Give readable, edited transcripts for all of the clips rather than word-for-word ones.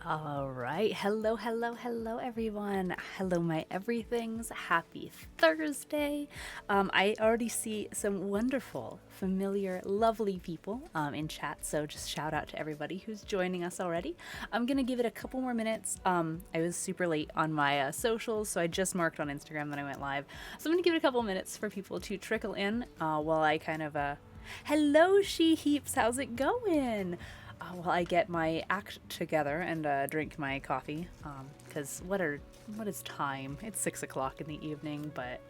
All right. Hello, hello, hello, everyone. Hello, my everythings. Happy Thursday. I already see some wonderful, familiar, lovely people in chat. So just shout out to everybody who's joining us already. I'm going to give it a couple more minutes. I was super late on my socials, so I just marked on Instagram that I went live. So I'm going to give it a couple minutes for people to trickle in while I kind of. Hello, She Heaps. How's it going? While I get my act together and drink my coffee, because what is time? It's 6 o'clock in the evening, but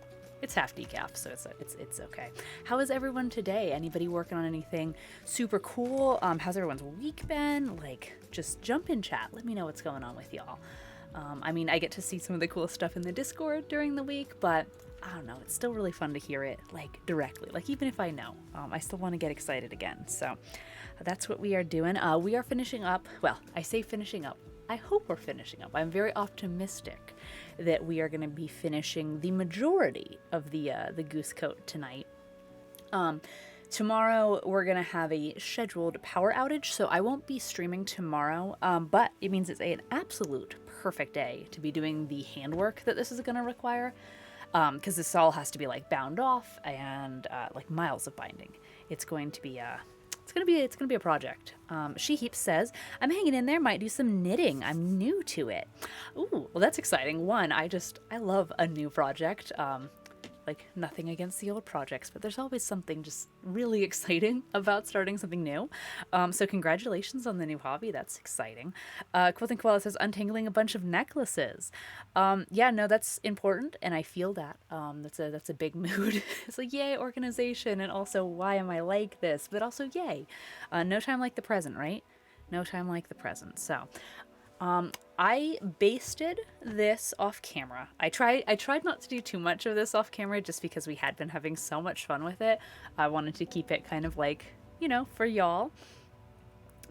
it's half decaf, so it's okay. How is everyone today? Anybody working on anything super cool? How's everyone's week been? Like, just jump in chat. Let me know what's going on with y'all. I mean, I get to see some of the cool stuff in the Discord during the week, but I don't know. It's still really fun to hear it, like, directly. Like, even if I know, I still want to get excited again. So that's what we are doing. We are finishing up. Well, I say finishing up. I hope we're finishing up. I'm very optimistic that we are going to be finishing the majority of the Goose coat tonight. Tomorrow we're going to have a scheduled power outage, so I won't be streaming tomorrow, but it means it's an absolute perfect day to be doing the handwork that this is going to require, because this all has to be like bound off and like miles of binding. It's going to be it's gonna be a project. She Heaps says, I'm hanging in there, might do some knitting. I'm new to it. Ooh, well that's exciting. One, I love a new project. Like, nothing against the old projects, but there's always something just really exciting about starting something new. So congratulations on the new hobby. That's exciting. Quilting Koala says, untangling a bunch of necklaces. Yeah, no, that's important, and I feel that. That's a big mood. It's like, yay, organization, and also, why am I like this? But also, yay. No time like the present, right? No time like the present. So, I basted this off camera. I tried not to do too much of this off camera just because we had been having so much fun with it. I wanted to keep it kind of like, for y'all.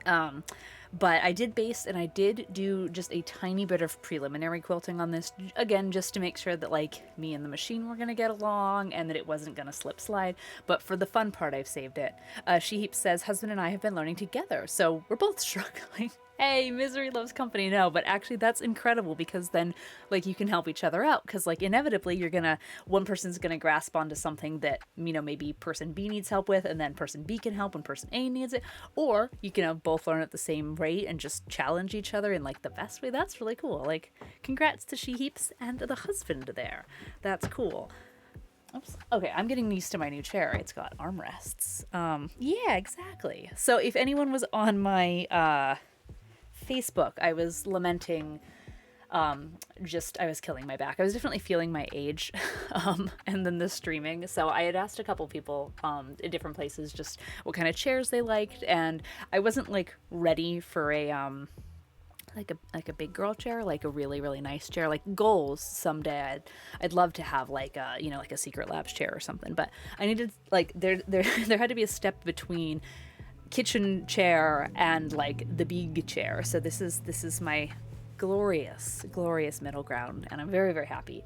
But I did baste, and I did do just a tiny bit of preliminary quilting on this, again, just to make sure that, like, me and the machine were going to get along and that it wasn't going to slip slide. But for the fun part, I've saved it. She Heaps says, husband and I have been learning together, so we're both struggling. Hey, misery loves company. No, but actually that's incredible, because then, like, you can help each other out, because, like, inevitably one person's gonna grasp onto something that, maybe person B needs help with, and then person B can help when person A needs it, or you can both learn at the same rate and just challenge each other in, like, the best way. That's really cool. Like, congrats to She Heaps and the husband there. That's cool. Oops. Okay, I'm getting used to my new chair. It's got armrests. Yeah, exactly. So if anyone was on my Facebook, I was lamenting, I was killing my back. I was definitely feeling my age, and then the streaming. So I had asked a couple people in different places just what kind of chairs they liked, and I wasn't like ready for a like a big girl chair, like a really really nice chair. Like, goals someday, I'd love to have like a like a Secret Labs chair or something. But I needed, like, there there had to be a step between kitchen chair and like the big chair. So this is my glorious middle ground, and I'm very very happy.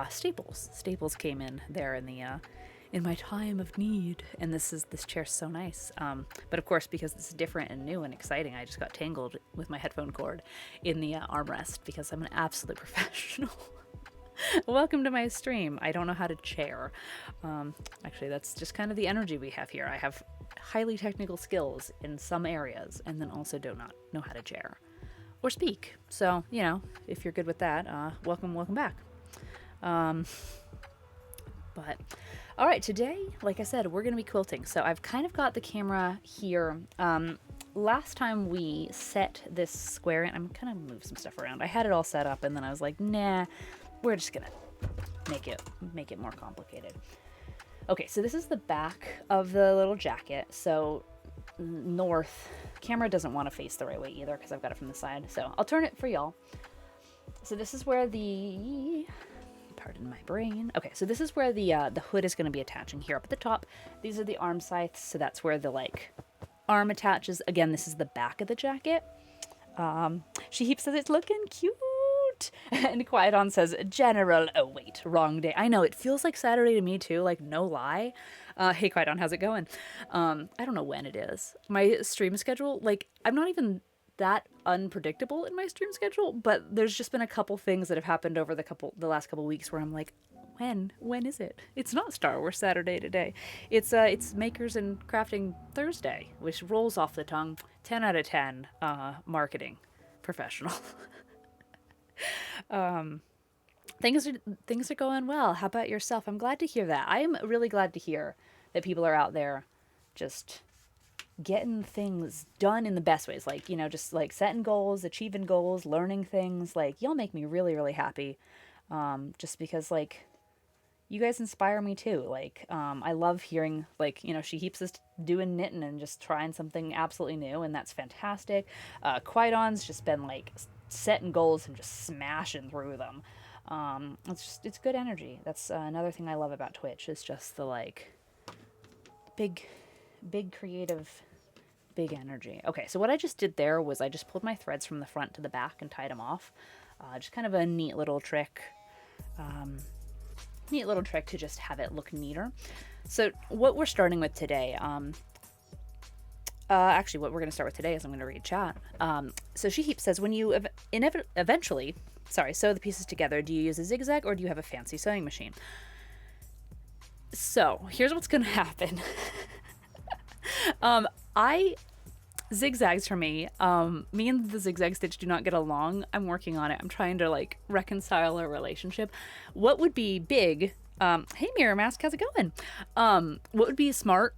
Staples came in there in my time of need, and this chair's so nice. But of course, because this is different and new and exciting, I just got tangled with my headphone cord in the armrest, because I'm an absolute professional. Welcome to my stream. I don't know how to chair. Actually, that's just kind of the energy we have here. I have highly technical skills in some areas, and then also do not know how to chair or speak. So, if you're good with that, welcome back. But all right, today, like I said, we're going to be quilting. So I've kind of got the camera here. Last time we set this square in, I'm going to move some stuff around. I had it all set up, and then I was like, nah, we're just going to make it more complicated. Okay, so this is the back of the little jacket. So north, camera doesn't want to face the right way either, because I've got it from the side. So I'll turn it for y'all. So this is where pardon my brain. Okay, so this is where the hood is going to be attaching here up at the top. These are the arm scythes, so that's where the, like, arm attaches. Again, this is the back of the jacket. She Heaps says it's looking cute. And Quiet On says, General, oh wait, wrong day. I know, it feels like Saturday to me too, like, no lie. Hey Quiet On, how's it going? I don't know when it is. My stream schedule, like, I'm not even that unpredictable in my stream schedule, but there's just been a couple things that have happened over the last couple weeks where I'm like, when is it? It's not Star Wars Saturday today. It's Makers and Crafting Thursday, which rolls off the tongue. 10 out of 10 marketing professional. Things are going well. How about yourself? I'm glad to hear that. I'm really glad to hear that people are out there just getting things done in the best ways. Like, you know, just like setting goals, achieving goals, learning things. Like, y'all make me really, really happy. Just because, like, you guys inspire me too. Like, I love hearing, like, you know, she keeps us doing knitting and just trying something absolutely new, and that's fantastic. Qui-Don's just been, like, setting goals and just smashing through them. It's good energy. That's another thing I love about Twitch, is just the, like, big creative, big energy. Okay, so what I just did there was I just pulled my threads from the front to the back and tied them off. Just kind of a neat little trick. Neat little trick to just have it look neater. So what we're starting with today, actually what we're going to start with today is I'm going to read chat. So She Heap says, when you eventually sew the pieces together, do you use a zigzag or do you have a fancy sewing machine? So here's what's going to happen. Zigzags for me. Me and the zigzag stitch do not get along. I'm working on it. I'm trying to, like, reconcile a relationship. What would be big? Hey, Mirror Mask, how's it going? What would be smart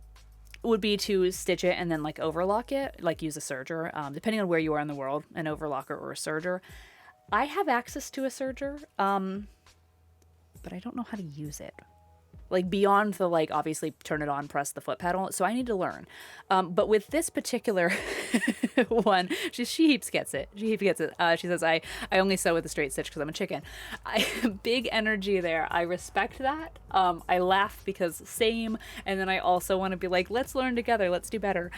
would be to stitch it and then, like, overlock it, like use a serger, depending on where you are in the world, an overlocker or a serger. I have access to a serger, but I don't know how to use it. Like, beyond the, like, obviously turn it on, press the foot pedal. So I need to learn. But with this particular one, she heaps gets it. She says, I only sew with a straight stitch because I'm a chicken. Big energy there. I respect that. I laugh because same. And then I also want to be like, let's learn together. Let's do better.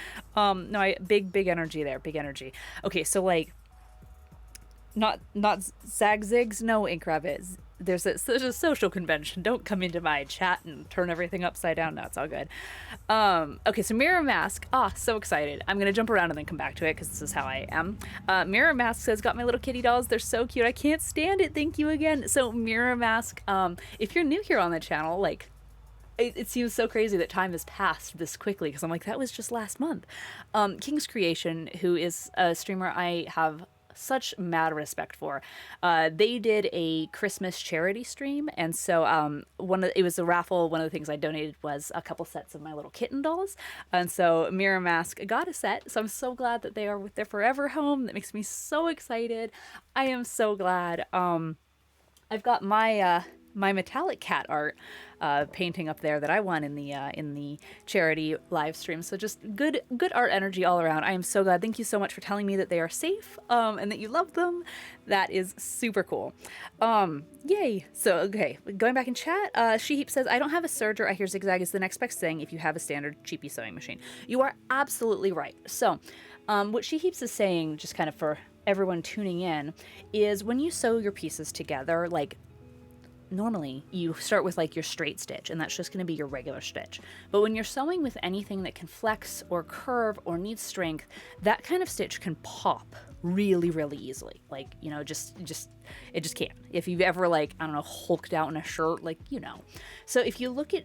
Big energy there. Big energy. Okay, so, like, not zag zigs. No, Ink Rabbit. There's a social convention. Don't come into my chat and turn everything upside down. No, it's all good. Okay, so Mirror Mask. So excited. I'm going to jump around and then come back to it because this is how I am. Mirror Mask says, got my little kitty dolls. They're so cute. I can't stand it. Thank you again. So Mirror Mask, if you're new here on the channel, like, it seems so crazy that time has passed this quickly because I'm like, that was just last month. King's Creation, who is a streamer I have such mad respect for, they did a Christmas charity stream, and so it was a raffle. One of the things I donated was a couple sets of my little kitten dolls, and so Mirror Mask got a set, so I'm so glad that they are with their forever home. That makes me so excited. I am so glad. I've got my metallic cat art painting up there that I won in the charity live stream. So just good art energy all around. I am so glad. Thank you so much for telling me that they are safe and that you love them. That is super cool. Yay. So, okay, going back in chat, She Heap says, I don't have a serger. I hear zigzag is the next best thing if you have a standard cheapy sewing machine. You are absolutely right. So what She Heaps is saying, just kind of for everyone tuning in, is when you sew your pieces together, like, normally you start with, like, your straight stitch, and that's just going to be your regular stitch. But when you're sewing with anything that can flex or curve or needs strength, that kind of stitch can pop really, really easily. Like, you know, it just can. If you've ever, like, I don't know, hulked out in a shirt, like, you know. So if you look at,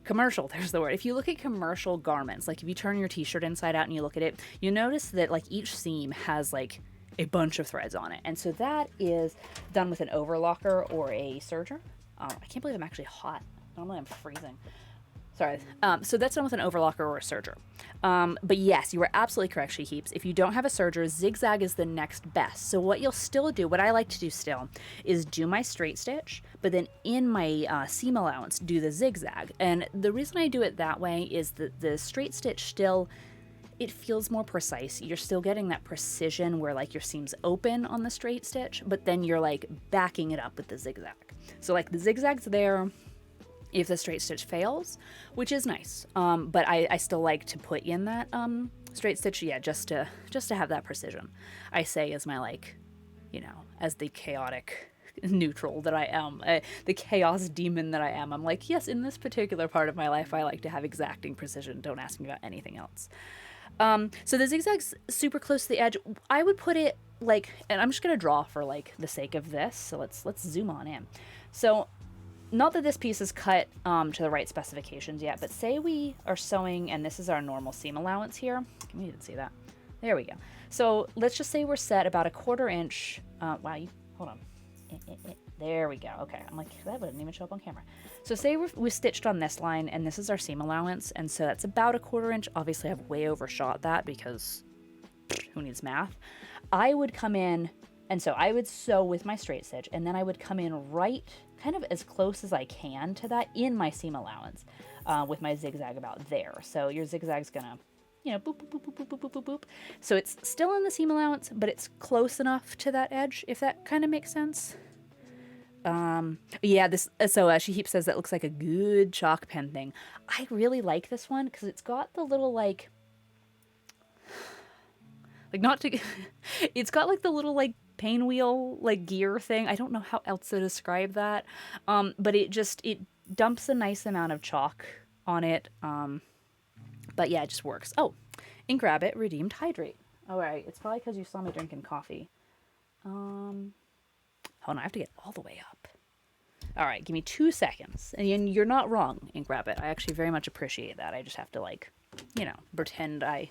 commercial, there's the word. If you look at commercial garments, like if you turn your t-shirt inside out and you look at it, you notice that, like, each seam has, like, a bunch of threads on it. And so that is done with an overlocker or a serger. I can't believe I'm actually hot. Normally I'm freezing. Sorry. So that's done with an overlocker or a serger. But yes, you are absolutely correct, She Heaps. If you don't have a serger, zigzag is the next best. So what you'll still do, what I like to do still, is do my straight stitch, but then in my seam allowance, do the zigzag. And the reason I do it that way is that the straight stitch still, it feels more precise. You're still getting that precision where, like, your seam's open on the straight stitch, but then you're, like, backing it up with the zigzag. So, like, the zigzag's there if the straight stitch fails, which is nice. But I still like to put in that straight stitch, yeah, just to have that precision. I say as my, like, you know, as the chaotic neutral that I am, the chaos demon that I am. I'm like, yes, in this particular part of my life, I like to have exacting precision. Don't ask me about anything else. So the zigzag's super close to the edge. I would put it like, and I'm just gonna draw for like the sake of this. So let's zoom on in. So not that this piece is cut to the right specifications yet, but say we are sewing, and this is our normal seam allowance here. Can we even see that? There we go. So let's just say we're set about a 1/4 inch. Wow, hold on. There we go. Okay, I'm like, that wouldn't even show up on camera. So say we stitched on this line, and this is our seam allowance, and so that's about a 1/4 inch. Obviously, I've way overshot that because who needs math? I would come in, and so I would sew with my straight stitch, and then I would come in right kind of as close as I can to that in my seam allowance with my zigzag about there. So your zigzag's gonna, you know, boop, boop, boop, boop, boop, boop, boop, boop. So it's still in the seam allowance, but it's close enough to that edge, if that kind of makes sense. Yeah, this, so she heap says that looks like a good chalk pen thing. I really like this one because it's got the little like not to, it's got like the little like pinwheel like gear thing. I don't know how else to describe that. But it dumps a nice amount of chalk on it. But yeah, it just works. Oh, Ink Rabbit redeemed hydrate. All right, it's probably because you saw me drinking coffee. Hold on, I have to get all the way up. All right, give me 2 seconds. And you're not wrong, Ink Rabbit. I actually very much appreciate that. I just have to like, you know, pretend I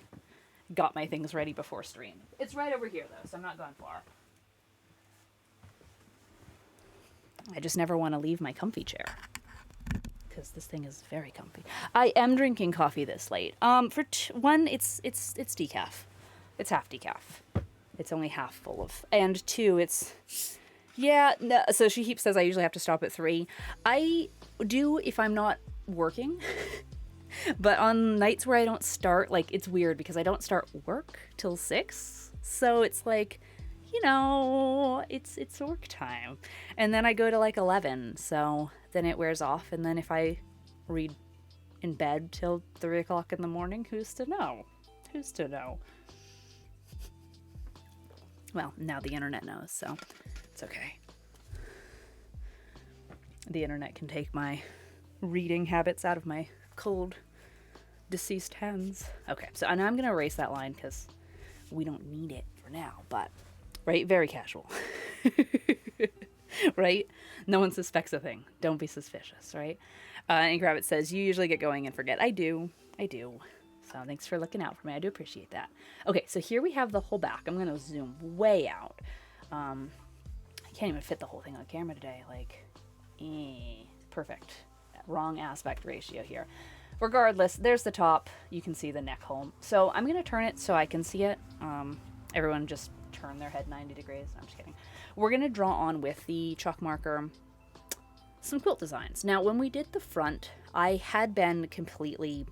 got my things ready before stream. It's right over here though, so I'm not going far. I just never want to leave my comfy chair because this thing is very comfy. I am drinking coffee this late. For one, it's decaf. It's half decaf. It's only half full of, and two, it's, yeah, no, so she says I usually have to stop at 3. I do if I'm not working, but on nights where I don't start, like, it's weird because I don't start work till 6, so it's like, you know, it's work time, and then I go to like 11, so then it wears off, and then if I read in bed till 3 o'clock in the morning, who's to know? Who's to know? Well, now the internet knows, so it's okay. The internet can take my reading habits out of my cold, deceased hands. Okay, so now I'm going to erase that line because we don't need it for now, but, right? Very casual. Right? No one suspects a thing. Don't be suspicious, right? Ink Rabbit says, you usually get going and forget. I do. So thanks for looking out for me. I do appreciate that. Okay, so here we have the whole back. I'm going to zoom way out. I can't even fit the whole thing on camera today. Like, perfect. Wrong aspect ratio here. Regardless, there's the top. You can see the neck hole. So I'm going to turn it so I can see it. Everyone just turn their head 90 degrees. I'm just kidding. We're going to draw on with the chalk marker some quilt designs. Now, when we did the front, I had been completely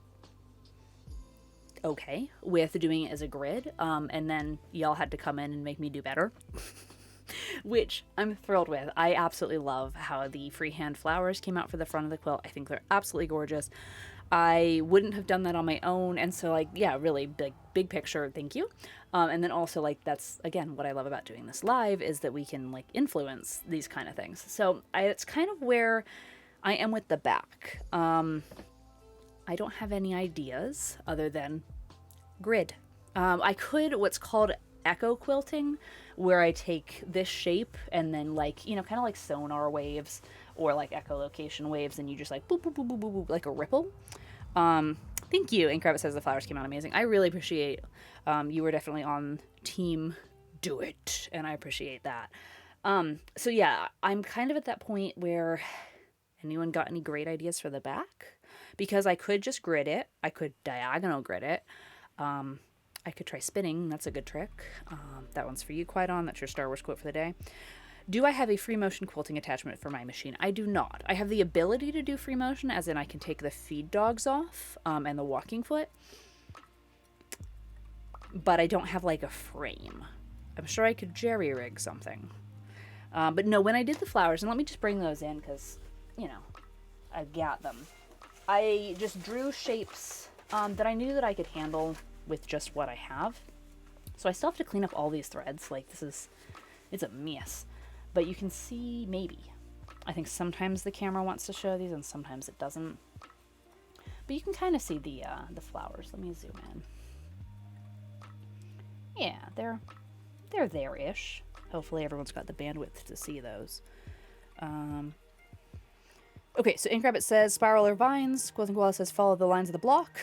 okay with doing it as a grid, and then y'all had to come in and make me do better, which I'm thrilled with. I absolutely love how the freehand flowers came out for the front of the quilt. I think they're absolutely gorgeous. I wouldn't have done that on my own, and so, like, yeah, really big picture, thank you. And then also, like, that's again what I love about doing this live, is that we can like influence these kind of things. So it's kind of where I am with the back. I don't have any ideas other than grid. I could what's called echo quilting, where I take this shape and then, like, you know, kind of like sonar waves or like echolocation waves, and you just like boop boop boop boop boop, boop like a ripple. Thank you. Ink Rabbit says the flowers came out amazing. I really appreciate you were definitely on team do it, and I appreciate that. So yeah, I'm kind of at that point where, anyone got any great ideas for the back? Because I could just grid it. I could diagonal grid it. I could try spinning. That's a good trick. That one's for you, Quite On. That's your Star Wars quote for the day. Do I have a free motion quilting attachment for my machine? I do not. I have the ability to do free motion, as in I can take the feed dogs off and the walking foot, but I don't have like a frame. I'm sure I could jerry rig something. But no, when I did the flowers, and let me just bring those in because, you know, I got them. I just drew shapes that I knew that I could handle with just what I have. So I still have to clean up all these threads. Like, it's a mess. But you can see, maybe. I think sometimes the camera wants to show these and sometimes it doesn't. But you can kind of see the flowers. Let me zoom in. Yeah, they're there-ish. Hopefully everyone's got the bandwidth to see those. Okay, so Ink Rabbit says spiral or vines. Quilting Koala says follow the lines of the block.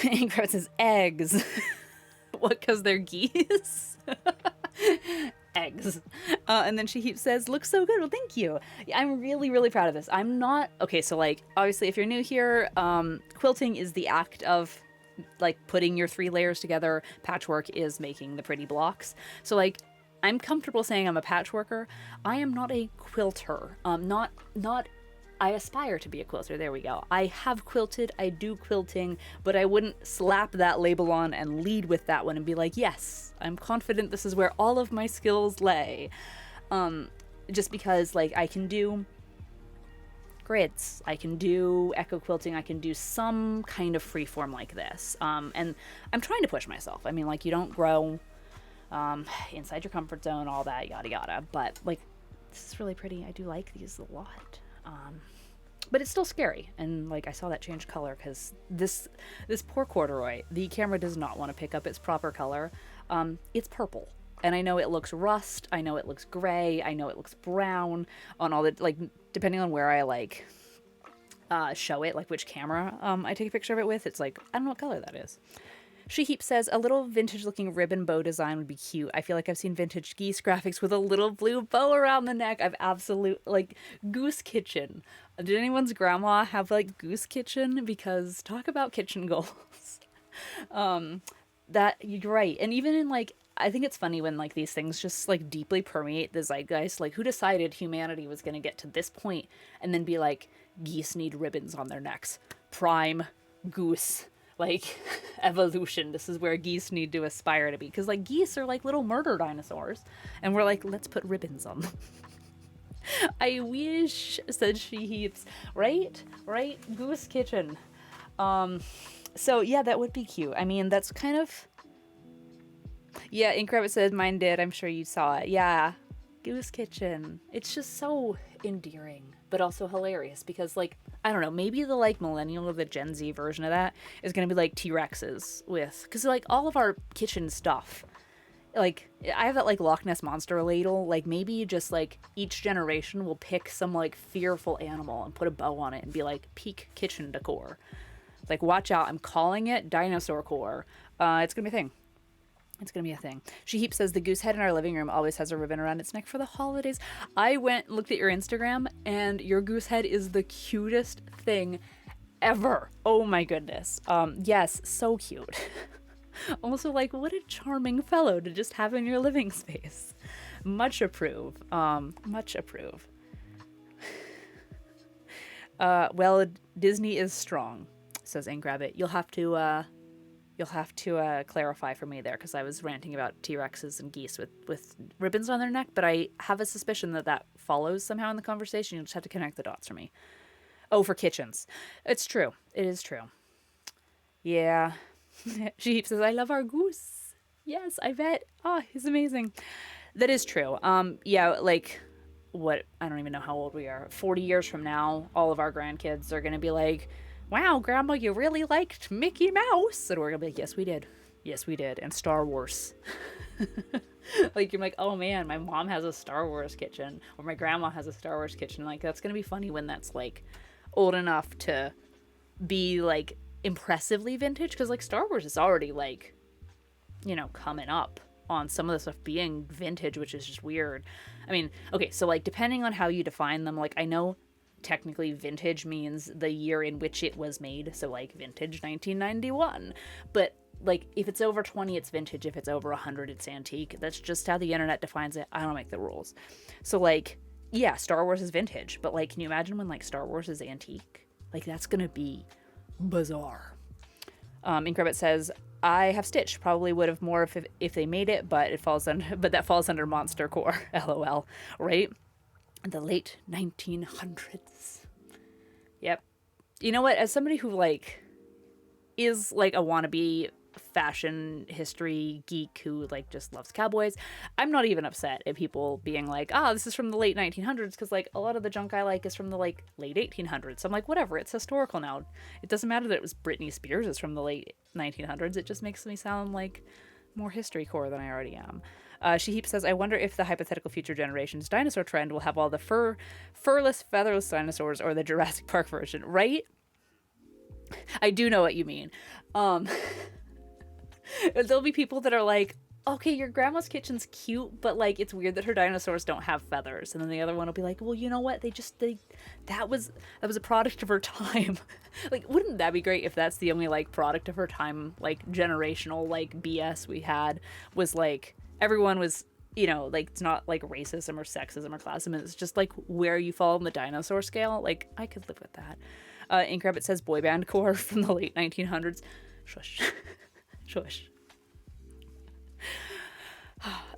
Ink Rabbit says eggs. What, because they're geese? Eggs. And then She says, looks so good. Well, thank you. I'm really, really proud of this. I'm not... Okay, so, like, obviously, if you're new here, quilting is the act of, like, putting your 3 layers together. Patchwork is making the pretty blocks. So, like, I'm comfortable saying I'm a patchworker. I am not a quilter. I aspire to be a quilter. There we go. I have quilted, I do quilting, but I wouldn't slap that label on and lead with that one and be like, yes, I'm confident this is where all of my skills lay. Just because, like, I can do grids, I can do echo quilting, I can do some kind of freeform like this. And I'm trying to push myself. I mean, like, you don't grow inside your comfort zone, all that, yada yada. But, like, this is really pretty. I do like these a lot. But it's still scary, and like I saw that change color because this poor corduroy, the camera does not want to pick up its proper color. It's purple, and I know it looks rust, I know it looks gray, I know it looks brown on all the, like, depending on where I like show it, like which camera I take a picture of it with, it's like, I don't know what color that is. She says, a little vintage-looking ribbon bow design would be cute. I feel like I've seen vintage geese graphics with a little blue bow around the neck. I've like, Goose Kitchen. Did anyone's grandma have, like, Goose Kitchen? Because talk about kitchen goals. That, you're right. And even in, like, I think it's funny when, like, these things just, like, deeply permeate the zeitgeist. Like, who decided humanity was going to get to this point and then be like, geese need ribbons on their necks? Prime Goose. Like, evolution. This is where geese need to aspire to be. Because, like, geese are, like, little murder dinosaurs. And we're like, let's put ribbons on them. I wish, said She. Right? Goose Kitchen. So, yeah, that would be cute. I mean, that's kind of... Yeah, Ink Rabbit said mine did. I'm sure you saw it. Yeah. Goose Kitchen. It's just so endearing, but also hilarious because, like, I don't know, maybe the, like, millennial or the Gen Z version of that is going to be, like, T-Rexes with... Because, like, all of our kitchen stuff... Like, I have that, like, Loch Ness Monster ladle. Like, maybe just, like, each generation will pick some, like, fearful animal and put a bow on it and be, like, peak kitchen decor. Like, watch out. I'm calling it dinosaur core. It's going to be a thing. It's going to be a thing. She says the goose head in our living room always has a ribbon around its neck for the holidays. I went and looked at your Instagram, and your goose head is the cutest thing ever. Oh my goodness. Yes, so cute. Also, like, what a charming fellow to just have in your living space. Much approve. Much approve. Well, Disney is strong, says Ink Rabbit. You'll have to clarify for me there, because I was ranting about T-Rexes and geese with ribbons on their neck, but I have a suspicion that follows somehow in the conversation. You'll just have to connect the dots for me. Oh, for kitchens. It's true. It is true. Yeah. She says, I love our goose. Yes, I bet. Oh, he's amazing. That is true. Yeah, like, what, I don't even know how old we are. 40 years from now, all of our grandkids are going to be like, wow, Grandma, you really liked Mickey Mouse. And we're going to be like, yes, we did. Yes, we did. And Star Wars. Like, you're like, oh man, my mom has a Star Wars kitchen. Or my grandma has a Star Wars kitchen. Like, that's going to be funny when that's, like, old enough to be, like, impressively vintage. Because, like, Star Wars is already, like, you know, coming up on some of the stuff being vintage, which is just weird. I mean, okay, so, like, depending on how you define them, like, I know technically vintage means the year in which it was made, so, like, vintage 1991, but, like, if it's over 20 it's vintage, if it's over 100 it's antique. That's just how the internet defines it. I don't make the rules. So, like, yeah, Star Wars is vintage, but, like, can you imagine when, like, Star Wars is antique? Like, that's gonna be bizarre. Ink Rabbit says, I have Stitch. Probably would have more if they made it, but that falls under Monster Core. LOL. Right? The late 1900s. Yep. You know what? As somebody who, like, is, like, a wannabe fashion history geek who, like, just loves cowboys, I'm not even upset at people being like, this is from the late 1900s, because, like, a lot of the junk I like is from the, like, late 1800s. So I'm like, whatever, it's historical now. It doesn't matter that it was Britney Spears is from the late 1900s. It just makes me sound like more history core than I already am. She says, I wonder if the hypothetical future generation's dinosaur trend will have all the furless, featherless dinosaurs or the Jurassic Park version, right? I do know what you mean. There'll be people that are like, okay, your grandma's kitchen's cute, but like it's weird that her dinosaurs don't have feathers. And then the other one will be like, well, you know what? That was a product of her time. Like, wouldn't that be great if that's the only like product of her time, like generational like BS we had was like everyone was, you know, like it's not like racism or sexism or classism. It's just like where you fall in the dinosaur scale. Like I could live with that. Ink Rabbit says boy band core from the late 1900s. Shush. Shush.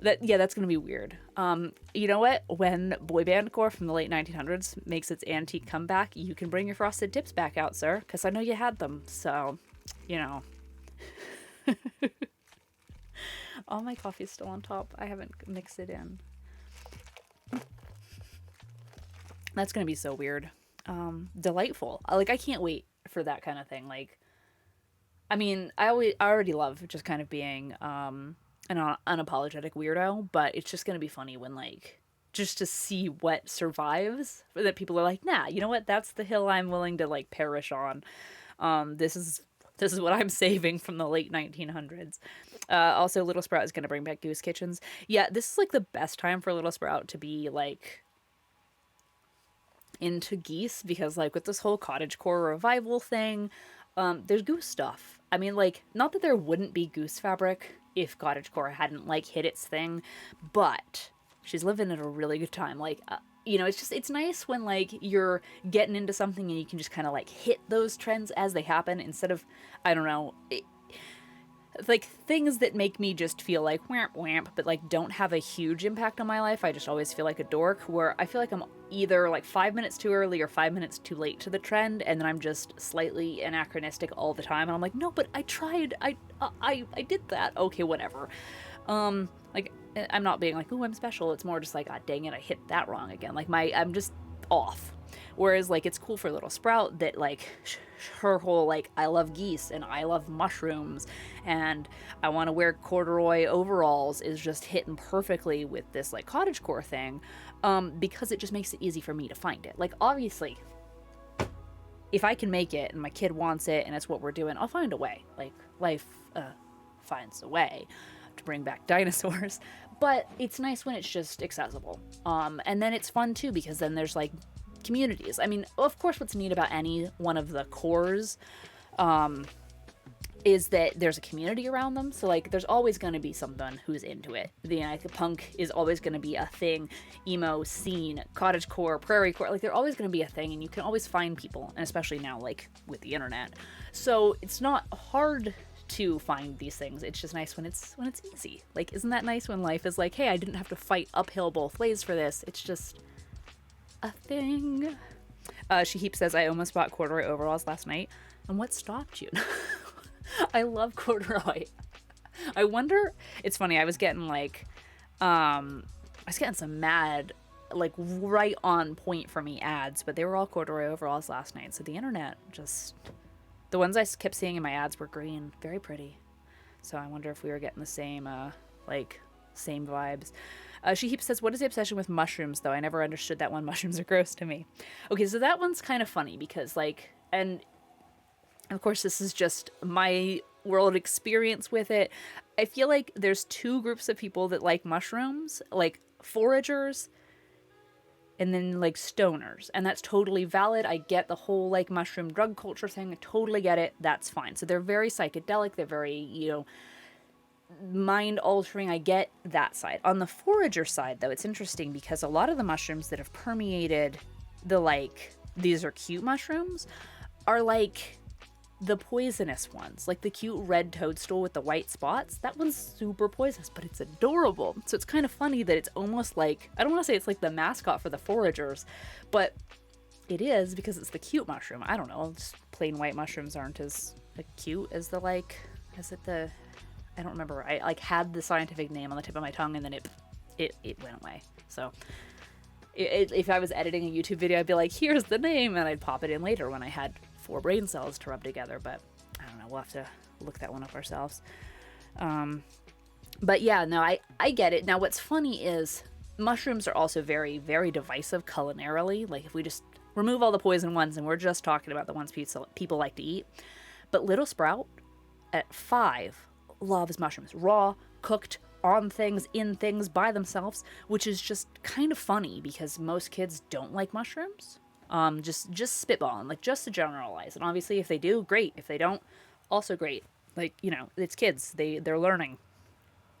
That's gonna be weird. You know what? When boy band core from the late 1900s makes its antique comeback, you can bring your frosted tips back out, sir, because I know you had them. So, you know. All my coffee's still on top. I haven't mixed it in. That's gonna be so weird. Delightful. Like I can't wait for that kind of thing. Like, I mean, I already love just kind of being an unapologetic weirdo, but it's just gonna be funny when like just to see what survives. That people are like, nah, you know what? That's the hill I'm willing to like perish on. This is what I'm saving from the late 1900s. Also, Little Sprout is gonna bring back Goose kitchens. Yeah, this is like the best time for Little Sprout to be like into geese because like with this whole cottagecore revival thing, there's goose stuff. I mean, like, not that there wouldn't be goose fabric if cottagecore hadn't like hit its thing, but she's living at a really good time. Like, you know, it's nice when like you're getting into something and you can just kind of like hit those trends as they happen instead of, I don't know, like things that make me just feel like whamp whamp, but like don't have a huge impact on my life. I just always feel like a dork where I feel like I'm either like 5 minutes too early or 5 minutes too late to the trend, and then I'm just slightly anachronistic all the time. And I'm like, no, but I tried. I did that. Okay, whatever. Like I'm not being like, oh, I'm special. It's more just like, ah, dang it, I hit that wrong again. Like I'm just off. Whereas like it's cool for Little Sprout that like her whole like I love geese and I love mushrooms and I want to wear corduroy overalls is just hitting perfectly with this like cottagecore thing, because it just makes it easy for me to find it. Like obviously if I can make it and my kid wants it and it's what we're doing, I'll find a way. Like life finds a way to bring back dinosaurs. But it's nice when it's just accessible, and then it's fun too because then there's like communities. I mean, of course, what's neat about any one of the cores is that there's a community around them. So, like, there's always going to be someone who's into it. The punk is always going to be a thing. Emo, scene, cottagecore, prairie core, like, they're always going to be a thing, and you can always find people, and especially now, like, with the internet. So, it's not hard to find these things. It's just nice when it's easy. Like, isn't that nice when life is like, hey, I didn't have to fight uphill both ways for this. It's just a thing. She says, I almost bought corduroy overalls last night. And what stopped you? I love corduroy. I wonder, it's funny, I was getting like, some mad, like right on point for me ads, but they were all corduroy overalls last night. So the internet just, the ones I kept seeing in my ads were green, very pretty. So I wonder if we were getting the same, same vibes. She says, what is the obsession with mushrooms, though? I never understood that one. Mushrooms are gross to me. Okay, so that one's kind of funny because, like, and of course, this is just my world experience with it. I feel like there's two groups of people that like mushrooms, like foragers and then, like, stoners. And that's totally valid. I get the whole, like, mushroom drug culture thing. I totally get it. That's fine. So they're very psychedelic. They're very, you know, mind altering. I get that side. On the forager side, though, it's interesting because a lot of the mushrooms that have permeated the like these are cute mushrooms are like the poisonous ones, like the cute red toadstool with the white spots. That one's super poisonous, but it's adorable. So it's kind of funny that it's almost like, I don't want to say it's like the mascot for the foragers, but it is because it's the cute mushroom. I don't know, just plain white mushrooms aren't as like cute as the like, is it the, I don't remember. I like had the scientific name on the tip of my tongue and then it went away. So if I was editing a YouTube video, I'd be like, here's the name, and I'd pop it in later when I had 4 brain cells to rub together. But I don't know. We'll have to look that one up ourselves. But yeah, no, I get it. Now, what's funny is mushrooms are also very, very divisive culinarily. Like, if we just remove all the poison ones and we're just talking about the ones people like to eat. But Little Sprout at 5 loves mushrooms. Raw, cooked, on things, in things, by themselves, which is just kind of funny because most kids don't like mushrooms. Just spitballing, like just to generalize. And obviously, if they do, great. If they don't, also great. Like, it's kids. They're learning.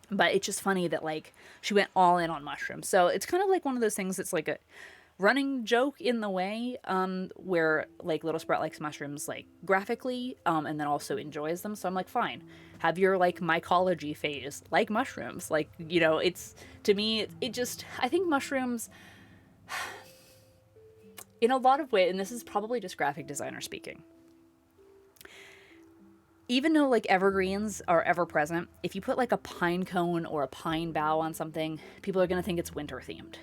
But it's just funny that, like, she went all in on mushrooms. So it's kind of like one of those things that's like a running joke in the way, where, like, Little Sprout likes mushrooms, like, graphically, and then also enjoys them. So I'm like, fine. Have your, like, mycology phase. Like mushrooms. Like, it's, to me, it just, I think mushrooms, in a lot of ways, and this is probably just graphic designer speaking, even though, like, evergreens are ever present, if you put, like, a pine cone or a pine bough on something, people are going to think it's winter themed.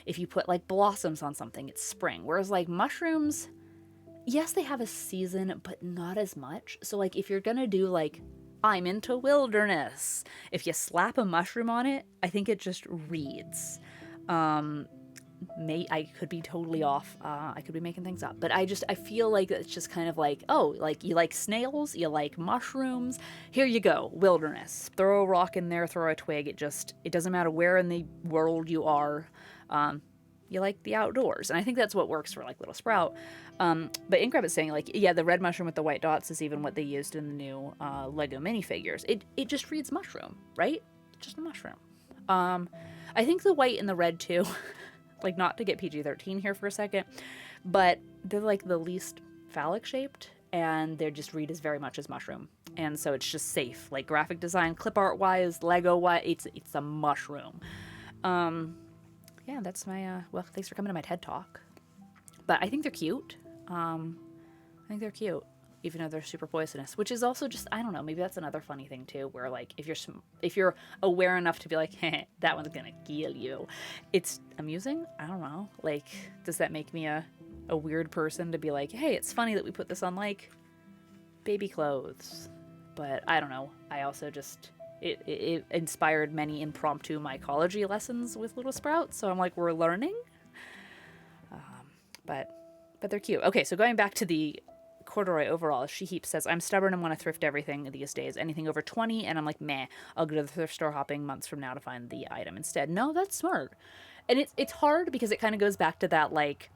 If you put, like, blossoms on something, it's spring. Whereas, like, mushrooms, yes, they have a season, but not as much. So, like, if you're going to do, like, I'm into wilderness, if you slap a mushroom on it, I think it just reads. I could be totally off. I could be making things up, but I feel like it's just kind of like, oh, like, you like snails, you like mushrooms, here you go, wilderness. Throw a rock in there, throw a twig. It doesn't matter where in the world you are. You like the outdoors, and I think that's what works for, like, Little Sprout. But Inkrabbit's saying, like, yeah, the red mushroom with the white dots is even what they used in the new Lego minifigures. It just reads mushroom, right? Just a mushroom. I think the white and the red too. Like, not to get PG-13 here for a second, but they're, like, the least phallic shaped, and they just read as very much as mushroom. And so it's just safe. Like, graphic design, clip art wise, Lego wise, it's a mushroom. Yeah, that's my, well, thanks for coming to my TED Talk. But I think they're cute. Even though they're super poisonous, which is also just, I don't know, maybe that's another funny thing too, where, like, if you're aware enough to be like, hey, that one's gonna kill you, it's amusing. I don't know, like, does that make me a weird person to be like, hey, it's funny that we put this on, like, baby clothes? But I don't know, I also just, it inspired many impromptu mycology lessons with Little Sprout, so I'm like, we're learning. But they're cute. Okay, so going back to the corduroy overall, She Heap says, I'm stubborn and want to thrift everything these days. Anything over 20, and I'm like, meh, I'll go to the thrift store hopping months from now to find the item instead. No, that's smart. And it's hard because it kind of goes back to that, like,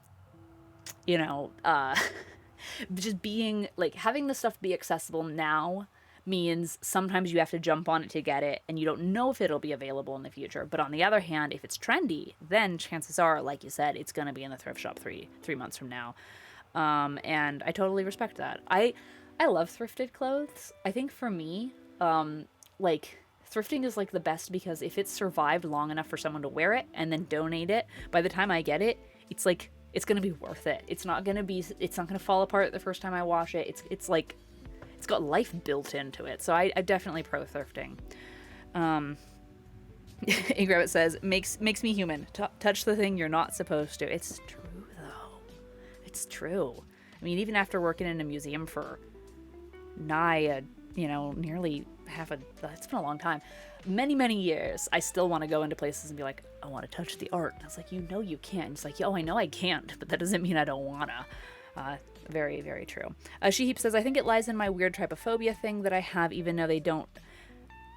just being, like, having the stuff be accessible now means sometimes you have to jump on it to get it, and you don't know if it'll be available in the future. But on the other hand, if it's trendy, then chances are, like you said, it's going to be in the thrift shop three months from now. And I totally respect that. I love thrifted clothes. I think for me, like, thrifting is, like, the best because if it's survived long enough for someone to wear it and then donate it, by the time I get it, it's like, it's going to be worth it. It's not going to fall apart the first time I wash it. It's like, it's got life built into it. So I definitely pro thrifting. Ingrabbit says, makes me human. Touch the thing you're not supposed to. It's true, though. It's true. I mean, even after working in a museum for nearly it's been a long time. Many, many years, I still want to go into places and be like, I want to touch the art. And I was like, you can't. It's like, oh, I know I can't, but that doesn't mean I don't wanna. Very, very true. She Heap says, I think it lies in my weird trypophobia thing that I have, even though they don't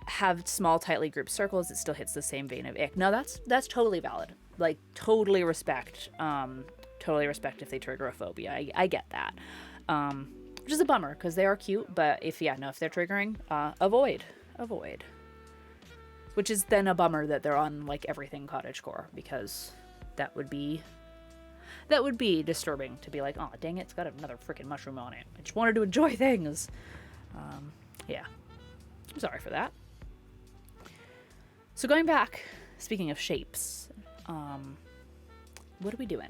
have small, tightly grouped circles, it still hits the same vein of ick. No, that's totally valid. Like, totally respect. Totally respect if they trigger a phobia. I get that. Which is a bummer, because they are cute, but if they're triggering, avoid. Which is then a bummer that they're on, like, everything cottagecore, because that would be disturbing to be like, oh, dang it, it's got another freaking mushroom on it. I just wanted to enjoy things. Yeah. I'm sorry for that. So going back, speaking of shapes, what are we doing?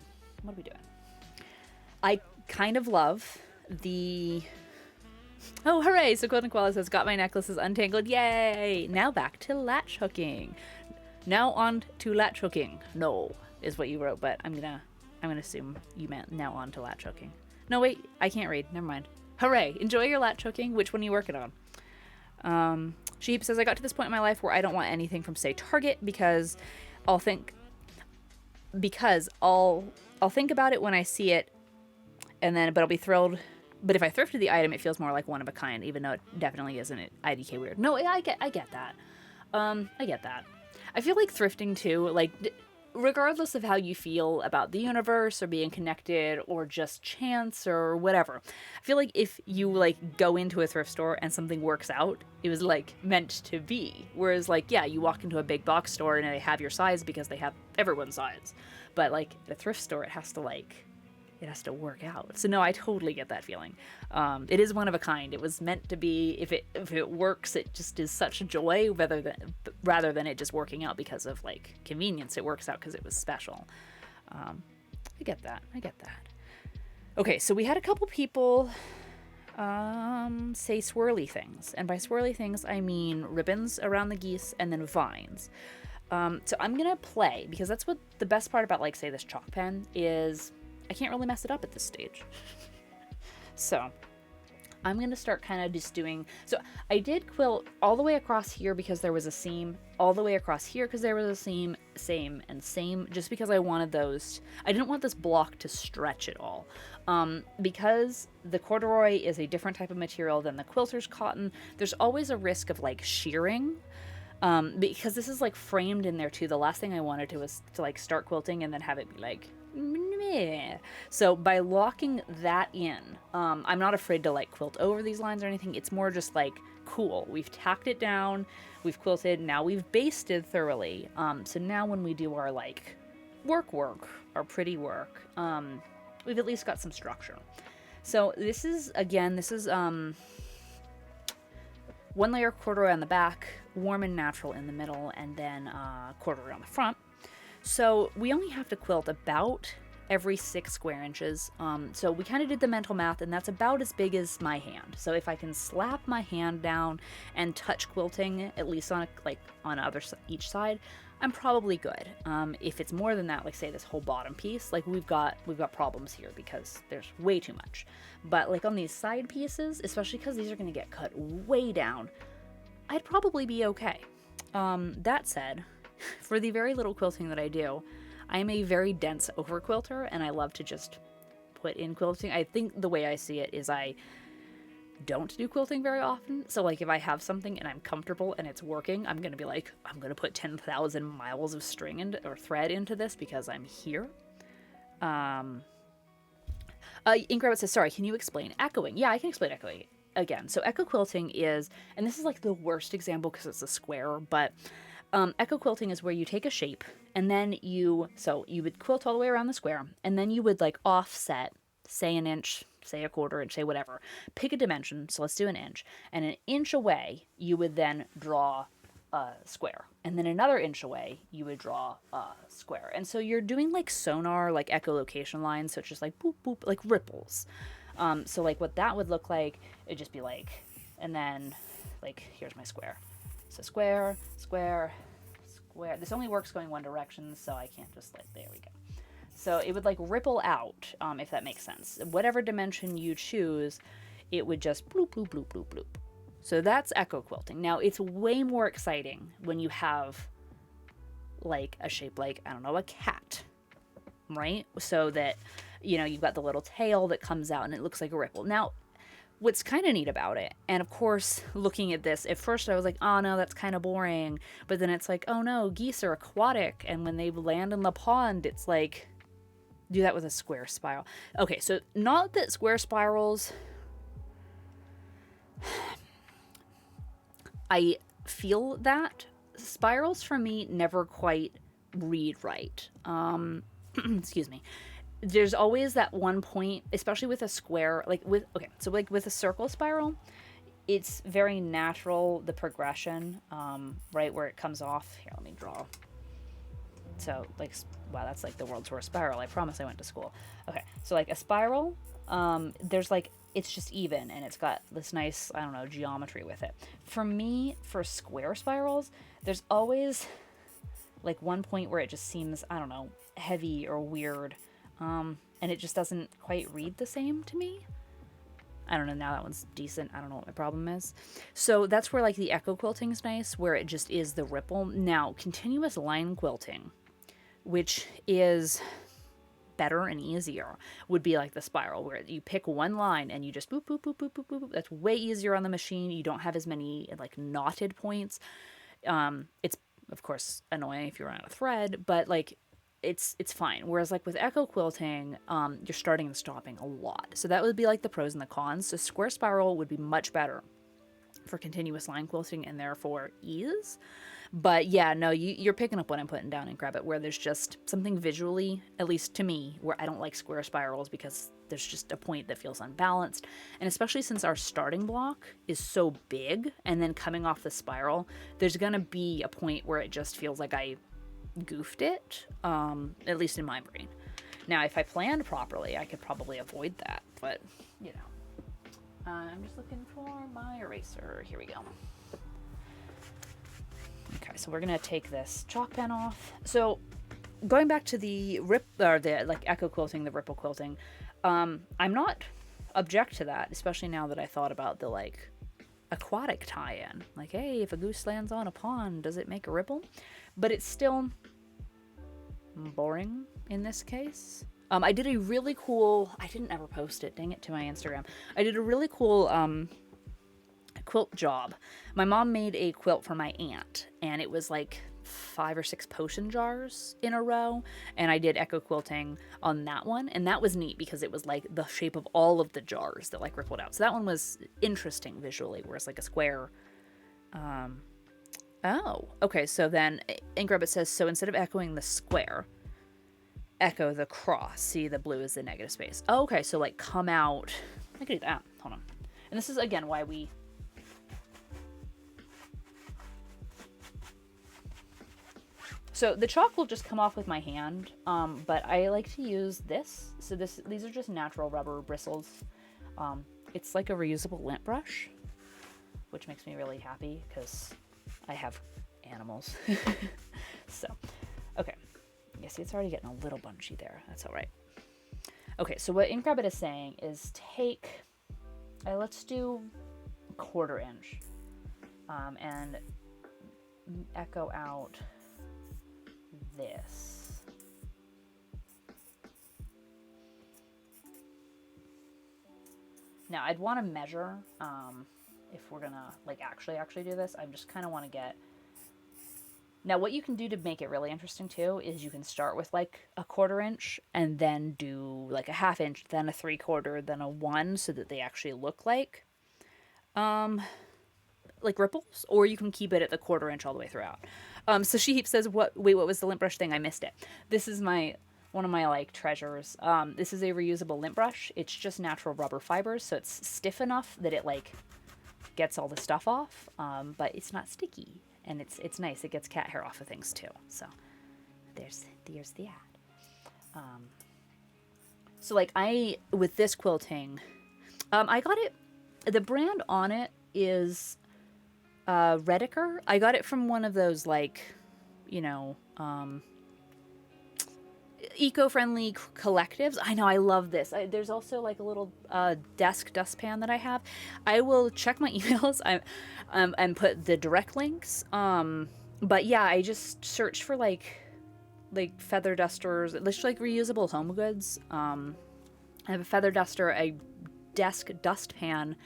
I kind of love the... Oh, hooray! So Quilting Koala says, got my necklaces untangled. Yay! Now back to latch hooking. Now on to latch hooking. No, is what you wrote, but I'm gonna assume you meant now on to latch hooking. No, wait, I can't read. Never mind. Hooray! Enjoy your latch hooking. Which one are you working on? She says, I got to this point in my life where I don't want anything from, say, Target because I'll think about it when I see it, but I'll be thrilled. But if I thrifted the item, it feels more like one of a kind, even though it definitely isn't IDK weird. No, I get that. I get that. I feel like thrifting too, like, regardless of how you feel about the universe or being connected or just chance or whatever, I feel like if you like go into a thrift store and something works out, it was like meant to be. Whereas like, yeah, you walk into a big box store and they have your size because they have everyone's size. But like at a thrift store, it has to work out. So no, I totally get that feeling. It is one of a kind. It was meant to be. If it works, it just is such a joy rather than it just working out because of like convenience. It works out because it was special. I get that. Okay, so we had a couple people say swirly things, and by swirly things I mean ribbons around the geese and then vines. So I'm gonna play, because that's what the best part about, like, say this chalk pen is. I can't really mess it up at this stage. So I'm going to start kind of just doing... So I did quilt all the way across here because there was a seam, all the way across here because there was a seam, same, just because I wanted those... I didn't want this block to stretch at all. Because the corduroy is a different type of material than the quilter's cotton, there's always a risk of, like, shearing. Because this is, like, framed in there, too. The last thing I wanted to was to, like, start quilting and then have it be, like... Meh. So by locking that in, I'm not afraid to like quilt over these lines or anything. It's more just like, cool, we've tacked it down, we've quilted, now we've basted thoroughly. So now when we do our like work, our pretty work, we've at least got some structure. So this is one layer corduroy on the back, warm and natural in the middle, and then corduroy on the front. So we only have to quilt about every 6 square inches. So we kind of did the mental math, and that's about as big as my hand. So if I can slap my hand down and touch quilting, at least on each side, I'm probably good. If it's more than that, like say this whole bottom piece, like we've got problems here because there's way too much. But like on these side pieces, especially because these are going to get cut way down, I'd probably be okay. That said, for the very little quilting that I do, I am a very dense over quilter, and I love to just put in quilting. I think the way I see it is I don't do quilting very often. So like if I have something and I'm comfortable and it's working, I'm going to be like, I'm going to put 10,000 miles of string or thread into this because I'm here. Ink Rabbit says, sorry, can you explain echoing? Yeah, I can explain echoing again. So echo quilting is, and this is like the worst example because it's a square, but echo quilting is where you take a shape and then you would quilt all the way around the square, and then you would like offset, say an inch, say a quarter inch, say whatever, pick a dimension, so let's do an inch, and an inch away you would then draw a square, and then another inch away you would draw a square. And so you're doing like sonar, like echolocation lines, so it's just like boop boop, like ripples. So like what that would look like, it'd just be like, and then like here's my square. So square, square, square. This only works going one direction, so I can't just like, there we go. So it would like ripple out, if that makes sense. Whatever dimension you choose, it would just bloop, bloop, bloop, bloop, bloop. So that's echo quilting. Now it's way more exciting when you have like a shape like, I don't know, a cat, right? So that, you know, you've got the little tail that comes out and it looks like a ripple. Now, what's kind of neat about it, and of course, looking at this, at first I was like, oh no, that's kind of boring. But then it's like, oh no, geese are aquatic, and when they land in the pond, it's like, do that with a square spiral. Okay, so not that square spirals, I feel that spirals for me never quite read right. Excuse me. There's always that one point, especially with a square, with a circle spiral, it's very natural, the progression, right, where it comes off. Here, let me draw. So, like, wow, that's like the world's worst spiral. I promise I went to school. Okay, so like a spiral, there's like, it's just even, and it's got this nice, I don't know, geometry with it. For me, for square spirals, there's always like one point where it just seems, I don't know, heavy or weird. And it just doesn't quite read the same to me. I don't know, now that one's decent. I don't know what my problem is. So that's where like the echo quilting is nice, where it just is the ripple. Now, continuous line quilting, which is better and easier, would be like the spiral, where you pick one line and you just boop, boop, boop, boop, boop, boop. That's way easier on the machine. You don't have as many like knotted points. It's of course annoying if you're on a thread, but like it's fine. Whereas like with echo quilting, you're starting and stopping a lot. So that would be like the pros and the cons. So square spiral would be much better for continuous line quilting and therefore ease. But yeah, no, you're picking up what I'm putting down in Grab It, where there's just something visually, at least to me, where I don't like square spirals because there's just a point that feels unbalanced. And especially since our starting block is so big, and then coming off the spiral, there's going to be a point where it just feels like I goofed it, at least in my brain. Now, if I planned properly, I could probably avoid that, but, you know. I'm just looking for my eraser. Here we go. Okay, so we're gonna take this chalk pen off. So going back to the like echo quilting, the ripple quilting, I'm not object to that, especially now that I thought about the like aquatic tie-in. Like, hey, if a goose lands on a pond, does it make a ripple? But it's still boring in this case. I did a really cool, I didn't ever post it, dang it, to my Instagram. I did a really cool quilt job. My mom made a quilt for my aunt, and it was like 5 or 6 potion jars in a row, and I did echo quilting on that one, and that was neat because it was like the shape of all of the jars that like rippled out. So that one was interesting visually, whereas like a square. Oh, okay, so then in Grub it says, so instead of echoing the square, echo the cross. See, the blue is the negative space. Oh, okay, so like come out. I could do that. Hold on. And this is again why we so the chalk will just come off with my hand, but I like to use this. So these are just natural rubber bristles. It's like a reusable lint brush, which makes me really happy because I have animals. So, okay. Yeah, see, it's already getting a little bunchy there. That's all right. Okay, so what Ink Rabbit is saying is take, let's do 1/4 inch, and echo out this. Now, I'd want to measure, if we're gonna like actually do this. I just kind of want to get. Now, what you can do to make it really interesting too is you can start with like a 1/4 inch and then do like a 1/2 inch, then a 3/4, then a 1, so that they actually look like ripples, or you can keep it at the 1/4 inch all the way throughout. So she says, what was the lint brush thing? I missed it. This is one of my like treasures. This is a reusable lint brush. It's just natural rubber fibers, so it's stiff enough that it like gets all the stuff off, but it's not sticky. And it's nice. It gets cat hair off of things too. So there's the ad. So like with this quilting, I got it. The brand on it is Rediker. I got it from one of those like, you know, eco-friendly collectives. I know, I love this. There's also like a little desk dustpan that I have. I will check my emails and put the direct links. But yeah, I just searched for like feather dusters, just like reusable home goods. I have a feather duster, a desk dustpan,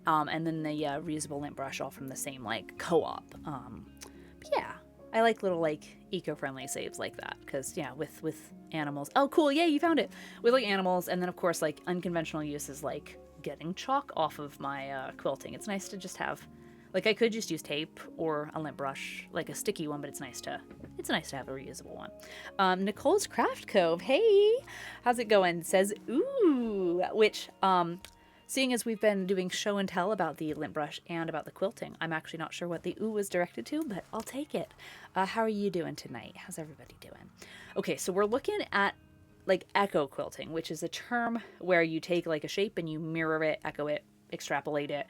and then the reusable lint brush, all from the same like co-op. But yeah, I like little like eco-friendly saves like that because yeah, with animals. Oh, cool! Yay, you found it with like animals, and then of course like unconventional uses like getting chalk off of my quilting. It's nice to just have, like, I could just use tape or a lint brush, like a sticky one, but it's nice to have a reusable one. Nicole's Craft Cove, hey, how's it going? It says ooh, which seeing as we've been doing show and tell about the lint brush and about the quilting, I'm actually not sure what the ooh was directed to, but I'll take it. How are you doing tonight? How's everybody doing? Okay, so we're looking at like echo quilting, which is a term where you take like a shape and you mirror it, echo it, extrapolate it,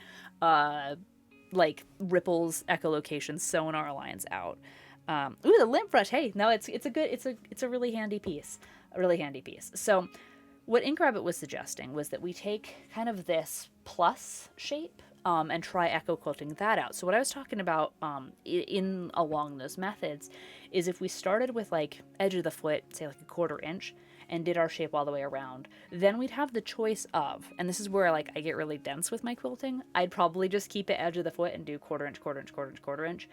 like ripples, echolocations, sonar lines out. Ooh, the lint brush. Hey, no, it's a really handy piece. A really handy piece. So what Ink Rabbit was suggesting was that we take kind of this plus shape and try echo quilting that out. So what I was talking about in along those methods is if we started with like edge of the foot, say like a 1/4 inch, and did our shape all the way around, then we'd have the choice of, and this is where like I get really dense with my quilting, I'd probably just keep it edge of the foot and do 1/4 inch, 1/4 inch, 1/4 inch, 1/4 inch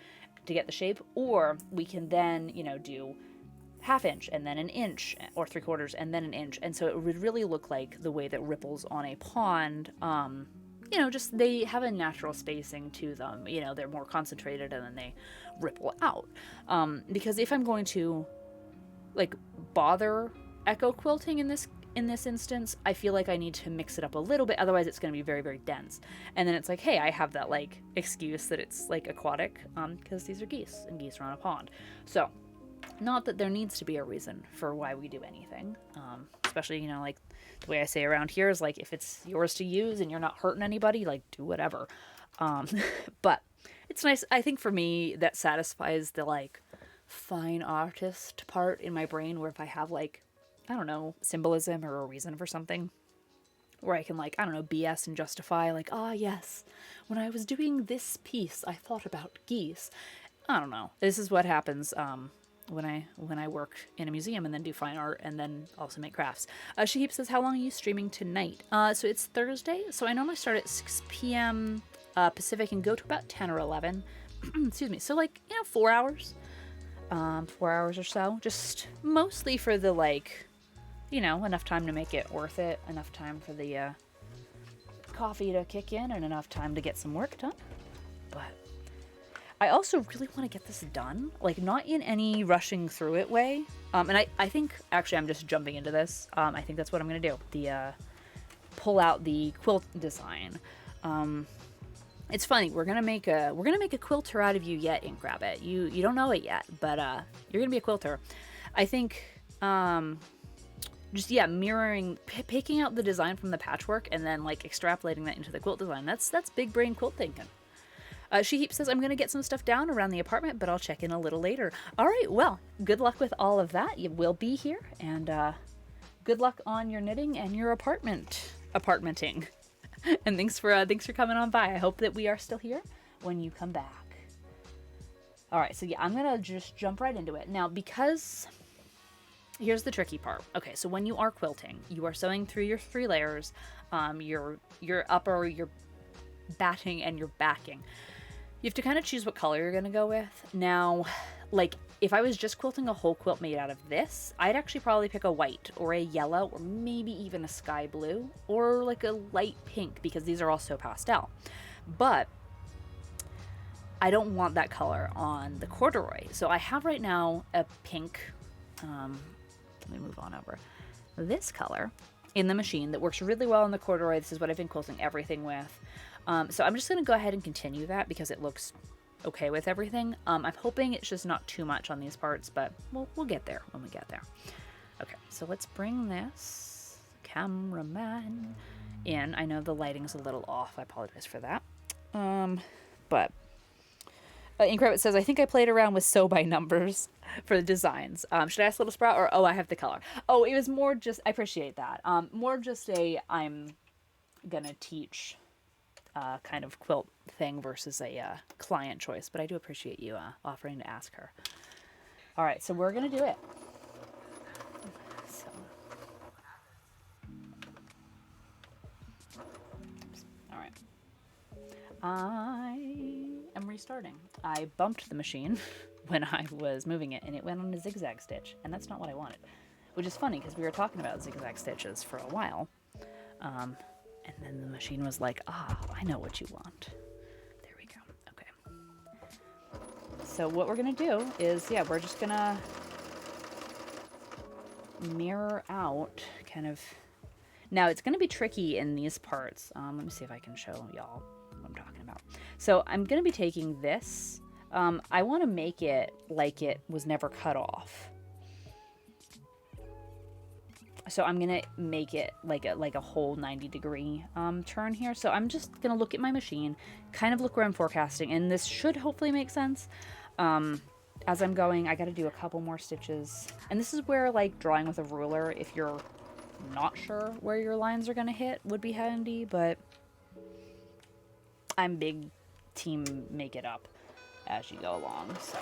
to get the shape, or we can then, you know, do 1/2 inch and then an inch, or 3/4 and then an inch, and so it would really look like the way that ripples on a pond. You know, just they have a natural spacing to them. You know, they're more concentrated and then they ripple out. Because if I'm going to like bother echo quilting in this instance, I feel like I need to mix it up a little bit, otherwise it's going to be very, very dense. And then it's like, hey, I have that like excuse that it's like aquatic, because these are geese and geese are on a pond. So not that there needs to be a reason for why we do anything, especially, you know, like the way I say around here is like, if it's yours to use and you're not hurting anybody, like do whatever. But it's nice. I think for me that satisfies the like fine artist part in my brain, where if I have like, I don't know, symbolism or a reason for something, where I can like, I don't know, BS and justify like, ah, yes, when I was doing this piece, I thought about geese. I don't know. This is what happens when I work in a museum and then do fine art and then also make crafts. She says, how long are you streaming tonight? So it's Thursday, so I normally start at 6 p.m. Pacific and go to about 10 or 11. Excuse me. So like, you know, 4 hours. 4 hours or so. Just mostly for the like, you know, enough time to make it worth it, enough time for the coffee to kick in, and enough time to get some work done. But I also really want to get this done, like not in any rushing through it way. And I think actually I'm just jumping into this. I think that's what I'm gonna do. Pull out the quilt design. It's funny, we're gonna make a quilter out of you yet, Ink Rabbit. You don't know it yet, but you're gonna be a quilter. I think just mirroring, picking out the design from the patchwork and then like extrapolating that into the quilt design. That's big brain quilt thinking. She says, I'm going to get some stuff down around the apartment, but I'll check in a little later. All right, well, good luck with all of that. You will be here, and good luck on your knitting and your apartmenting. And thanks for coming on by. I hope that we are still here when you come back. All right, so yeah, I'm going to just jump right into it. Now, because here's the tricky part. Okay, so when you are quilting, you are sewing through your 3 layers, your upper, your batting, and your backing. You have to kind of choose what color you're going to go with. Now, like, if I was just quilting a whole quilt made out of this, I'd actually probably pick a white or a yellow or maybe even a sky blue or like a light pink, because these are all so pastel. But I don't want that color on the corduroy. So I have right now a pink, let me move on over, this color in the machine that works really well on the corduroy. This is what I've been quilting everything with. So I'm just going to go ahead and continue that because it looks okay with everything. I'm hoping it's just not too much on these parts, but we'll get there when we get there. Okay, so let's bring this cameraman in. I know the lighting's a little off. I apologize for that. But Ink Rabbit says, I think I played around with sew by numbers for the designs. Should I ask Little Sprout, or, oh, I have the color. Oh, it was more just, I appreciate that. More just I'm gonna teach kind of quilt thing versus a client choice, but I do appreciate you offering to ask her. All right, so we're gonna do it. So, all right. I am restarting. I bumped the machine when I was moving it, and it went on a zigzag stitch, and that's not what I wanted, which is funny because we were talking about zigzag stitches for a while. And then the machine was like, I know what you want. There we go. Okay. So what we're going to do is, we're just going to mirror out kind of. Now, it's going to be tricky in these parts. Let me see if I can show y'all what I'm talking about. So I'm going to be taking this. I want to make it like it was never cut off. So I'm going to make it like a whole 90-degree turn here. So I'm just going to look at my machine, kind of look where I'm forecasting, and this should hopefully make sense. As I'm going, I got to do a couple more stitches. And this is where, like, drawing with a ruler, if you're not sure where your lines are going to hit would be handy, but I'm big team make it up as you go along, so.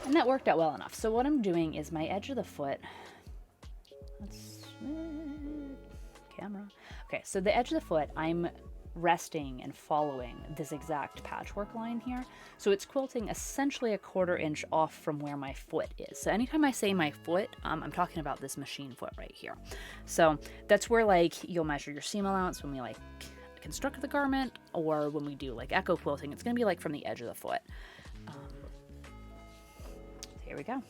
And that worked out well enough. So what I'm doing is my edge of the foot, let's, camera. Okay, so the edge of the foot, I'm resting and following this exact patchwork line here. So it's quilting essentially a 1/4 inch off from where my foot is. So anytime I say my foot, I'm talking about this machine foot right here. So that's where like you'll measure your seam allowance when we like construct the garment, or when we do like echo quilting, it's gonna be like from the edge of the foot. Here we go.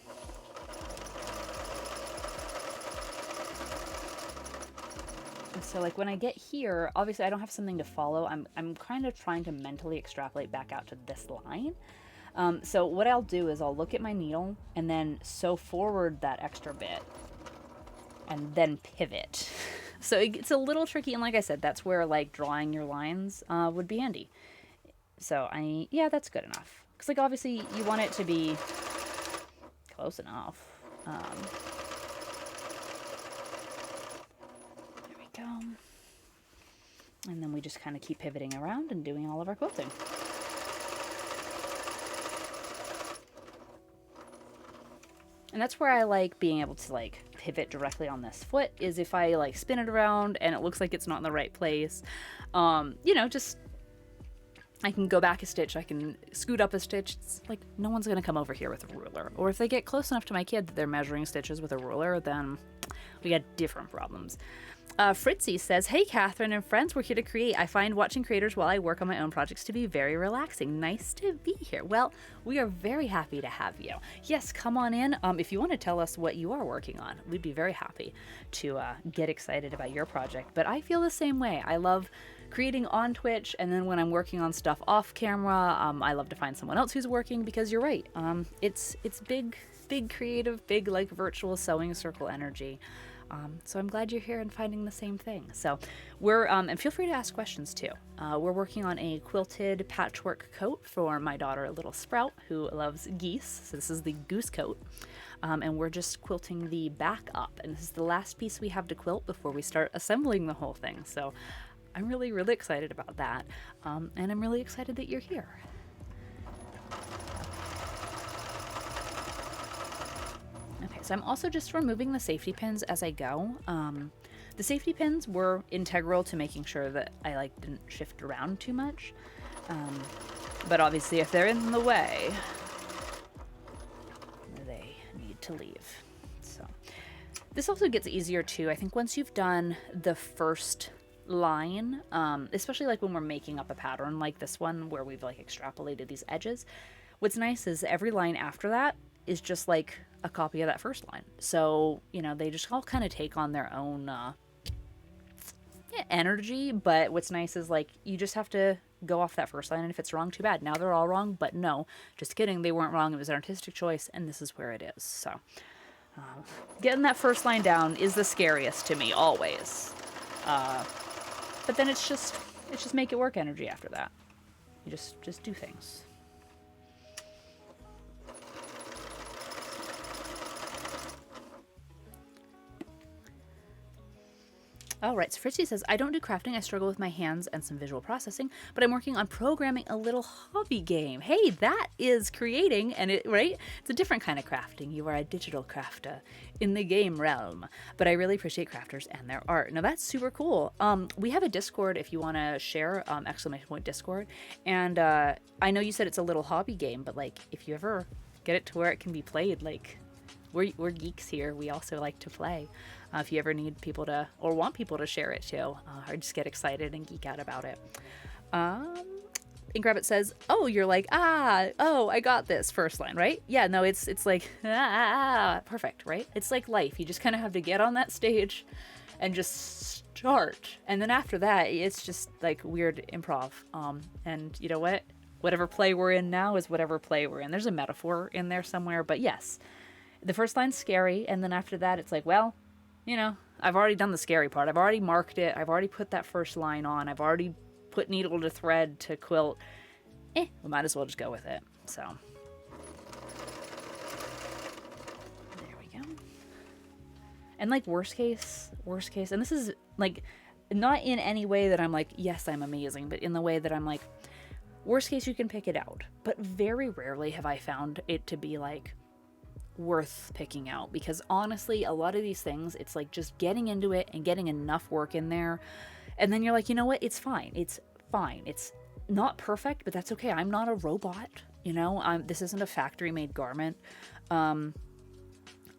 So like when I get here, obviously I don't have something to follow. I'm kind of trying to mentally extrapolate back out to this line. So what I'll do is I'll look at my needle and then sew forward that extra bit and then pivot. So it's a little tricky, and like I said, that's where like drawing your lines would be handy. So yeah, that's good enough. Because like obviously you want it to be close enough. There we go. And then we just kind of keep pivoting around and doing all of our quilting. And that's where I like being able to like pivot directly on this foot, is if I like spin it around and it looks like it's not in the right place, you know, just I can go back a stitch, I can scoot up a stitch. It's like no one's gonna come over here with a ruler. Or if they get close enough to my kid that they're measuring stitches with a ruler, then we got different problems. Fritzy says, hey Catherine and friends, we're here to create. I find watching creators while I work on my own projects to be very relaxing. Nice to be here. Well, we are very happy to have you. Yes, come on in. If you want to tell us what you are working on, we'd be very happy to get excited about your project. But I feel the same way. I love creating on Twitch, and then when I'm working on stuff off camera, I love to find someone else who's working, because you're right. It's big creative, big like virtual sewing circle energy. So I'm glad you're here and finding the same thing. So we're, and feel free to ask questions too. We're working on a quilted patchwork coat for my daughter, Little Sprout, who loves geese. So this is the Goose coat. And we're just quilting the back up. And this is the last piece we have to quilt before we start assembling the whole thing. So I'm really, really excited about that. And I'm really excited that you're here. Okay, so I'm also just removing the safety pins as I go. The safety pins were integral to making sure that I like didn't shift around too much. But obviously if they're in the way, they need to leave. So this also gets easier too. I think once you've done the first line, especially like when we're making up a pattern like this one where we've like extrapolated these edges, what's nice is every line after that is just like a copy of that first line. So, you know, they just all kind of take on their own energy, but what's nice is like you just have to go off that first line, and if it's wrong, too bad. Now they're all wrong, but no, just kidding, they weren't wrong. It was an artistic choice, and this is where it is. So getting that first line down is the scariest to me always. But then it's just make it work energy after that. You just do things. All right, so Fritzy says, I don't do crafting. I struggle with my hands and some visual processing, but I'm working on programming a little hobby game. Hey, that is creating, and right? It's a different kind of crafting. You are a digital crafter in the game realm, but I really appreciate crafters and their art. Now that's super cool. We have a Discord if you want to share, !Discord. And I know you said it's a little hobby game, but like if you ever get it to where it can be played, like we're geeks here. We also like to play. If you ever need people to, or want people to share it too, or just get excited and geek out about it. Ink Rabbit says, oh, you're like, oh, I got this first line, right? Yeah, no, it's like, perfect, right? It's like life. You just kind of have to get on that stage and just start. And then after that, it's just like weird improv. And you know what? Whatever play we're in now is whatever play we're in. There's a metaphor in there somewhere, but yes, the first line's scary. And then after that, it's like, well, you know, I've already done the scary part. I've already marked it. I've already put that first line on. I've already put needle to thread to quilt. We might as well just go with it. So there we go. And like worst case, and this is like not in any way that I'm like, yes, I'm amazing, but in the way that I'm like, worst case, you can pick it out. But very rarely have I found it to be like worth picking out, because honestly, a lot of these things, it's like just getting into it and getting enough work in there. And then you're like, you know what? It's fine. It's fine. It's not perfect, but that's okay. I'm not a robot. You know, this isn't a factory made garment.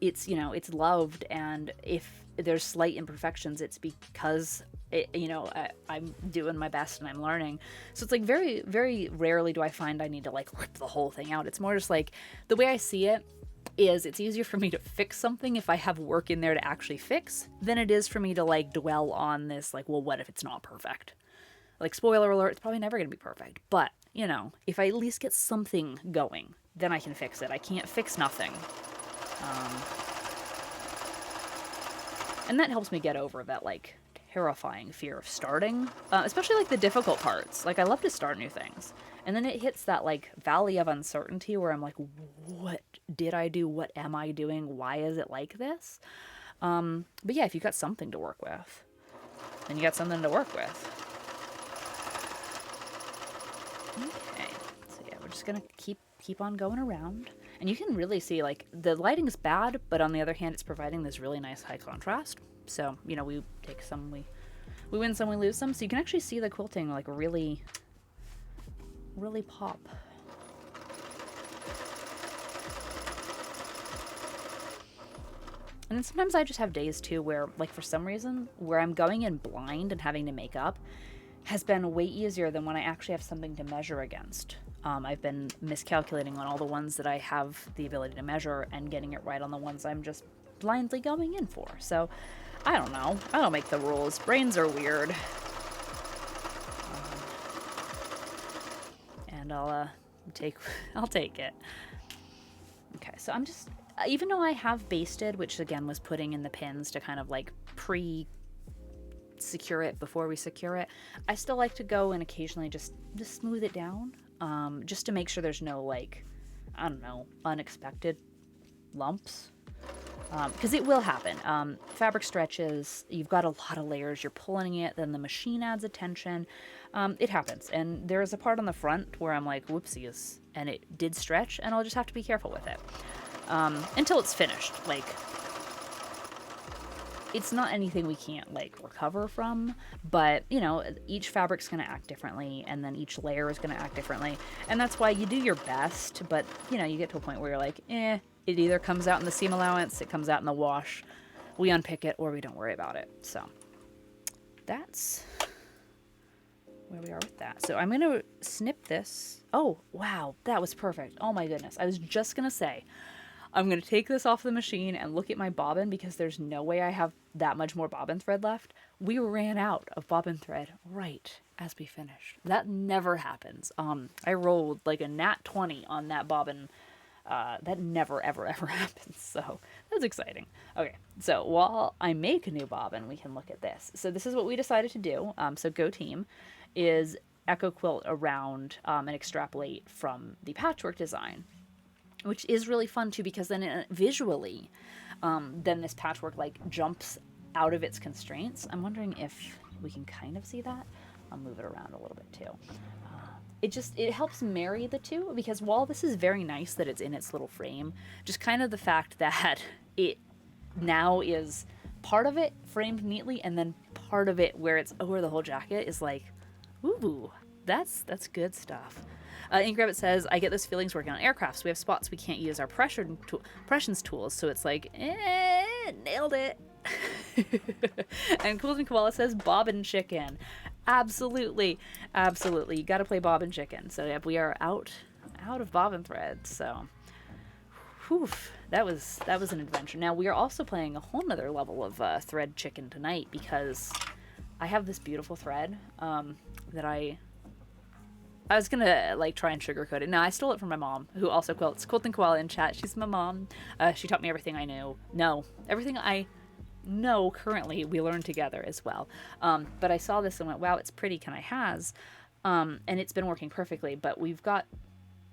It's, you know, it's loved. And if there's slight imperfections, it's because I'm doing my best and I'm learning. So it's like very, very rarely do I find I need to like rip the whole thing out. It's more just like the way I see it is it's easier for me to fix something if I have work in there to actually fix than it is for me to like dwell on this like, well, what if it's not perfect? Like, spoiler alert, it's probably never going to be perfect. But, you know, if I at least get something going, then I can fix it. I can't fix nothing. And that helps me get over that like terrifying fear of starting, especially like the difficult parts. Like, I love to start new things. And then it hits that like valley of uncertainty where I'm like, what did I do? What am I doing? Why is it like this? But yeah, if you've got something to work with, then you got something to work with. Okay, so yeah, we're just gonna keep on going around. And you can really see like the lighting's bad, but on the other hand, it's providing this really nice high contrast. So, you know, we take some, we win some, we lose some. So you can actually see the quilting like really pop. And then sometimes I just have days too where, like, for some reason, where I'm going in blind and having to make up has been way easier than when I actually have something to measure against. I've been miscalculating on all the ones that I have the ability to measure and getting it right on the ones I'm just blindly going in for. So, I don't know. I don't make the rules. Brains are weird. And I'll take it. Okay, so I'm just, even though I have basted, which again was putting in the pins to kind of like secure it before we secure it, I still like to go and occasionally just smooth it down, just to make sure there's no like, I don't know, unexpected lumps. Because it will happen. Fabric stretches, you've got a lot of layers, you're pulling it, then the machine adds a tension. It happens. And there's a part on the front where I'm like, whoopsies, and it did stretch, and I'll just have to be careful with it. Until it's finished. Like, it's not anything we can't, like, recover from, but, you know, each fabric's going to act differently, and then each layer is going to act differently, and that's why you do your best, but, you know, you get to a point where you're like, it either comes out in the seam allowance, it comes out in the wash, we unpick it, or we don't worry about it. So that's where we are with that. So I'm going to snip this. Oh, wow, that was perfect. Oh my goodness. I was just going to say, I'm going to take this off the machine and look at my bobbin, because there's no way I have that much more bobbin thread left. We ran out of bobbin thread right as we finished. That never happens. I rolled like a nat 20 on that bobbin. That never, ever, ever happens. So that's exciting. Okay, so while I make a new bobbin, we can look at this. So this is what we decided to do. So Go Team is echo quilt around and extrapolate from the patchwork design, which is really fun too, because then visually, then this patchwork like jumps out of its constraints. I'm wondering if we can kind of see that. I'll move it around a little bit too. It helps marry the two, because while this is very nice that it's in its little frame, just kind of the fact that it now is part of it framed neatly, and then part of it where it's over the whole jacket is like, ooh, that's good stuff. Ink Rabbit says, I get those feelings working on aircrafts. We have spots we can't use our pressions tools, so it's like, nailed it. And Quilting Koala says, Bobbin chicken. Absolutely. You got to play Bobbin chicken. So yeah, we are out of bobbin thread. So, whew, that was an adventure. Now we are also playing a whole nother level of thread chicken tonight, because I have this beautiful thread that I was gonna like try and sugarcoat it. No, I stole it from my mom, who also quilts. Quilting Koala in chat. She's my mom. She taught me everything I knew. No, everything I know currently we learned together as well. But I saw this and went, wow, it's pretty. Can I has? And it's been working perfectly. But we've got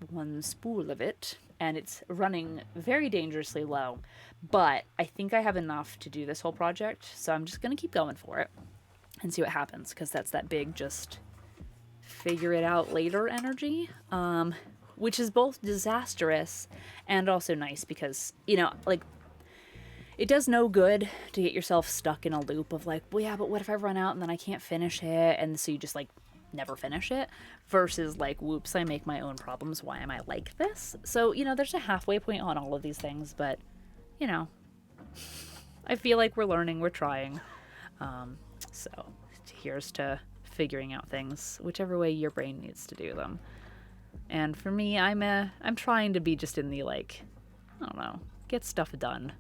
one spool of it, and it's running very dangerously low. But I think I have enough to do this whole project, so I'm just going to keep going for it and see what happens, because that's that big just figure it out later energy, which is both disastrous and also nice because, you know, like, it does no good to get yourself stuck in a loop of like, well, yeah, but what if I run out and then I can't finish it? And so you just like never finish it, versus like, whoops, I make my own problems. Why am I like this? So, you know, there's a halfway point on all of these things, but, you know, I feel like we're learning, we're trying. So here's to figuring out things whichever way your brain needs to do them. And for me, I'm trying to be just in the, like, I don't know, get stuff done.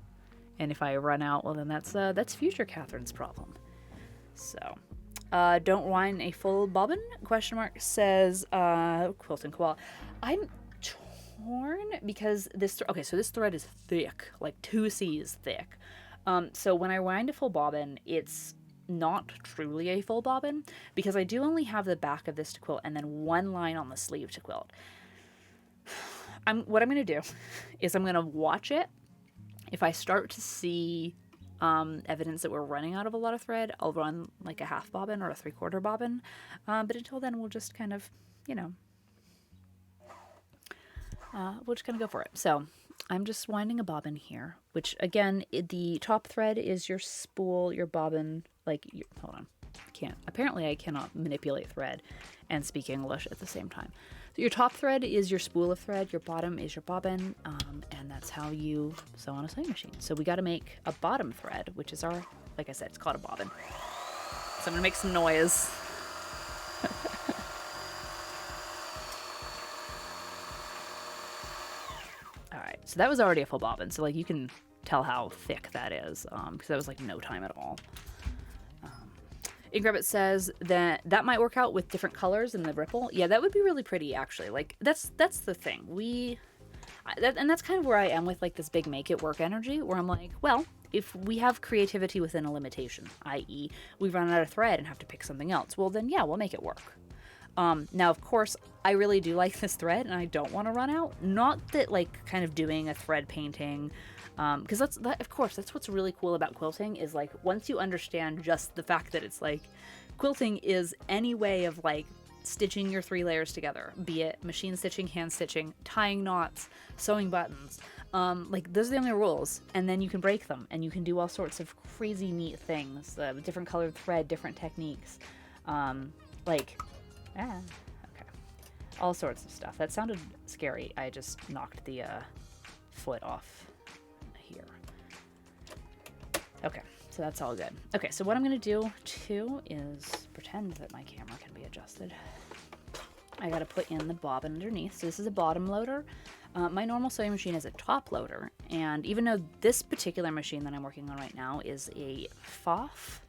And if I run out, well, then that's future Catherine's problem. So, don't whine a full bobbin? Question mark says, Quilting Koala. I'm torn because this, okay, so this thread is thick, like 2 C's thick. So when I wind a full bobbin, it's not truly a full bobbin because I do only have the back of this to quilt and then 1 line on the sleeve to quilt. What I'm going to do is I'm going to watch it. If I start to see evidence that we're running out of a lot of thread, I'll run like a half bobbin or a 3/4 bobbin. But until then, we'll just kind of, you know, we'll just kind of go for it. So I'm just winding a bobbin here, which again, the top thread is your spool, your bobbin, like, hold on, apparently I cannot manipulate thread and speak English at the same time. So your top thread is your spool of thread, your bottom is your bobbin, and that's how you sew on a sewing machine. So we got to make a bottom thread, which is our, like I said, it's called a bobbin. So I'm going to make some noise. All right, so that was already a full bobbin, so like you can tell how thick that is, because that was like no time at all. Ink Rabbit says that might work out with different colors in the ripple. Yeah, that would be really pretty, actually. Like, that's the thing. And that's kind of where I am with, like, this big make-it-work energy, where I'm like, well, if we have creativity within a limitation, i.e. we run out of thread and have to pick something else, well, then, yeah, we'll make it work. Now, of course, I really do like this thread, and I don't want to run out. Not that, like, kind of doing a thread painting, because of course, that's what's really cool about quilting, is, like, once you understand just the fact that it's, like, quilting is any way of, like, stitching your 3 layers together, be it machine stitching, hand stitching, tying knots, sewing buttons, like, those are the only rules, and then you can break them, and you can do all sorts of crazy neat things, different colored thread, different techniques, okay, all sorts of stuff. That sounded scary. I just knocked the foot off here. Okay, so that's all good. Okay, so what I'm going to do, too, is pretend that my camera can be adjusted. I got to put in the bobbin underneath. So this is a bottom loader. My normal sewing machine is a top loader, and even though this particular machine that I'm working on right now is a FOF,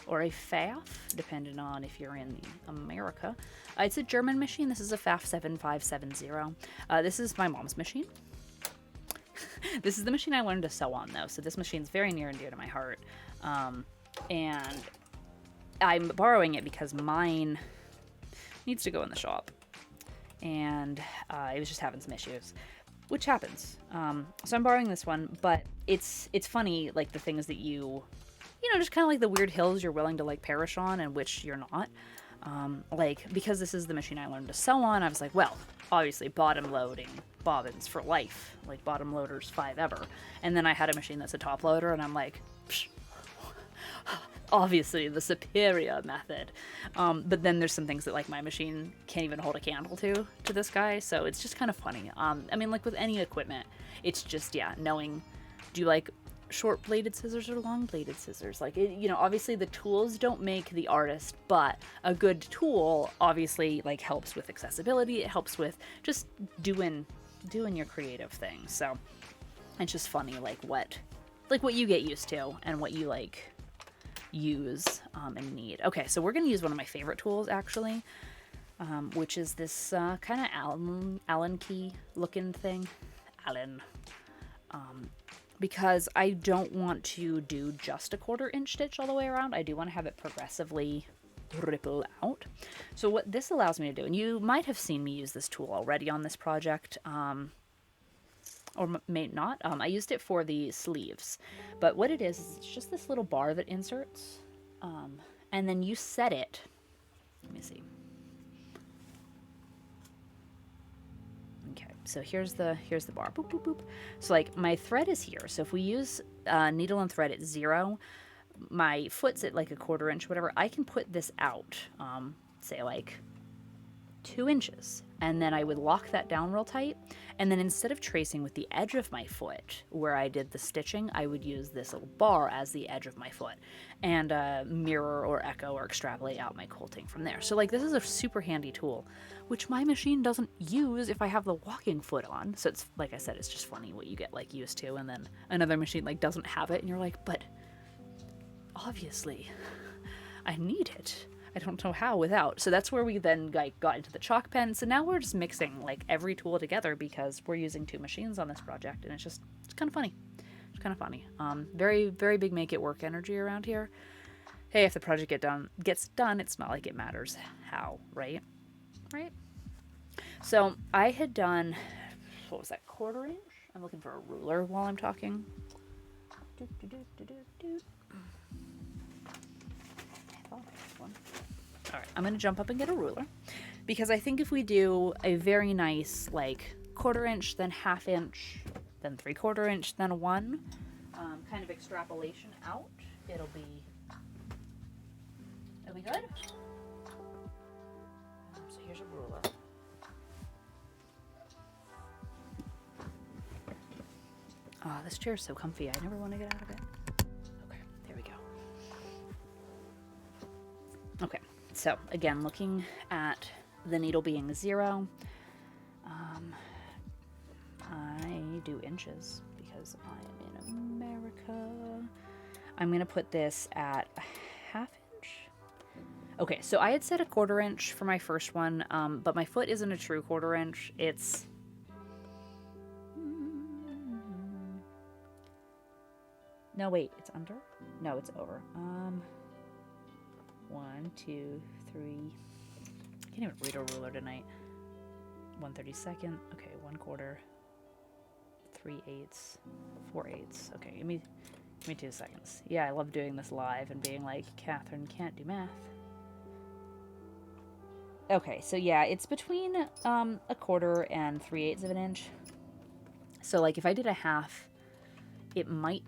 or a FAF, depending on if you're in America. It's a German machine. This is a FAF 7570. This is my mom's machine. This is the machine I learned to sew on, though, so this machine's very near and dear to my heart. And I'm borrowing it because mine needs to go in the shop. And it was just having some issues, which happens. So I'm borrowing this one, but it's funny, like, the things that you know, just kind of like the weird hills you're willing to, like, perish on and which you're not. Like, because this is the machine I learned to sew on, I was like, well, obviously bottom loading bobbins for life, like bottom loaders 5 ever. And then I had a machine that's a top loader, and I'm like, psh, obviously the superior method. But then there's some things that, like, my machine can't even hold a candle to this guy, so it's just kind of funny. I mean, like, with any equipment, it's just, yeah, knowing, do you like short bladed scissors or long bladed scissors? Like, you know, obviously the tools don't make the artist, but a good tool obviously, like, helps with accessibility. It helps with just doing your creative thing. So it's just funny, like what you get used to and what you, like, use and need. Okay, so we're gonna use one of my favorite tools, actually, which is this kind of Allen key looking thing. Because I don't want to do just a 1/4 inch stitch all the way around. I do want to have it progressively ripple out. So what this allows me to do, and you might have seen me use this tool already on this project. or may not. I used it for the sleeves, but what it is it's just this little bar that inserts, and then you set it. Let me see. Okay, so here's the bar. Boop, boop, boop. So like my thread is here. So if we use needle and thread at 0, my foot's at like a 1/4 inch, whatever. I can put this out, say like 2 inches, and then I would lock that down real tight. And then instead of tracing with the edge of my foot where I did the stitching, I would use this little bar as the edge of my foot and mirror or echo or extrapolate out my quilting from there. So like this is a super handy tool, which my machine doesn't use if I have the walking foot on. So it's like I said, it's just funny what you get like used to, and then another machine like doesn't have it, and you're like, but obviously I need it. I don't know how without. So that's where we then like got into the chalk pen. So now we're just mixing like every tool together because we're using 2 machines on this project, and it's kind of funny. It's kind of funny. Very, very big make it work energy around here. Hey, if the project gets done, it's not like it matters how, right? Right? So I had done, what was that, 1/4 inch? I'm looking for a ruler while I'm talking. All right, I'm going to jump up and get a ruler because I think if we do a very nice like 1/4 inch, then 1/2 inch, then 3/4 inch, then 1 kind of extrapolation out, it'll be good. So here's a ruler. Oh, this chair is so comfy. I never want to get out of it. Okay, there we go. Okay. So again, looking at the needle being 0, I do inches because I am in America. I'm going to put this at a 1/2 inch. Okay, so I had set a 1/4 inch for my first one, but my foot isn't a true 1/4 inch. It's... No, wait, it's under? No, it's over. 1, 2, 3. I can't even read a ruler tonight. 1/32. Okay, 1/4. 3/8. 4/8. Okay, give me 2 seconds. Yeah, I love doing this live and being like, Catherine can't do math. Okay, so yeah, it's between a 1/4 and 3/8 of an inch. So like if I did a 1/2, it might...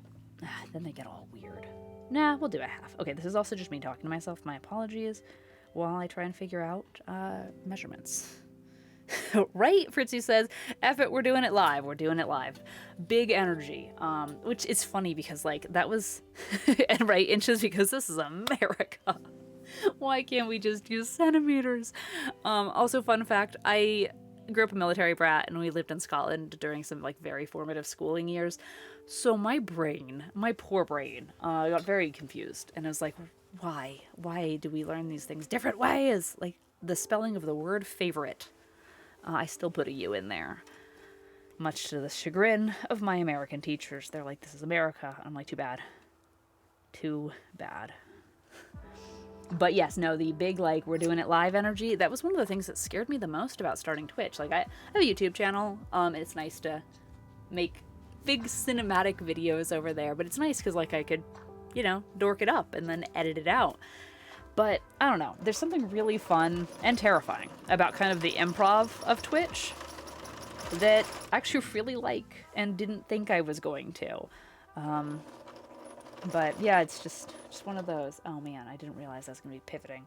then they get all weird. Nah, we'll do a 1/2. Okay, this is also just me talking to myself. My apologies while I try and figure out measurements. Right? Fritzy says, F it, we're doing it live. We're doing it live. Big energy. Which is funny because, like, that was... and right, inches, because this is America. Why can't we just use centimeters? Also, fun fact, I grew up a military brat, and we lived in Scotland during some, like, very formative schooling years. So my brain, my poor brain, got very confused. And I was like, why? Why do we learn these things different ways? Like, the spelling of the word favorite. I still put a U in there. Much to the chagrin of my American teachers. They're like, this is America. I'm like, too bad. Too bad. But yes, no, the big, like, we're doing it live energy, that was one of the things that scared me the most about starting Twitch. Like, I have a YouTube channel, and it's nice to make big cinematic videos over there, but it's nice because, like, I could, you know, dork it up and then edit it out. But, I don't know, there's something really fun and terrifying about kind of the improv of Twitch that I actually really like and didn't think I was going to. But yeah, it's just one of those. Oh man, I didn't realize I was going to be pivoting.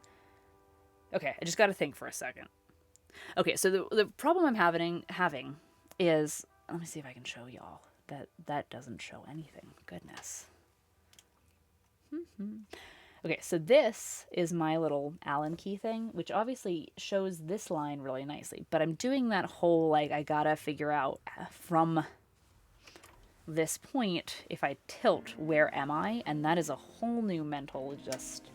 Okay, I just got to think for a second. Okay, so the problem I'm having is, let me see if I can show y'all. That doesn't show anything. Goodness. Okay, so this is my little Allen key thing, which obviously shows this line really nicely. But I'm doing that whole, like, I gotta figure out from this point, if I tilt, where am I? And that is a whole new mental just,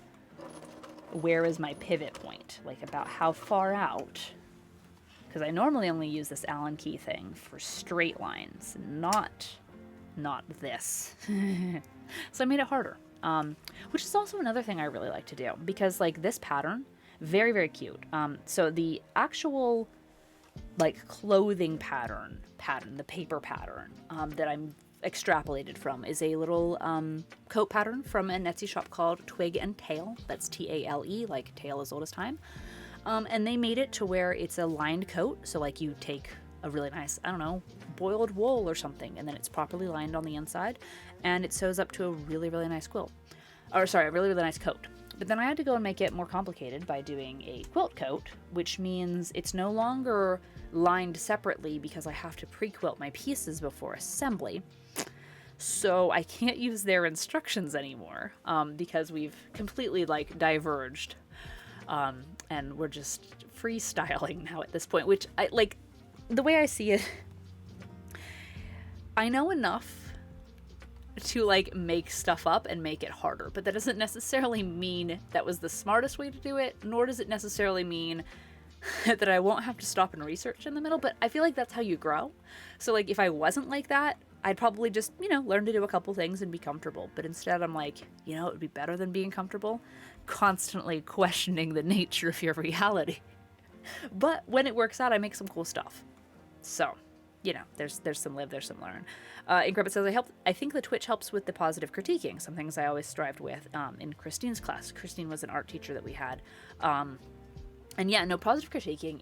where is my pivot point? Like, about how far out? Because I normally only use this Allen key thing for straight lines, not this. So I made it harder. Which is also another thing I really like to do, because, like, this pattern, very, very cute. So the actual like clothing pattern, the paper pattern that I'm extrapolated from is a little coat pattern from an Etsy shop called Twig and Tail. That's Tale, like tale as old as time. And they made it to where it's a lined coat. So like you take a really nice, I don't know, boiled wool or something, and then it's properly lined on the inside, and it sews up to a really, really nice quilt. Or sorry, a really, really nice coat. But then I had to go and make it more complicated by doing a quilt coat, which means it's no longer lined separately because I have to pre-quilt my pieces before assembly. So I can't use their instructions anymore because we've completely like diverged, and we're just freestyling now at this point, which I like. The way I see it, I know enough to like make stuff up and make it harder, but that doesn't necessarily mean that was the smartest way to do it, nor does it necessarily mean that I won't have to stop and research in the middle. But I feel like that's how you grow. So like if I wasn't like that, I'd probably just, learn to do a couple things and be comfortable. But instead I'm like, it would be better than being comfortable, constantly questioning the nature of your reality. But when it works out, I make some cool stuff. So, there's some live, there's some learn. Increpid says, I think the Twitch helps with the positive critiquing, some things I always strived with in Christine's class. Christine was an art teacher that we had. And yeah, no, positive critiquing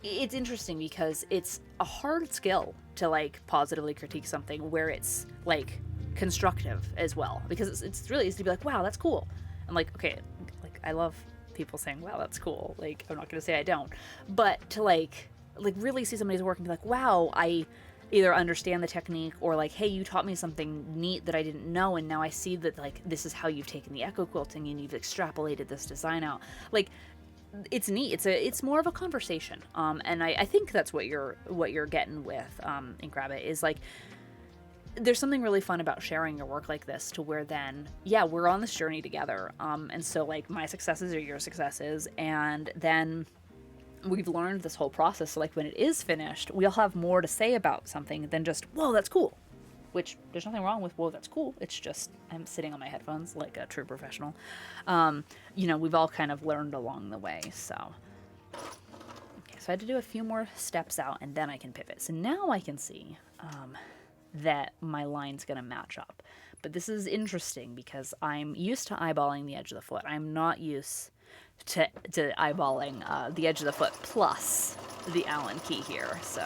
it's interesting because it's a hard skill to like positively critique something where it's like constructive as well. Because it's really easy to be like, wow, that's cool. And like, okay, like I love people saying, wow, that's cool. Like, I'm not going to say I don't. But to like really see somebody's work and be like, wow, I either understand the technique or like, hey, you taught me something neat that I didn't know, and now I see that like this is how you've taken the echo quilting and you've extrapolated this design out. Like, it's neat. It's more of a conversation. And I think that's what you're getting with Incrabit is like, there's something really fun about sharing your work like this to where then, yeah, we're on this journey together. And so like my successes are your successes. And then we've learned this whole process. So like when it is finished, we'll have more to say about something than just, whoa, that's cool. Which there's nothing wrong with, whoa, that's cool. It's just, I'm sitting on my headphones like a true professional. We've all kind of learned along the way. So, okay, so I had to do a few more steps out and then I can pivot. So now I can see, that my line's going to match up. But this is interesting because I'm used to eyeballing the edge of the foot. I'm not used to eyeballing the edge of the foot plus the Allen key here. So,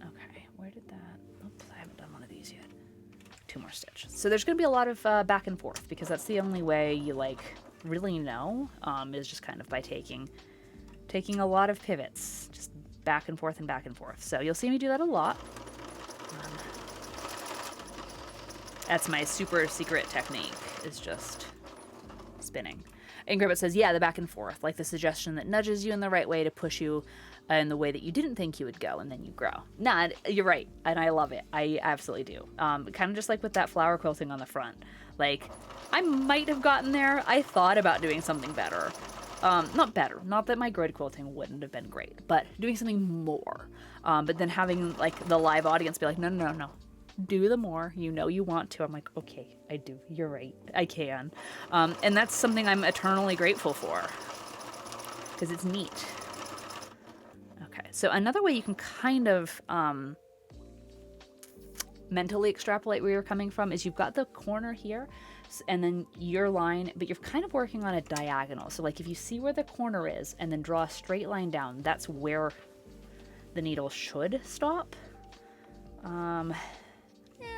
okay, where did that? Oops, I haven't done one of these yet. 2 more stitches. So there's going to be a lot of back and forth because that's the only way you like really know is just kind of by taking a lot of pivots, just back and forth and back and forth. So you'll see me do that a lot. That's my super secret technique, is just spinning. Ingrid says, yeah, the back and forth, like the suggestion that nudges you in the right way to push you in the way that you didn't think you would go, and then you grow. Nah, you're right, and I love it. I absolutely do. Kind of just like with that flower quilting on the front. Like, I might have gotten there. I thought about doing something better. Not better. Not that my grid quilting wouldn't have been great, but doing something more. But then having like the live audience be like, no. Do the more. You know you want to. I'm like, okay, I do. You're right. I can. And that's something I'm eternally grateful for because it's neat. Okay, so another way you can kind of mentally extrapolate where you're coming from is you've got the corner here and then your line, but you're kind of working on a diagonal. So like if you see where the corner is and then draw a straight line down, that's where the needle should stop.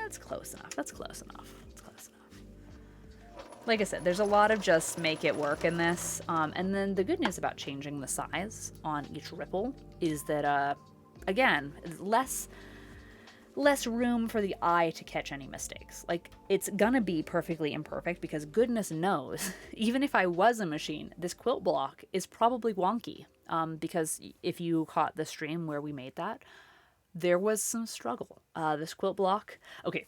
It's close enough. That's close enough. It's close enough. Like I said, there's a lot of just make it work in this. And then the good news about changing the size on each ripple is that, again, less room for the eye to catch any mistakes. Like, it's gonna be perfectly imperfect because goodness knows, even if I was a machine, this quilt block is probably wonky. Because if you caught the stream where we made that, there was some struggle. This quilt block, okay,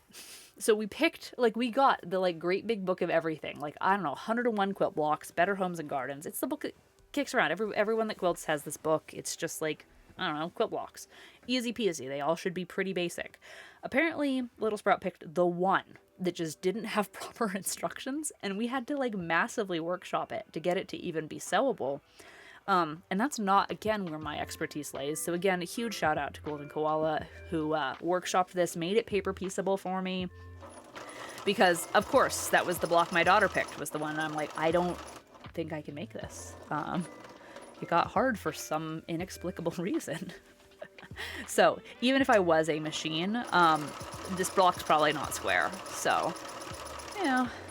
so we picked, like, we got the, like, great big book of everything. Like, I don't know, 101 quilt blocks, Better Homes and Gardens. It's the book that kicks around. Everyone that quilts has this book. It's just like, I don't know, quilt blocks. Easy peasy. They all should be pretty basic. Apparently, Little Sprout picked the one that just didn't have proper instructions, and we had to like massively workshop it to get it to even be sewable. And that's not, again, where my expertise lays. So again, a huge shout out to Golden Koala, who workshopped this, made it paper pieceable for me. Because, of course, that was the block my daughter picked, was the one I'm like, I don't think I can make this. It got hard for some inexplicable reason. So, even if I was a machine, this block's probably not square. So,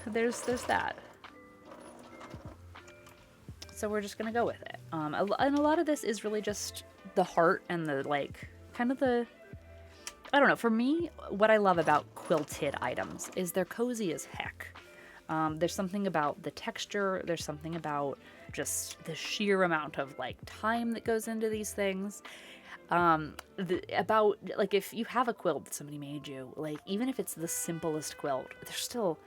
there's that. So we're just gonna go with it. And a lot of this is really just the heart and the, like, kind of the, I don't know, for me, what I love about quilted items is they're cozy as heck. There's something about the texture, there's something about just the sheer amount of, like, time that goes into these things. About, like, if you have a quilt that somebody made you, like, even if it's the simplest quilt, there's still,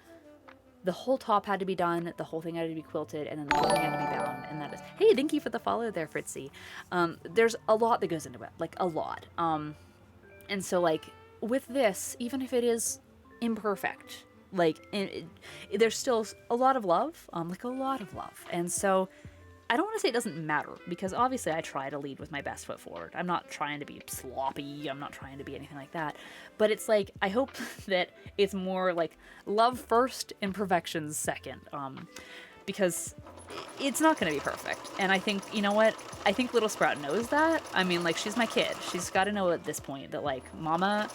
the whole top had to be done, the whole thing had to be quilted, and then the whole thing had to be bound, and that is, hey, thank you for the follow there, Fritzy. There's a lot that goes into it, like, a lot. And so, like, with this, even if it is imperfect, like, there's still a lot of love, like, a lot of love. And so, I don't want to say it doesn't matter, because obviously I try to lead with my best foot forward. I'm not trying to be sloppy, I'm not trying to be anything like that. But it's like, I hope that it's more like love first, imperfections second. Because it's not going to be perfect. And I think, you know what? I think Little Sprout knows that. I mean, like, she's my kid. She's got to know at this point that, like, Mama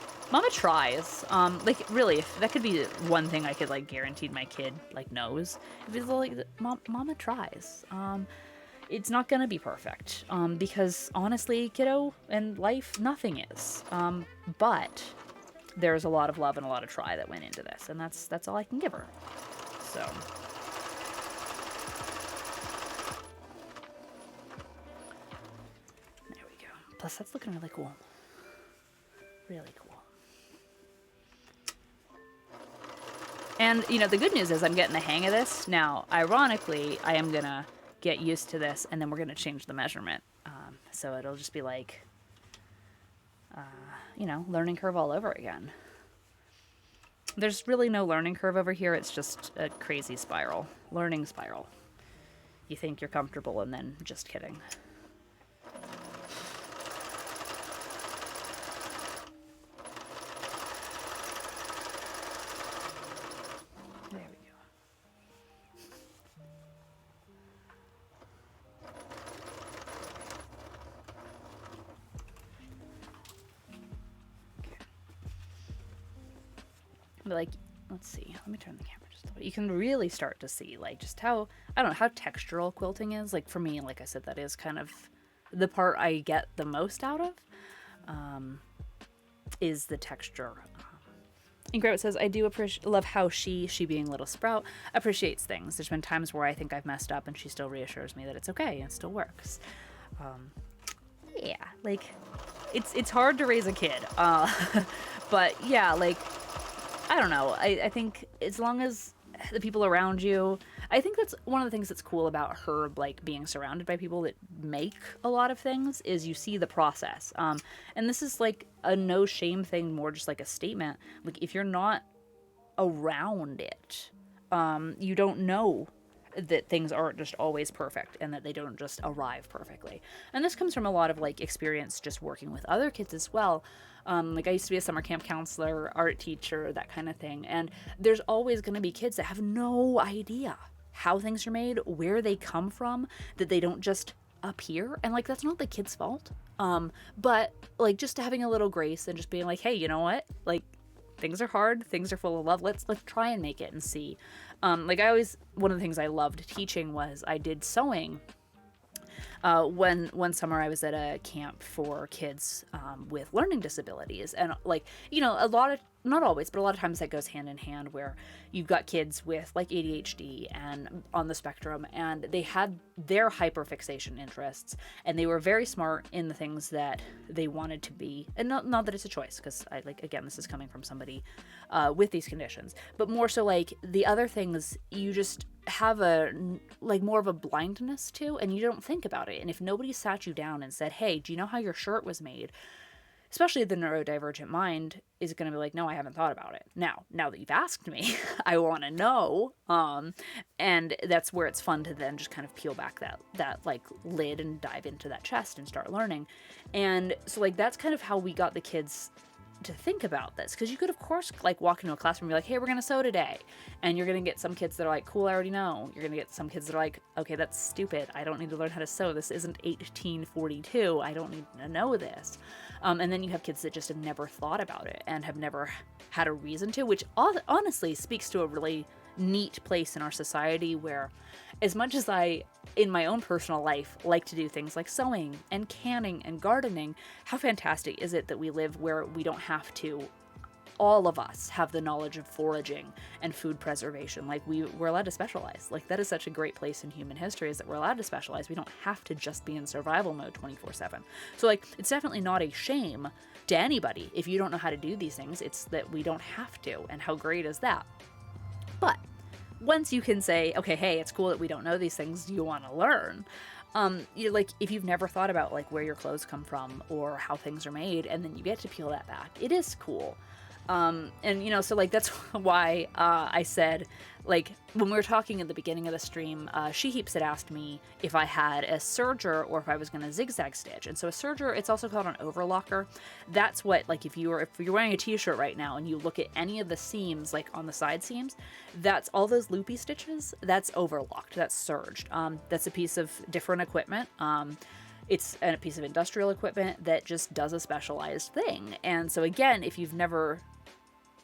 tries. Like, really, if that could be one thing I could, like, guarantee my kid, like, knows. If it's like, Mama tries. It's not going to be perfect. Because, honestly, kiddo, and life, nothing is. But there's a lot of love and a lot of try that went into this. And that's all I can give her. So... Plus, that's looking really cool. Really cool. And, you know, the good news is I'm getting the hang of this. Now, ironically, I am going to get used to this, and then we're going to change the measurement. So it'll just be like, you know, learning curve all over again. There's really no learning curve over here. It's just a crazy spiral. Learning spiral. You think you're comfortable, and then just kidding. But, like, let's see, let me turn the camera just a little bit. You can really start to see, like, just how, I don't know, how textural quilting is. Like, for me, like I said, that is kind of the part I get the most out of, is the texture. And Gravit says, I do love how she being Little Sprout, appreciates things. There's been times where I think I've messed up and she still reassures me that it's okay and it still works. Yeah, like, it's hard to raise a kid. But yeah, like, I don't know. I think as long as the people around you, I think that's one of the things that's cool about her, like, being surrounded by people that make a lot of things, is you see the process. And this is like a no shame thing, more just like a statement. Like, if you're not around it, you don't know that things aren't just always perfect and that they don't just arrive perfectly. And this comes from a lot of, like, experience just working with other kids as well. Like, I used to be a summer camp counselor, art teacher, that kind of thing. And there's always going to be kids that have no idea how things are made, where they come from, that they don't just appear. And, like, that's not the kid's fault. But, like, just having a little grace and just being like, hey, you know what? Like, things are hard, things are full of love. Let's try and make it and see. Like, one of the things I loved teaching was I did sewing. One summer I was at a camp for kids with learning disabilities, and, like, you know, not always, but a lot of times that goes hand in hand, where you've got kids with, like, ADHD and on the spectrum, and they had their hyperfixation interests, and they were very smart in the things that they wanted to be, and not that it's a choice, because again, this is coming from somebody with these conditions, but more so, like, the other things you just have more of a blindness to, and you don't think about it. And if nobody sat you down and said, hey, do you know how your shirt was made? especially the neurodivergent mind is going to be like, no, I haven't thought about it. Now that you've asked me, I want to know. And that's where it's fun to then just kind of peel back that like lid and dive into that chest and start learning. And so like that's kind of how we got the kids to think about this, because you could of course like walk into a classroom and be like, hey, we're gonna sew today, and you're gonna get some kids that are like, cool, I already know. You're gonna get some kids that are like, okay, that's stupid, I don't need to learn how to sew, this isn't 1842, I don't need to know this. And then you have kids that just have never thought about it and have never had a reason to, which honestly speaks to a really neat place in our society where, as much as I, in my own personal life, like to do things like sewing and canning and gardening, how fantastic is it that we live where we don't have to, all of us have the knowledge of foraging and food preservation. Like we're allowed to specialize. Like that is such a great place in human history, is that we're allowed to specialize. We don't have to just be in survival mode 24/7. So like it's definitely not a shame to anybody if you don't know how to do these things. It's that we don't have to, and how great is that? But once you can say, okay, hey, it's cool that we don't know these things, do you want to learn? You like, if you've never thought about like where your clothes come from or how things are made, and then you get to peel that back, it is cool. And you know, so like that's why I said, like when we were talking at the beginning of the stream, She Heaps had asked me if I had a serger or if I was going to zigzag stitch. And so a serger, it's also called an overlocker. That's what, like if you're wearing a t-shirt right now and you look at any of the seams, like on the side seams, that's all those loopy stitches, that's overlocked, that's serged. That's a piece of different equipment. It's a piece of industrial equipment that just does a specialized thing. And so again, if you've never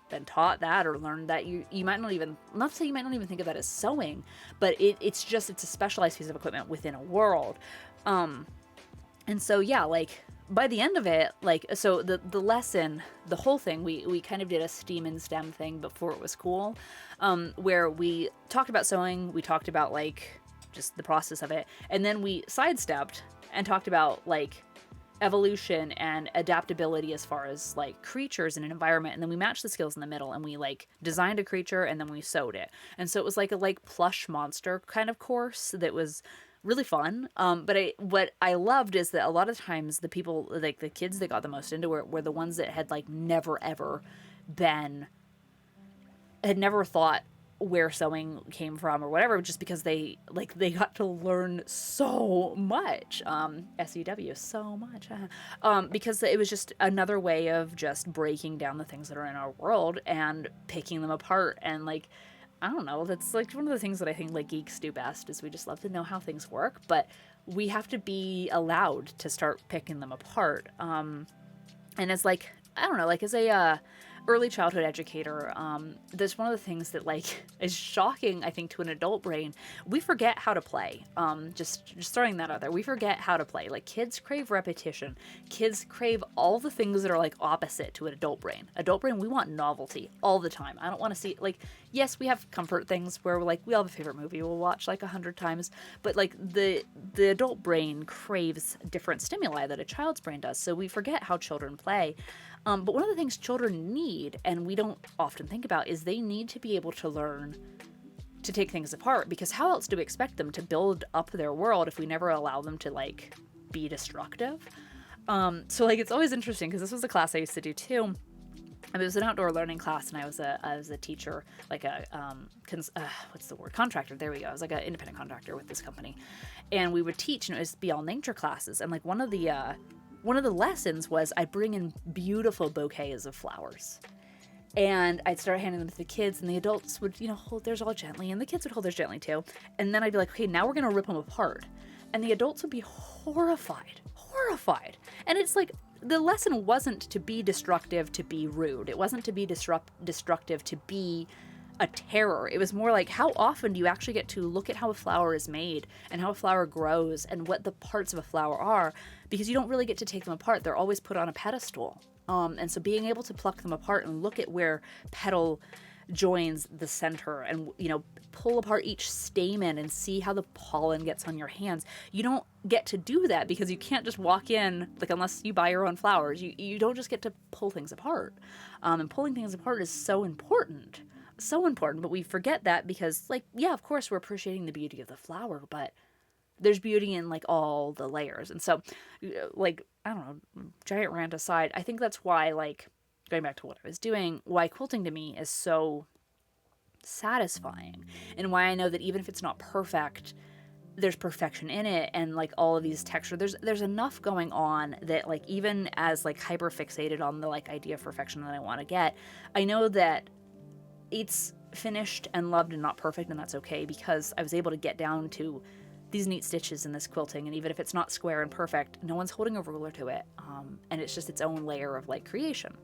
been taught that or learned that, you might not even, not to say you might not even think of that as sewing, but it's a specialized piece of equipment within a world. And so yeah, like by the end of it, like, so the lesson, the whole thing, we kind of did a STEAM and STEM thing before it was cool, where we talked about sewing, we talked about like just the process of it, and then we sidestepped and talked about like evolution and adaptability as far as like creatures in an environment, and then we matched the skills in the middle and we like designed a creature and then we sewed it. And so it was like a like plush monster kind of course that was really fun. But what I loved is that a lot of times the people, like the kids that got the most into it were the ones that had like never ever had never thought where sewing came from or whatever, just because they got to learn so much, SEW, so much, because it was just another way of just breaking down the things that are in our world and picking them apart. And like, I don't know, that's like one of the things that I think like geeks do best, is we just love to know how things work, but we have to be allowed to start picking them apart. And it's like, I don't know, like as a early childhood educator, there's one of the things that like is shocking, I think, to an adult brain. We forget how to play. Just throwing that out there. We forget how to play. Like kids crave repetition. Kids crave all the things that are like opposite to an adult brain. Adult brain, we want novelty all the time. I don't want to see, like, yes, we have comfort things where we're like, we all have a favorite movie we'll watch like 100 times, but like the adult brain craves different stimuli that a child's brain does. So we forget how children play. But one of the things children need, and we don't often think about, is they need to be able to learn to take things apart, because how else do we expect them to build up their world if we never allow them to like be destructive? So like it's always interesting, because this was a class I used to do too. It was an outdoor learning class, and I was a teacher, like a what's the word? Contractor. There we go. I was like an independent contractor with this company, and we would teach, and it was be all nature classes. And like one of the lessons was I'd bring in beautiful bouquets of flowers, and I'd start handing them to the kids, and the adults would, you know, hold theirs all gently, and the kids would hold theirs gently too. And then I'd be like, okay, now we're going to rip them apart. And the adults would be horrified. And it's like, the lesson wasn't to be destructive, to be rude. It wasn't to be destructive, to be a terror. It was more like, how often do you actually get to look at how a flower is made and how a flower grows and what the parts of a flower are, because you don't really get to take them apart. They're always put on a pedestal. And so being able to pluck them apart and look at where petal joins the center, and, you know, pull apart each stamen and see how the pollen gets on your hands. You don't get to do that because you can't just walk in, like, unless you buy your own flowers, you don't just get to pull things apart. And pulling things apart is so important, but we forget that because, like, yeah, of course we're appreciating the beauty of the flower, but there's beauty in like all the layers. And so, like, I don't know, giant rant aside, I think that's why, like, going back to what I was doing, why quilting to me is so satisfying, and why I know that even if it's not perfect, there's perfection in it, and like all of these texture, there's enough going on that, like, even as like hyper fixated on the like idea of perfection that I want to get, I know that it's finished and loved and not perfect, and that's okay, because I was able to get down to these neat stitches in this quilting, and even if it's not square and perfect, no one's holding a ruler to it, and it's just its own layer of like creation.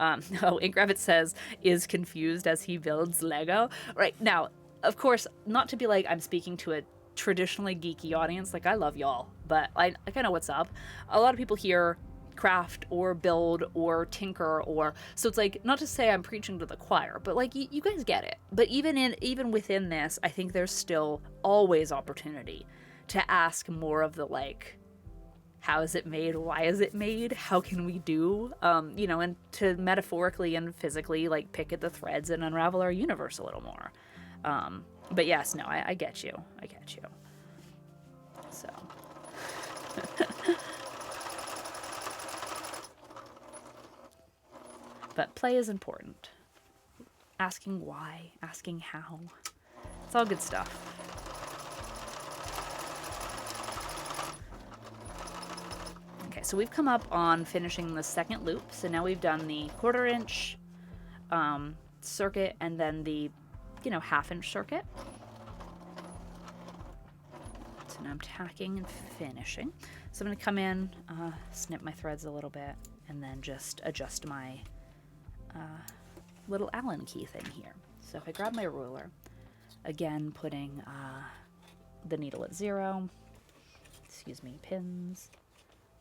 Ink Rabbit says, is confused as he builds Lego. Right, now, of course, not to be like I'm speaking to a traditionally geeky audience, like, I love y'all, but I kind of know what's up. A lot of people here craft or build or tinker, or so it's like, not to say I'm preaching to the choir, but like you guys get it. But even within this, I think there's still always opportunity to ask more of the like, how is it made, why is it made, how can we do, and to metaphorically and physically like pick at the threads and unravel our universe a little more. But yes, no, I get you, so but play is important. Asking why, asking how. It's all good stuff. Okay, so we've come up on finishing the second loop. So now we've done the 1/4 inch circuit, and then the 1/2 inch circuit. So now I'm tacking and finishing. So I'm going to come in, snip my threads a little bit, and then just adjust my little Allen key thing here. So if I grab my ruler, again putting the needle at 0, excuse me, pins,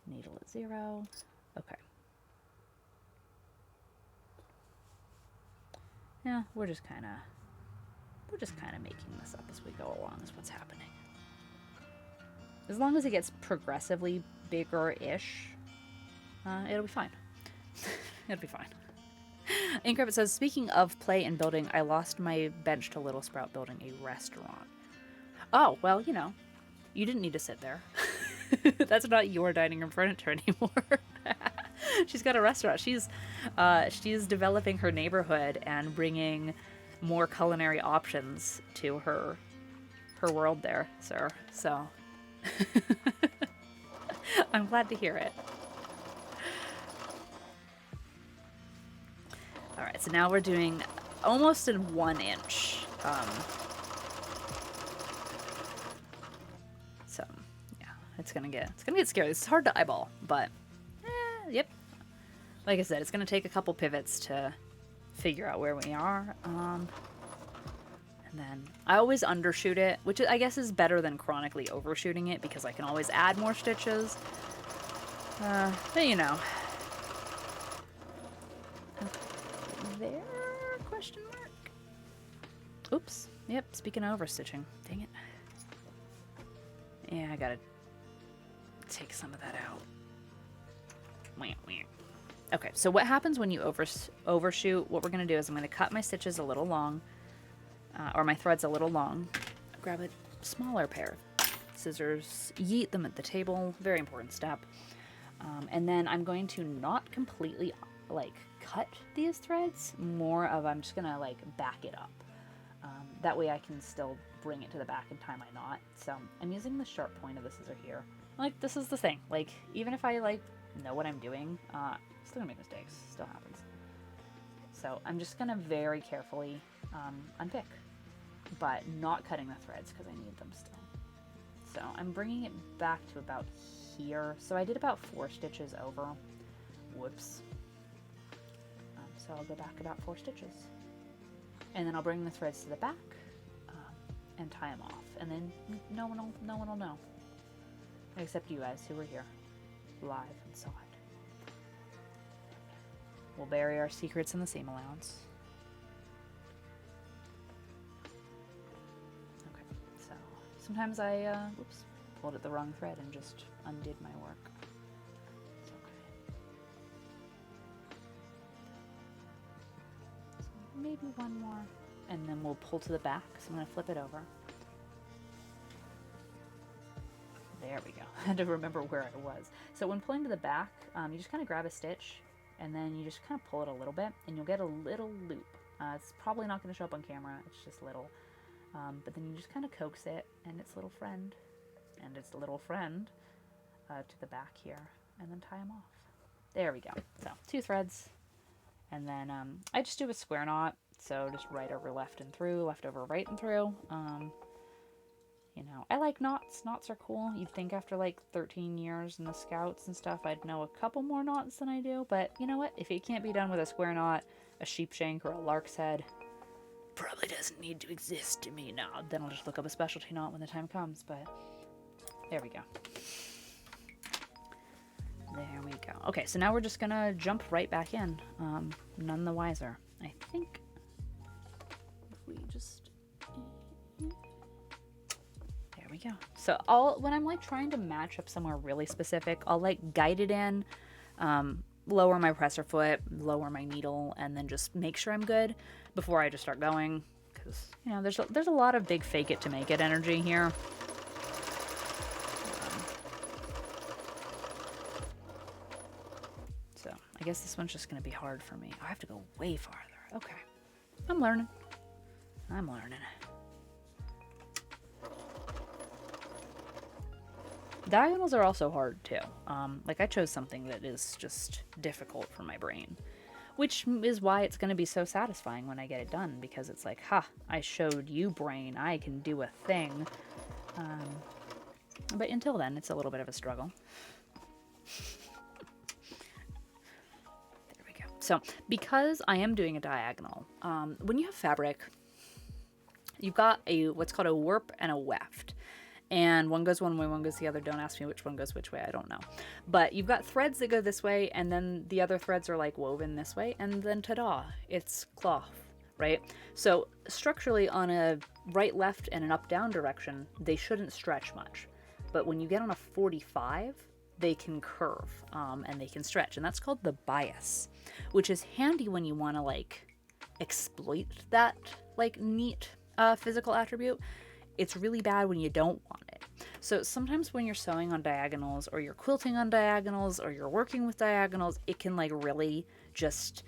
needle at 0, okay. Yeah, we're just kind of making this up as we go along is what's happening. As long as it gets progressively bigger-ish, it'll be fine. It'll be fine. Ink Rabbit says, speaking of play and building, I lost my bench to Little Sprout building a restaurant. Oh, well, you didn't need to sit there. That's not your dining room furniture anymore. She's got a restaurant. She's developing her neighborhood and bringing more culinary options to her world there, sir. So I'm glad to hear it. All right, so now we're doing almost in 1 inch. So yeah, it's gonna get scary. It's hard to eyeball, but yep. Like I said, it's gonna take a couple pivots to figure out where we are. And then I always undershoot it, which I guess is better than chronically overshooting it, because I can always add more stitches. But there? Question mark? Oops. Yep, speaking of overstitching. Dang it. Yeah, I gotta take some of that out. Okay, so what happens when you overshoot? What we're gonna do is I'm gonna cut my stitches a little long, or my threads a little long. Grab a smaller pair of scissors, yeet them at the table. Very important step. And then I'm going to not completely like cut these threads, more of I'm just gonna like back it up. That way I can still bring it to the back and tie my knot. So I'm using the sharp point of the scissor here. Like, this is the thing, like, even if I like know what I'm doing, still gonna make mistakes, still happens. So I'm just gonna very carefully unpick, but not cutting the threads because I need them still. So I'm bringing it back to about here. So I did about 4 stitches over. Whoops. So I'll go back about 4 stitches. And then I'll bring the threads to the back and tie them off. And then no one will know. Except you guys who were here, live and saw it. We'll bury our secrets in the seam allowance. Okay, so sometimes I pulled at the wrong thread and just undid my work. It's okay. So maybe one more, and then we'll pull to the back. So I'm going to flip it over. There we go. I had to remember where I was. So when pulling to the back, you just kind of grab a stitch and then you just kind of pull it a little bit and you'll get a little loop. It's probably not going to show up on camera. It's just little. But then you just kind of coax it and its little friend to the back here and then tie them off. There we go. So 2 threads. And then I just do a square knot. So just right over left and through, left over right and through. You know, I like knots. Knots are cool. You'd think after like 13 years in the Scouts and stuff, I'd know a couple more knots than I do. But you know what? If it can't be done with a square knot, a sheepshank, or a lark's head, probably doesn't need to exist to me now. Then I'll just look up a specialty knot when the time comes. But there we go. There we go. Okay, so now we're just gonna jump right back in. None the wiser. I think if we just... There we go. So when I'm like trying to match up somewhere really specific, I'll like guide it in, lower my presser foot, lower my needle, and then just make sure I'm good before I just start going. Because, you know, there's a lot of big fake it to make it energy here. So I guess this one's just going to be hard for me. I have to go way farther. Okay. I'm learning. Diagonals are also hard too. Like I chose something that is just difficult for my brain, which is why it's going to be so satisfying when I get it done, because it's like, ha, I showed you, brain, I can do a thing. But until then, it's a little bit of a struggle. There we go. So because I am doing a diagonal, when you have fabric, you've got what's called a warp and a weft. And one goes one way, one goes the other. Don't ask me which one goes which way. I don't know. But you've got threads that go this way, and then the other threads are like woven this way, and then ta-da, it's cloth, right? So structurally on a right, left, and an up, down direction, they shouldn't stretch much. But when you get on a 45, they can curve, and they can stretch. And that's called the bias, which is handy when you want to like exploit that like neat physical attribute. It's really bad when you don't want it. So sometimes when you're sewing on diagonals, or you're quilting on diagonals, or you're working with diagonals, it can like really just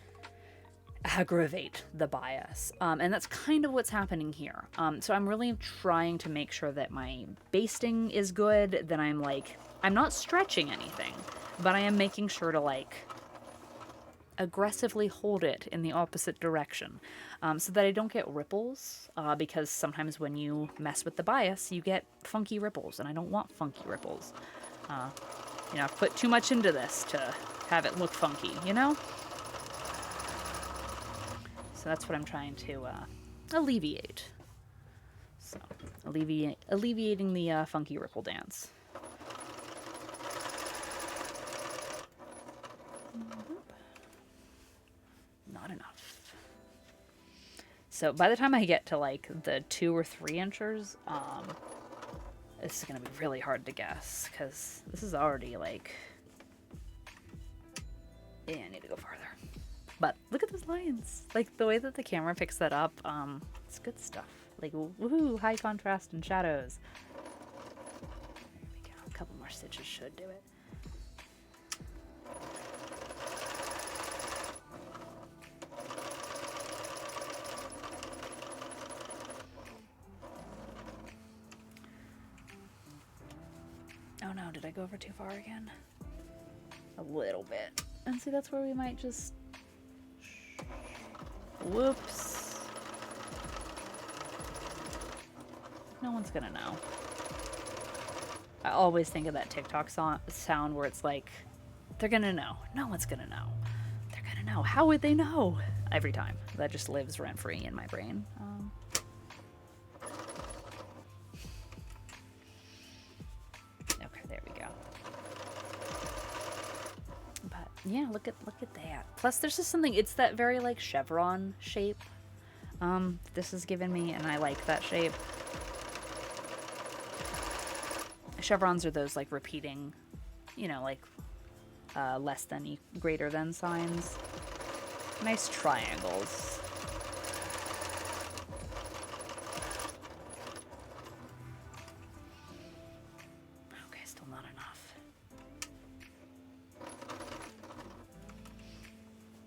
aggravate the bias. And that's kind of what's happening here. So I'm really trying to make sure that my basting is good, that I'm not stretching anything, but I am making sure to like aggressively hold it in the opposite direction, so that I don't get ripples, because sometimes when you mess with the bias, you get funky ripples, and I don't want funky ripples. You know, I've put too much into this to have it look funky, you know? So that's what I'm trying to alleviate. So, alleviating the funky ripple dance. Not enough. So by the time I get to like the 2 or 3 inches, this is gonna be really hard to guess, because this is already like, yeah, I need to go farther. But look at those lines, like the way that the camera picks that up. It's good stuff. Like woohoo, high contrast and shadows. There we go. A couple more stitches should do it. Oh no, did I go over too far again? A little bit. And see, that's where we might just... Whoops. No one's gonna know. I always think of that TikTok sound where it's like, they're gonna know. No one's gonna know. They're gonna know. How would they know? Every time. That just lives rent-free in my brain. Yeah, look at that. Plus, there's just something. It's that very like chevron shape. This has given me, and I like that shape. Chevrons are those like repeating, you know, like less than, greater than signs. Nice triangles. Okay, so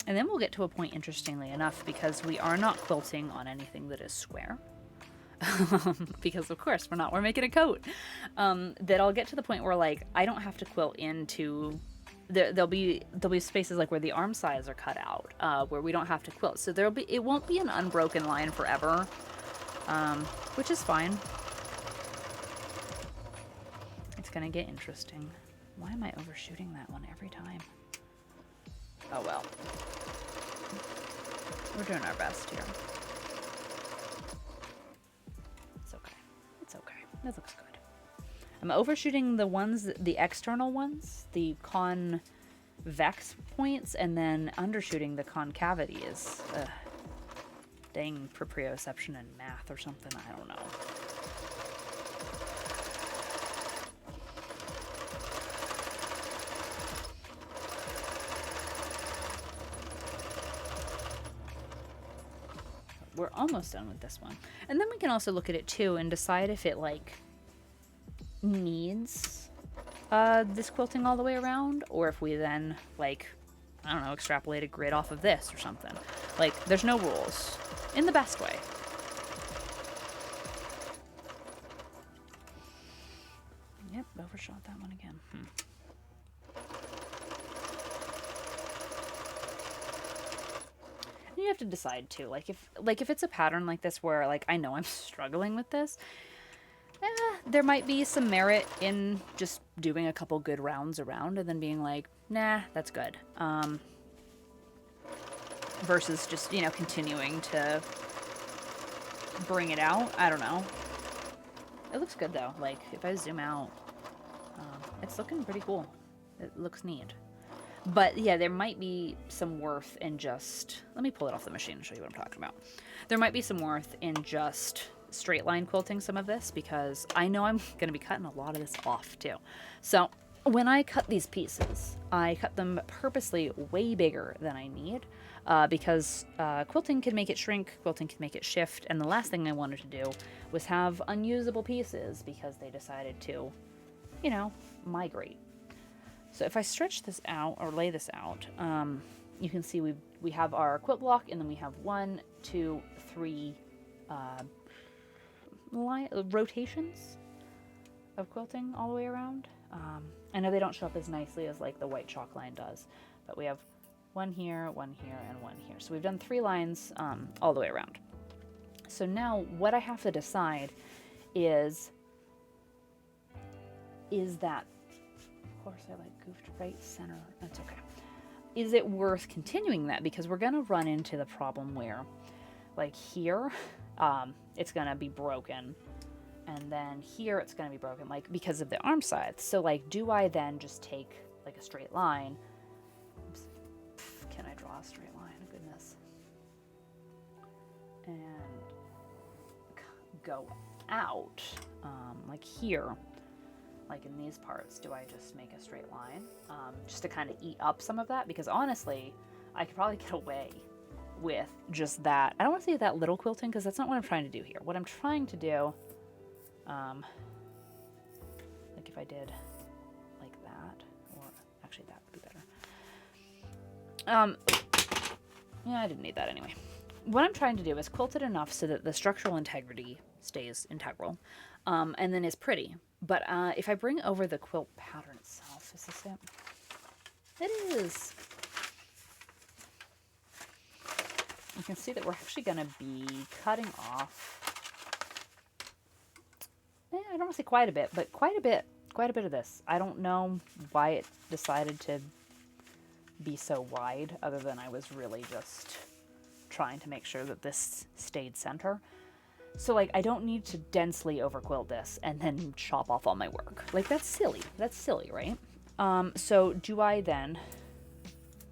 And then we'll get to a point, interestingly enough, because we are not quilting on anything that is square. Because of course we're making a coat. That I'll get to the point where like I don't have to quilt into there'll be spaces like where the arm sides are cut out, where we don't have to quilt. So it won't be an unbroken line forever, which is fine. It's gonna get interesting. Why am I overshooting that one every time? Oh well. We're doing our best here. It's okay. It's okay. That looks good. I'm overshooting the external ones, the convex points, and then undershooting the concavities. Dang proprioception and math or something. I don't know. We're almost done with this one. And then we can also look at it too and decide if it like needs this quilting all the way around, or if we then like, I don't know, extrapolate a grid off of this or something. Like there's no rules in the best way. Yep, overshot that one again. You have to decide too, like if it's a pattern like this where like I know I'm struggling with this, there might be some merit in just doing a couple good rounds around and then being like, nah, that's good, versus just, you know, continuing to bring it out. I don't know. It looks good though. Like if I zoom out, it's looking pretty cool. It looks neat. But yeah, there might be some worth in just, let me pull it off the machine and show you what I'm talking about. There might be some worth in just straight line quilting some of this, because I know I'm going to be cutting a lot of this off too. So when I cut these pieces, I cut them purposely way bigger than I need, because quilting can make it shrink, quilting can make it shift, and the last thing I wanted to do was have unusable pieces because they decided to, you know, migrate. So if I stretch this out or lay this out, you can see we have our quilt block, and then we have 1, 2, 3 rotations of quilting all the way around. I know they don't show up as nicely as like the white chalk line does, but we have 1 here, 1 here, and 1 here. So we've done 3 lines all the way around. So now what I have to decide is that, of course I like goofed right center, that's okay. Is it worth continuing that? Because we're gonna run into the problem where like here, it's gonna be broken, and then here it's gonna be broken, like because of the arm sides. So like, do I then just take like a straight line? Oops. Can I draw a straight line? Goodness. And go out, like here, like in these parts. Do I just make a straight line, just to kind of eat up some of that? Because honestly, I could probably get away with just that. I don't want to say that little quilting, because that's not what I'm trying to do here. What I'm trying to do, like if I did like that, or actually that would be better. Yeah, I didn't need that anyway. What I'm trying to do is quilt it enough so that the structural integrity stays integral, and then is pretty. But if I bring over the quilt pattern itself, is this it? It is. You can see that we're actually going to be cutting off, I don't want to say quite a bit, but quite a bit of this. I don't know why it decided to be so wide, other than I was really just trying to make sure that this stayed center. So like, I don't need to densely over quilt this and then chop off all my work. Like that's silly. That's silly, right? So do I then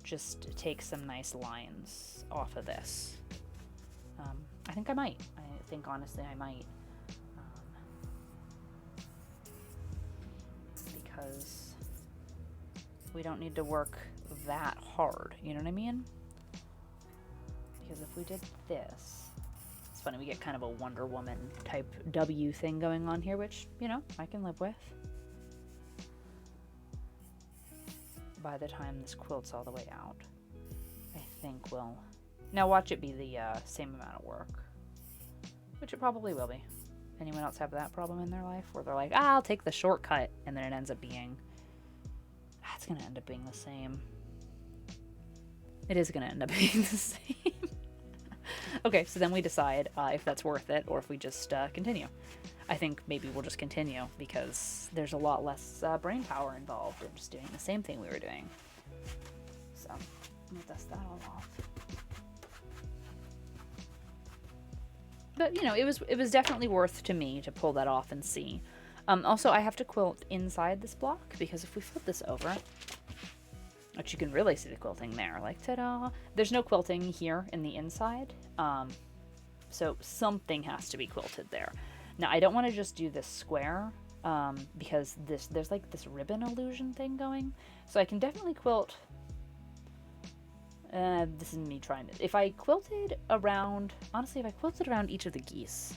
just take some nice lines off of this? I think I might. I think honestly I might. Because we don't need to work that hard, you know what I mean? Because if we did this, it's funny, we get kind of a Wonder Woman type W thing going on here, which, you know, I can live with. By the time this quilt's all the way out, I think will... Now watch it be the same amount of work. Which it probably will be. Anyone else have that problem in their life? Where they're like, I'll take the shortcut, and then it ends up being... It's going to end up being the same. It is going to end up being the same. Okay, so then we decide if that's worth it, or if we just continue. I think maybe we'll just continue, because there's a lot less brain power involved in just doing the same thing we were doing. So, we'll dust that all off. But, you know, it was definitely worth to me to pull that off and see. Also, I have to quilt inside this block, because if we flip this over, which you can really see the quilting there, like, ta-da! There's no quilting here in the inside, so something has to be quilted there. Now, I don't want to just do this square, because there's like this ribbon illusion thing going, so I can definitely quilt... this is me trying to... If I quilted around... Honestly, if I quilted around each of the geese...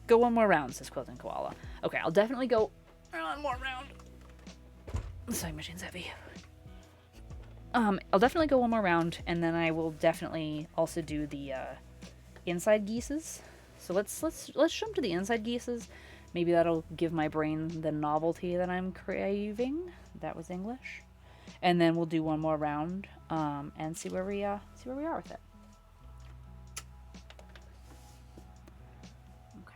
Go one more round, says Quilting Koala. Okay, I'll definitely go one more round. The sewing machine's heavy. I'll definitely go one more round, and then I will definitely also do the inside geeses. So let's jump to the inside geeses. Maybe that'll give my brain the novelty that I'm craving. That was English. And then we'll do one more round and see where we are with it. Okay,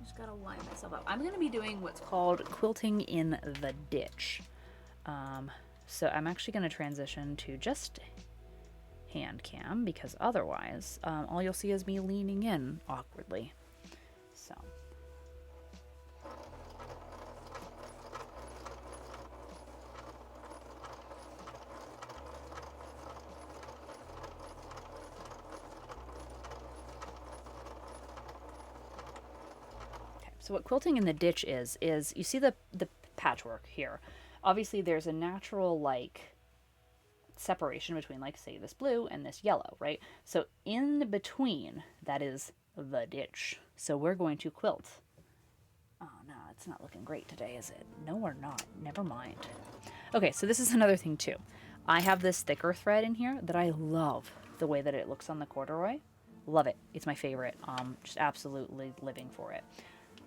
just gotta line myself up. I'm gonna be doing what's called quilting in the ditch. So I'm actually gonna transition to just hand cam, because otherwise all you'll see is me leaning in awkwardly. So. So what quilting in the ditch is you see the patchwork here. Obviously there's a natural like separation between, like, say, this blue and this yellow, right? So in between, that is the ditch. So we're going to quilt. Oh no, it's not looking great today, is it? No, we're not. Never mind. Okay, so this is another thing too. I have this thicker thread in here that I love the way that it looks on the corduroy. Love it. It's my favorite. Just absolutely living for it.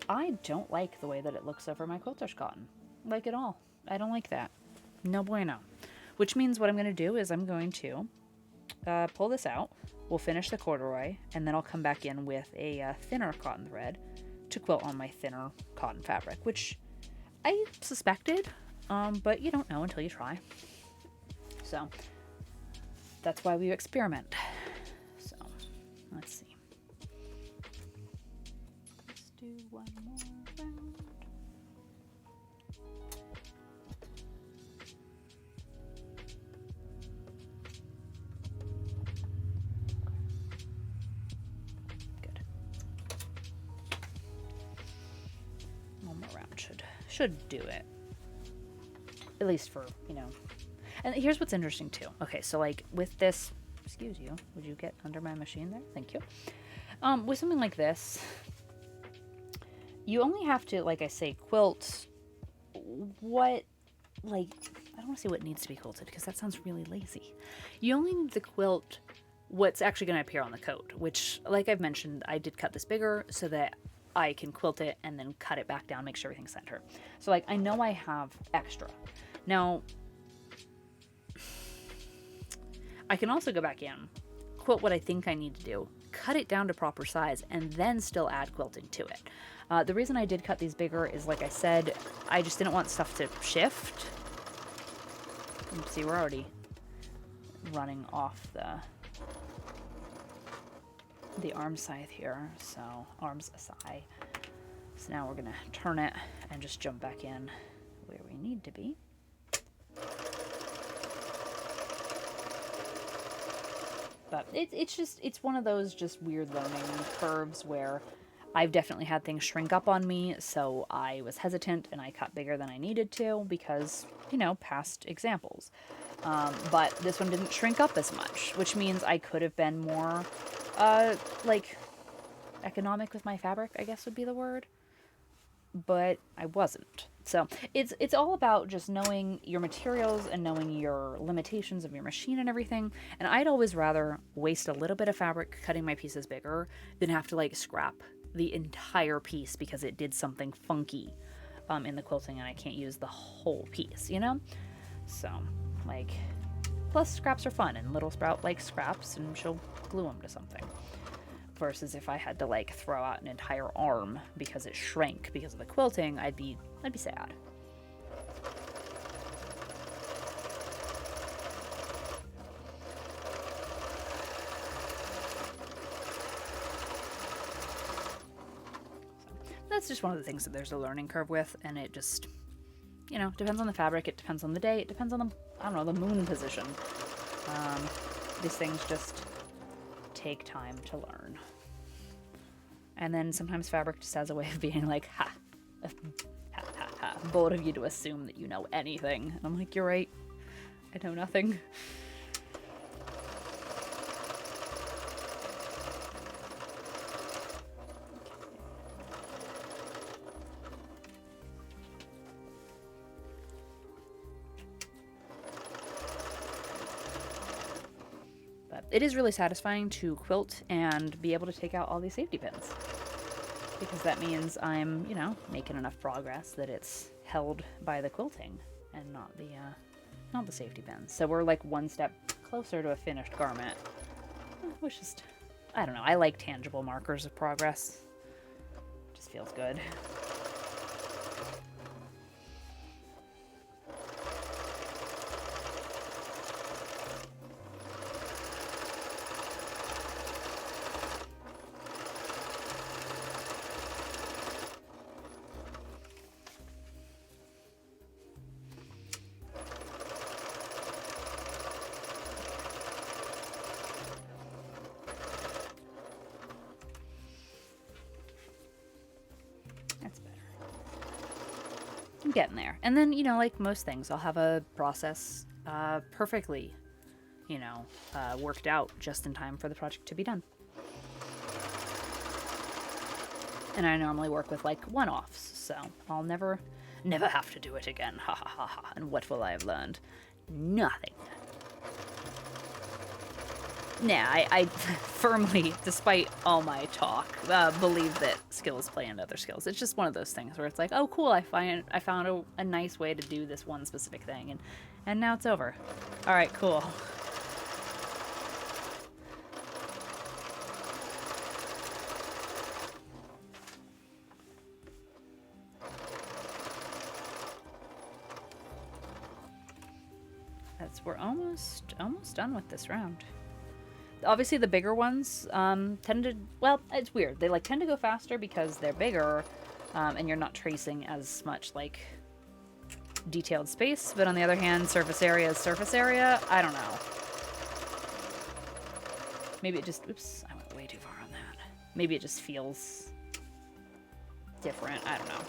I don't like the way that it looks over my quilter's cotton. Like at all. I don't like that. No bueno. Which means what I'm going to do is I'm going to pull this out. We'll finish the corduroy, and then I'll come back in with a thinner cotton thread to quilt on my thinner cotton fabric, which I suspected, but you don't know until you try. So that's why we experiment. So let's see. Let's do one more round. Good. One more round should do it. At least for, you know. And here's what's interesting too. Okay, so like with this, excuse you, would you get under my machine there? Thank you. With something like this, you only have to, like I say, quilt what, like, I don't want to say what needs to be quilted because that sounds really lazy. You only need to quilt what's actually going to appear on the coat, which, like I've mentioned, I did cut this bigger so that I can quilt it and then cut it back down, make sure everything's centered. So, like, I know I have extra. Now, I can also go back in, quilt what I think I need to do, cut it down to proper size, and then still add quilting to it. The reason I did cut these bigger is, like I said, I just didn't want stuff to shift. See, we're already running off the arm scythe here, so arms aside. So now we're gonna turn it and just jump back in where we need to be. But it's one of those just weird learning curves where I've definitely had things shrink up on me, so I was hesitant and I cut bigger than I needed to because, you know, past examples. But this one didn't shrink up as much, which means I could have been more, like, economic with my fabric, I guess would be the word. But I wasn't. So it's all about just knowing your materials and knowing your limitations of your machine and everything. And I'd always rather waste a little bit of fabric cutting my pieces bigger than have to like scrap the entire piece because it did something funky in the quilting and I can't use the whole piece, you know? So, like, plus scraps are fun and Little Sprout likes scraps and she'll glue them to something. Versus if I had to like throw out an entire arm because it shrank because of the quilting, I'd be sad. That's just one of the things that there's a learning curve with, and it just, you know, depends on the fabric, it depends on the day, it depends on the, I don't know, the moon position. These things just take time to learn. And then sometimes fabric just has a way of being like, ha, ha, ha, ha, bold of you to assume that you know anything. And I'm like, you're right, I know nothing. It is really satisfying to quilt and be able to take out all these safety pins, because that means I'm, you know, making enough progress that it's held by the quilting and not the safety pins. So we're like one step closer to a finished garment, which is, I don't know, I like tangible markers of progress. Just feels good. I'm getting there. And then, you know, like most things, I'll have a process perfectly, you know, worked out just in time for the project to be done. And I normally work with like one-offs, so I'll never have to do it again. Ha ha ha ha. And what will I have learned? Nothing. Nah, I firmly, despite all my talk, believe that skills play into other skills. It's just one of those things where it's like, oh, cool, I found a nice way to do this one specific thing, and now it's over. All right, cool. We're almost done with this round. Obviously the bigger ones tend to, well, it's weird. They like tend to go faster because they're bigger and you're not tracing as much like detailed space. But on the other hand, surface area is surface area. I don't know. Maybe it just, oops, I went way too far on that. Maybe it just feels different. I don't know.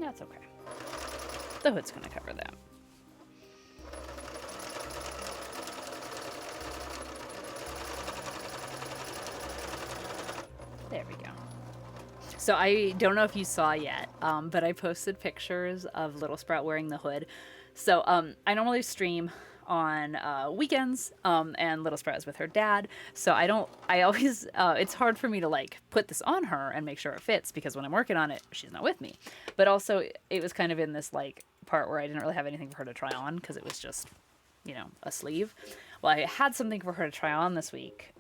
That's okay. The hood's gonna cover that. There we go. So I don't know if you saw yet, but I posted pictures of Little Sprout wearing the hood. So I normally stream on weekends, and Little Sprout is with her dad. So I always, it's hard for me to like put this on her and make sure it fits because when I'm working on it, she's not with me. But also it was kind of in this like part where I didn't really have anything for her to try on because it was just, you know, a sleeve. Well, I had something for her to try on this week.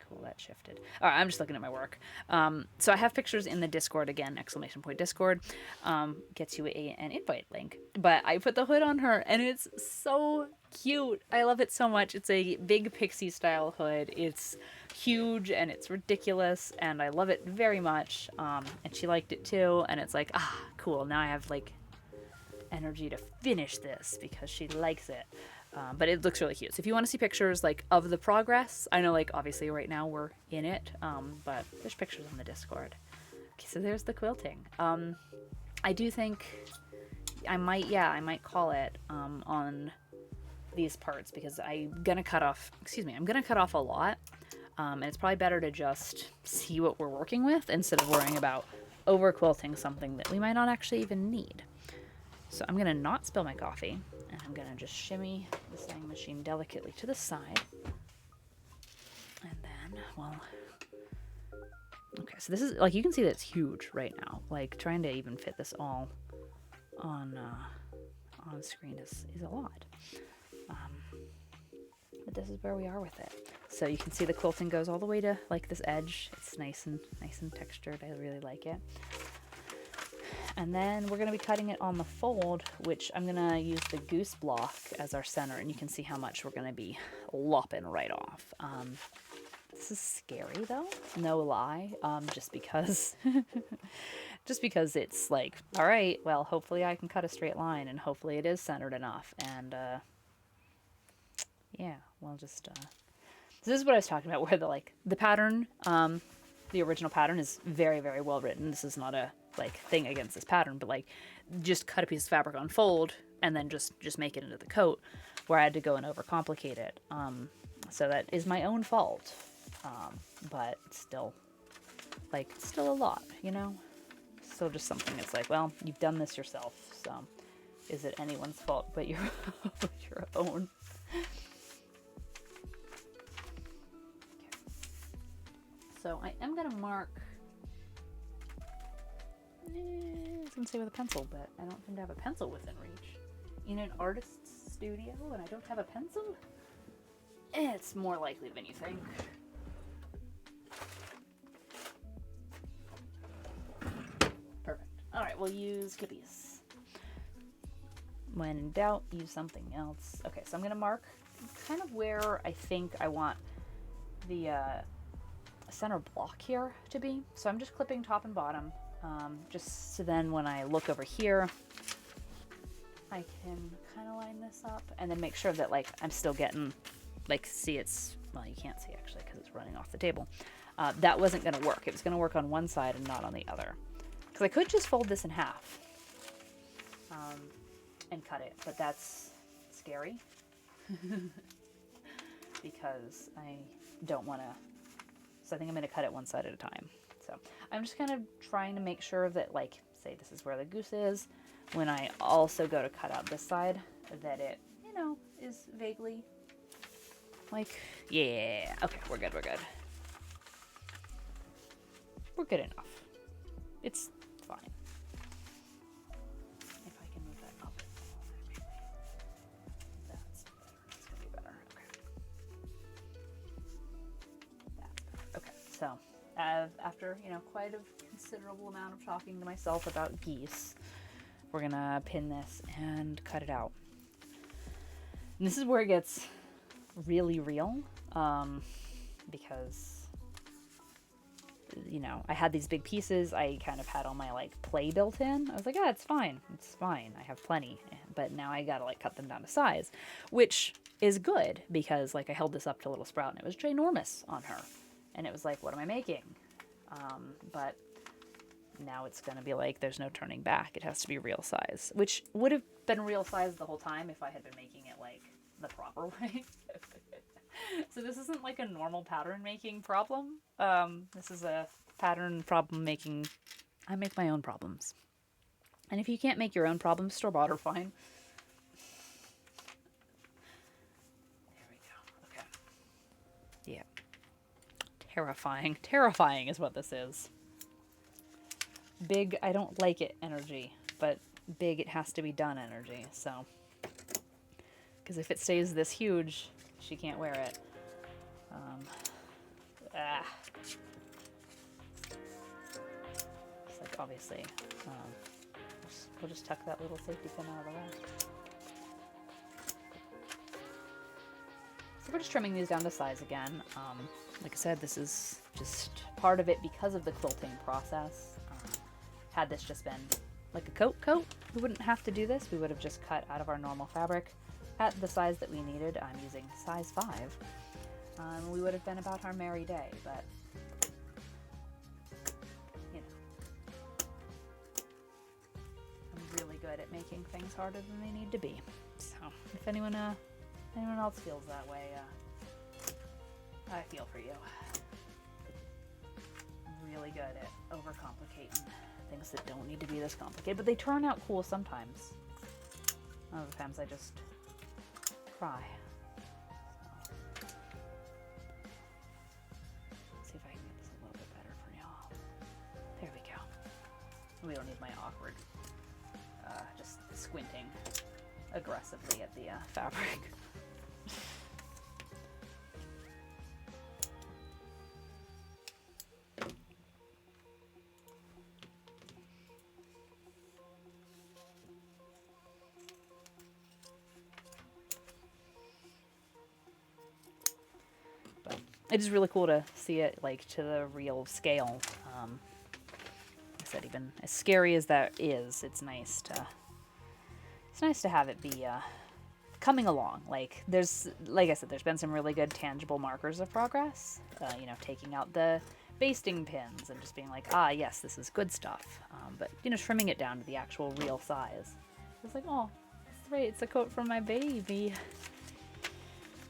Cool, that shifted. All right, I'm just looking at my work. So I have pictures in the Discord again, !Discord. Gets you an invite link. But I put the hood on her and it's so cute. I love it so much. It's a big pixie style hood. It's huge and it's ridiculous and I love it very much. And she liked it too. And it's like, ah, cool. Now I have like energy to finish this because she likes it. But it looks really cute. So if you want to see pictures like of the progress, I know like obviously right now we're in it, but there's pictures on the Discord. Okay, so there's the quilting. I do think I might call it on these parts because I'm gonna cut off a lot, and it's probably better to just see what we're working with instead of worrying about over quilting something that we might not actually even need. So I'm gonna not spill my coffee, and I'm gonna just shimmy the sewing machine delicately to the side, and then, well, okay, so this is, like, you can see that it's huge right now. Like, trying to even fit this all on screen is a lot. But this is where we are with it. So you can see the quilting goes all the way to, like, this edge. It's nice and textured. I really like it. And then we're going to be cutting it on the fold, which I'm going to use the Goose block as our center, and you can see how much we're going to be lopping right off. This is scary though, no lie, just because it's like, all right, well, hopefully I can cut a straight line, and hopefully it is centered enough, and yeah, well, just this is what I was talking about, where the pattern, the original pattern is very, very well written. This is not a thing against this pattern, but just cut a piece of fabric on fold and then just make it into the coat, where I had to go and overcomplicate it. So that is my own fault. But still a lot, you know? Still just something that's like, well, you've done this yourself, so is it anyone's fault but your own? Okay. So I am gonna mark, I was gonna say with a pencil, but I don't seem to have a pencil within reach. In an artist's studio and I don't have a pencil? It's more likely than you think. Perfect. Alright, we'll use Kippies. When in doubt, use something else. Okay, so I'm going to mark kind of where I think I want the center block here to be. So I'm just clipping top and bottom, just so then when I look over here, I can kind of line this up and then make sure that I'm still getting, see it's, well, you can't see actually because it's running off the table. That wasn't going to work. It was going to work on one side and not on the other. Because I could just fold this in half and cut it, but that's scary because I don't want to, so I think I'm going to cut it one side at a time. So I'm just kind of trying to make sure that, say this is where the goose is, when I also go to cut out this side, that it, is vaguely yeah, okay, we're good. We're good enough. It's fine. If I can move that up, maybe. That's better. That's gonna be better. Okay. That's better. Okay. So, after quite a considerable amount of talking to myself about geese, we're gonna pin this and cut it out. And this is where it gets really real, because I had these big pieces. I kind of had all my play built in. I was like, it's fine, I have plenty. But now I gotta cut them down to size, which is good because I held this up to Little Sprout and it was ginormous on her, and it was like, what am I making? But now it's gonna be there's no turning back. It has to be real size, which would have been real size the whole time if I had been making it the proper way. So this isn't a normal pattern making problem. This is a pattern problem making. I make my own problems. And if you can't make your own problems, store-bought are fine. There we go. Okay. Yeah. Terrifying. Terrifying is what this is. Big, I don't like it energy, but big, it has to be done energy. So, because if it stays this huge, she can't wear it. It's obviously, we'll just tuck that little safety pin out of the way. So we're just trimming these down to size again. Like I said, this is just part of it because of the quilting process. Had this just been a coat, we wouldn't have to do this. We would have just cut out of our normal fabric at the size that we needed. I'm using size 5. We would have been about our merry day, but I'm really good at making things harder than they need to be. So if anyone anyone else feels that way, I feel for you. I'm really good at overcomplicating things that don't need to be this complicated, but they turn out cool sometimes. Other times I just cry. So, let's see if I can get this a little bit better for y'all. There we go. We don't need my awkward, just squinting aggressively at the fabric. But it is really cool to see it like to the real scale. Like I said, even as scary as that is, it's nice to have it be coming along. Like I said, there's been some really good tangible markers of progress. You know, taking out the basting pins and just being like, ah, yes, this is good stuff. But you know, trimming it down to the actual real size. It's like, oh, that's right, it's a coat from my baby.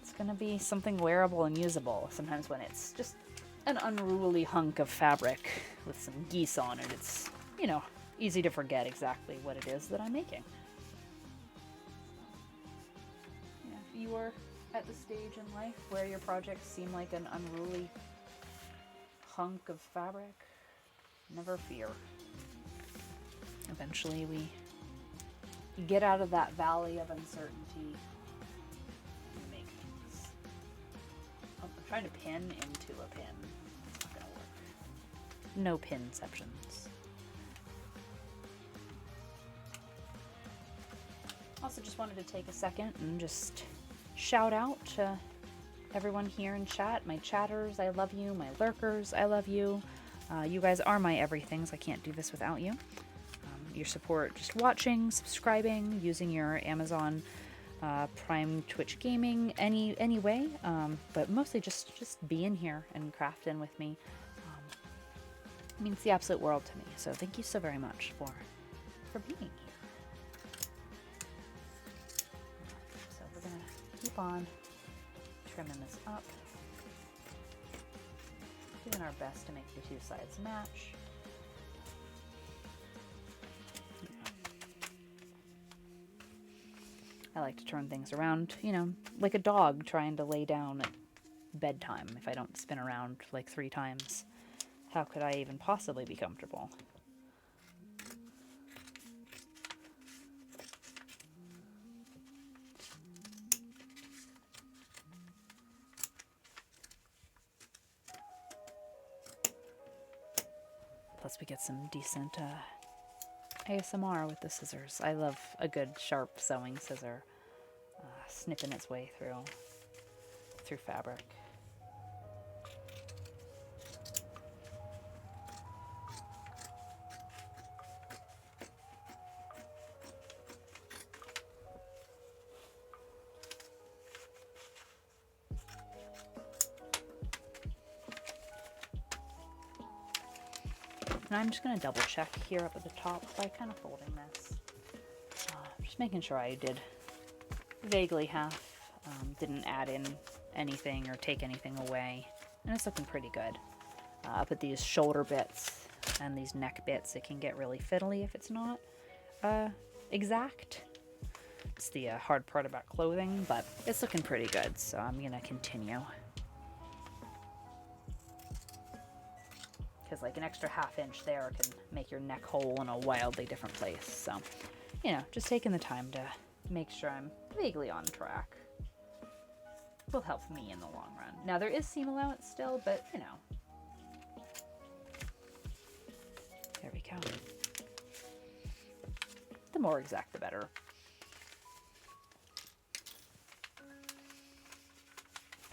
It's gonna be something wearable and usable. Sometimes when it's just an unruly hunk of fabric with some geese on it, it's, you know, easy to forget exactly what it is that I'm making. Yeah, if you were at the stage in life where your projects seem like an unruly hunk of fabric, never fear. Eventually we get out of that valley of uncertainty and make things. Oh, I'm trying to pin into a pin. It's not gonna work. No pinceptions. Also just wanted to take a second and just shout out to everyone here in chat. My chatters, I love you. My lurkers, I love you. You guys are my everythings. I can't do this without you. Your support, just watching, subscribing, using your Amazon Prime Twitch gaming any way, but mostly just being here and crafting with me. It means the absolute world to me. So thank you so very much for being here. So we're gonna keep on trimming this up, doing our best to make the two sides match. I like to turn things around, you know, like a dog trying to lay down at bedtime. If I don't spin around like 3 times, how could I even possibly be comfortable? Plus we get some decent ASMR with the scissors. I love a good sharp sewing scissor, snipping its way through fabric. And I'm just going to double check here up at the top by kind of folding this. Just making sure I did vaguely half, didn't add in anything or take anything away. And it's looking pretty good. Up at these shoulder bits and these neck bits, it can get really fiddly if it's not exact. It's the hard part about clothing, but it's looking pretty good, so I'm going to continue. Because like an extra ½ inch there can make your neck hole in a wildly different place. So, you know, just taking the time to make sure I'm vaguely on track will help me in the long run. Now there is seam allowance still, but you know. There we go. The more exact, the better.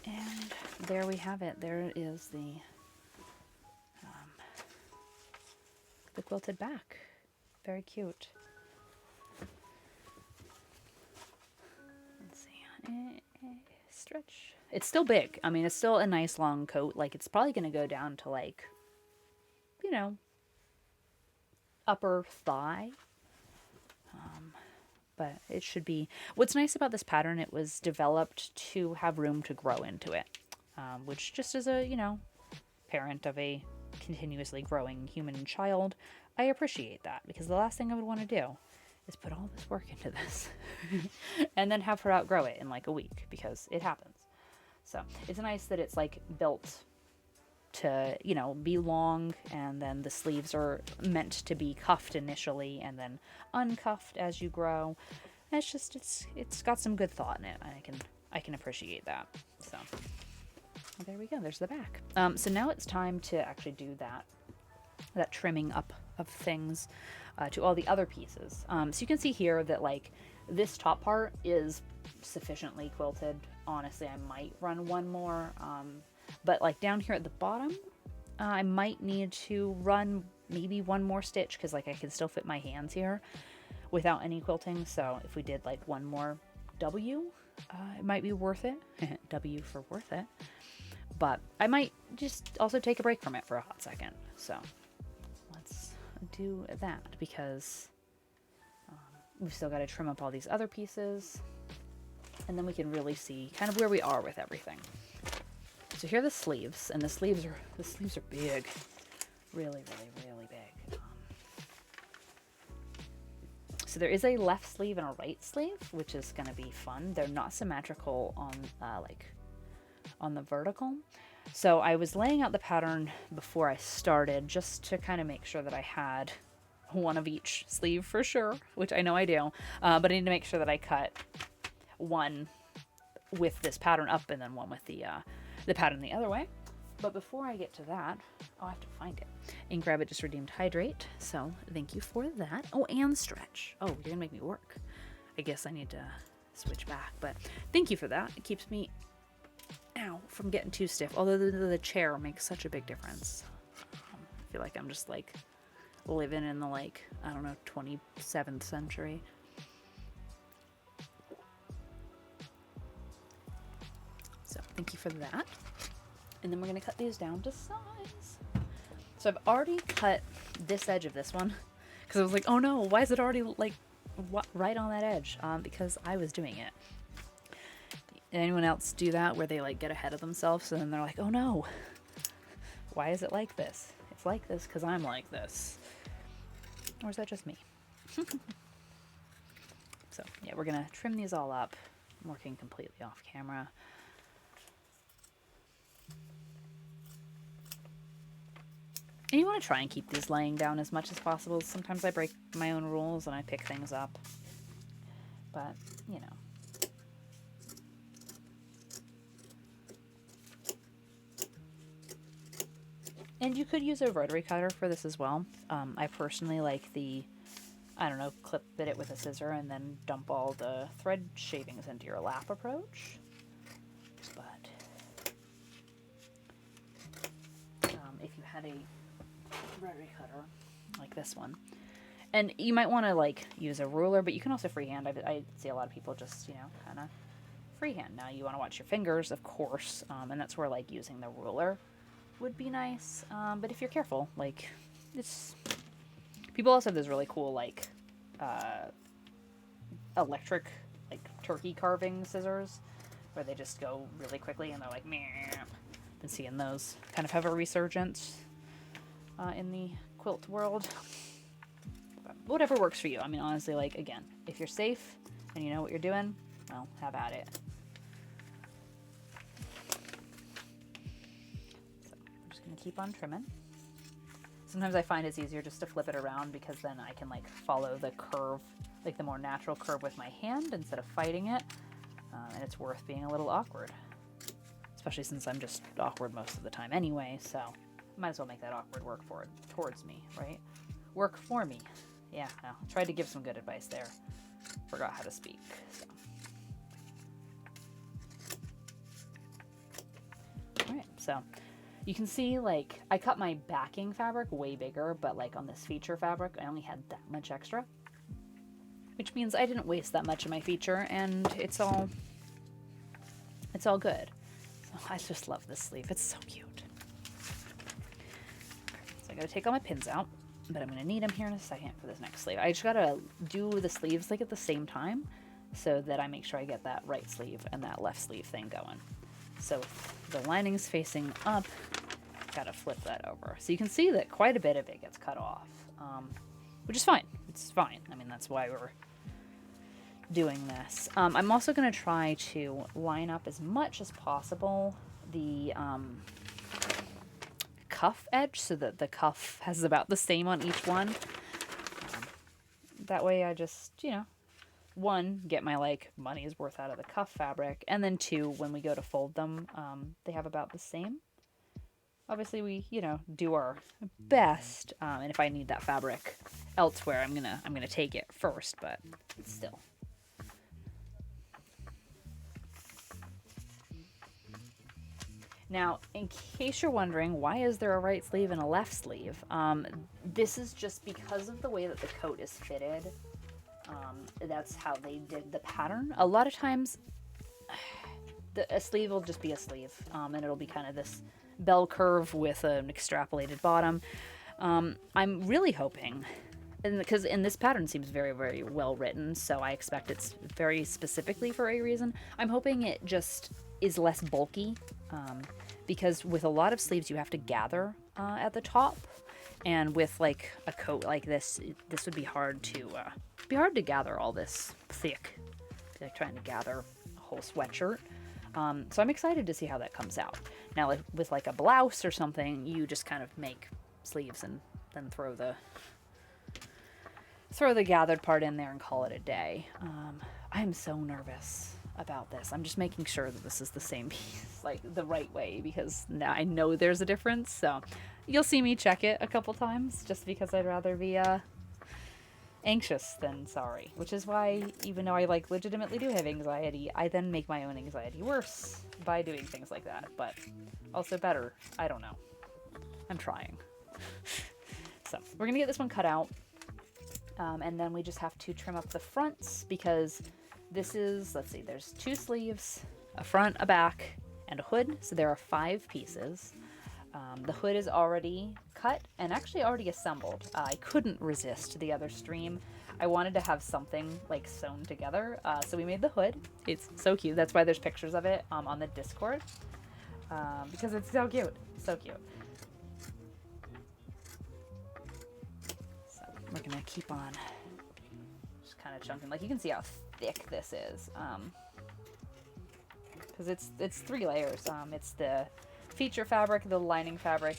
And there we have it. There is the quilted back. Very cute. Let's see. Stretch. It's still big. I mean, it's still a nice long coat. Like, it's probably going to go down to, like, you know, upper thigh. but it should be. What's nice about this pattern, it was developed to have room to grow into it, which just as a, parent of a continuously growing human child, I appreciate that, because the last thing I would want to do is put all this work into this and then have her outgrow it in like a week, because it happens. So it's nice that it's like built to, be long, and then the sleeves are meant to be cuffed initially and then uncuffed as you grow. And it's got some good thought in it. I can appreciate that. So there we go. There's the back. So now it's time to actually do that trimming up of things to all the other pieces. So you can see here that like this top part is sufficiently quilted. Honestly, I might run one more, but like down here at the bottom, I might need to run maybe one more stitch, because like I can still fit my hands here without any quilting. So if we did like one more W, it might be worth it. W for worth it. But I might just also take a break from it for a hot second. So let's do that, because we've still got to trim up all these other pieces, and then we can really see kind of where we are with everything. So here are the sleeves, and the sleeves are big, really, really, really big. So there is a left sleeve and a right sleeve, which is going to be fun. They're not symmetrical on on the vertical. So I was laying out the pattern before I started, just to kind of make sure that I had one of each sleeve for sure, which I know I do, but I need to make sure that I cut one with this pattern up and then one with the pattern the other way. But before I get to that, I'll have to find it. Ink Rabbit just redeemed Hydrate, so thank you for that. Oh, and Stretch. Oh, you're gonna make me work. I guess I need to switch back, but thank you for that. It keeps me, from getting too stiff, although the chair makes such a big difference. I feel like I'm just like living in the 27th century. So thank you for that. And then we're going to cut these down to size. So I've already cut this edge of this one, because I was like, oh no, why is it already right on that edge? Because I was doing it. Anyone else do that, where they get ahead of themselves, and then they're like, oh no, why is it like this? It's like this because I'm like this. Or is that just me? So yeah, we're gonna trim these all up. I'm working completely off camera. And you want to try and keep these laying down as much as possible. Sometimes I break my own rules and I pick things up, but And you could use a rotary cutter for this as well. I personally like the, clip bit it with a scissor and then dump all the thread shavings into your lap approach. But if you had a rotary cutter like this one, and you might want to use a ruler, but you can also freehand. I see a lot of people just kind of freehand. Now you want to watch your fingers, of course, and that's where using the ruler would be nice, but if you're careful, people also have those really cool electric turkey carving scissors, where they just go really quickly and they're like meh. Been seeing those kind of have a resurgence in the quilt world. But whatever works for you. I mean, honestly, again, if you're safe and you know what you're doing, well, have at it. Keep on trimming. Sometimes I find it's easier just to flip it around, because then I can follow the curve, the more natural curve with my hand instead of fighting it, and it's worth being a little awkward, especially since I'm just awkward most of the time anyway, so might as well make that awkward work towards me, right? Work for me. Yeah, no, tried to give some good advice there. Forgot how to speak, so. Alright, so you can see, I cut my backing fabric way bigger, but, on this feature fabric, I only had that much extra. Which means I didn't waste that much of my feature, and it's all good. So I just love this sleeve. It's so cute. So I gotta take all my pins out. but I'm going to need them here in a second for this next sleeve. I just got to do the sleeves like at the same time so that I make sure I get that right sleeve and that left sleeve thing going. So the lining's facing up, got to flip that over. So you can see that quite a bit of it gets cut off, which is fine. It's fine. I mean, that's why we're doing this. I'm also going to try to line up as much as possible the cuff edge so that the cuff has about the same on each one. That way I just, you know, one, get my like money's worth out of the cuff fabric, and then two, when we go to fold them, they have about the same. Obviously we, you know, do our best, and if I need that fabric elsewhere, I'm gonna take it first, but still. Now, in case you're wondering, why is there a right sleeve and a left sleeve? This is just because of the way that the coat is fitted. That's how they did the pattern. A lot of times, a sleeve will just be a sleeve, and it'll be kind of this bell curve with an extrapolated bottom. I'm really hoping, because this pattern seems very, very well written, so I expect it's very specifically for a reason. I'm hoping it just is less bulky, because with a lot of sleeves you have to gather at the top, and with like a coat like this would be hard to gather all this thick. It'd be like trying to gather a whole sweatshirt. So I'm excited to see how that comes out. Now, like, with like a blouse or something, you just kind of make sleeves and then throw the gathered part in there and call it a day. I'm so nervous about this. I'm just making sure that this is the same piece, like the right way, because now I know there's a difference. So you'll see me check it a couple times just because I'd rather be anxious than sorry, which is why, even though I like legitimately do have anxiety, I then make my own anxiety worse by doing things like that, but also better. I don't know. I'm trying. So we're gonna get this one cut out, and then we just have to trim up the fronts, because this is, let's see, there's 2 sleeves, a front, a back, and a hood, so there are 5 pieces. The hood is already cut and actually already assembled. I couldn't resist the other stream. I wanted to have something like sewn together, so we made the hood. It's so cute. That's why there's pictures of it on the Discord, because it's so cute. So cute. So we're gonna keep on just kind of chunking. Like, you can see how thick this is, because it's 3 layers. It's the feature fabric, the lining fabric,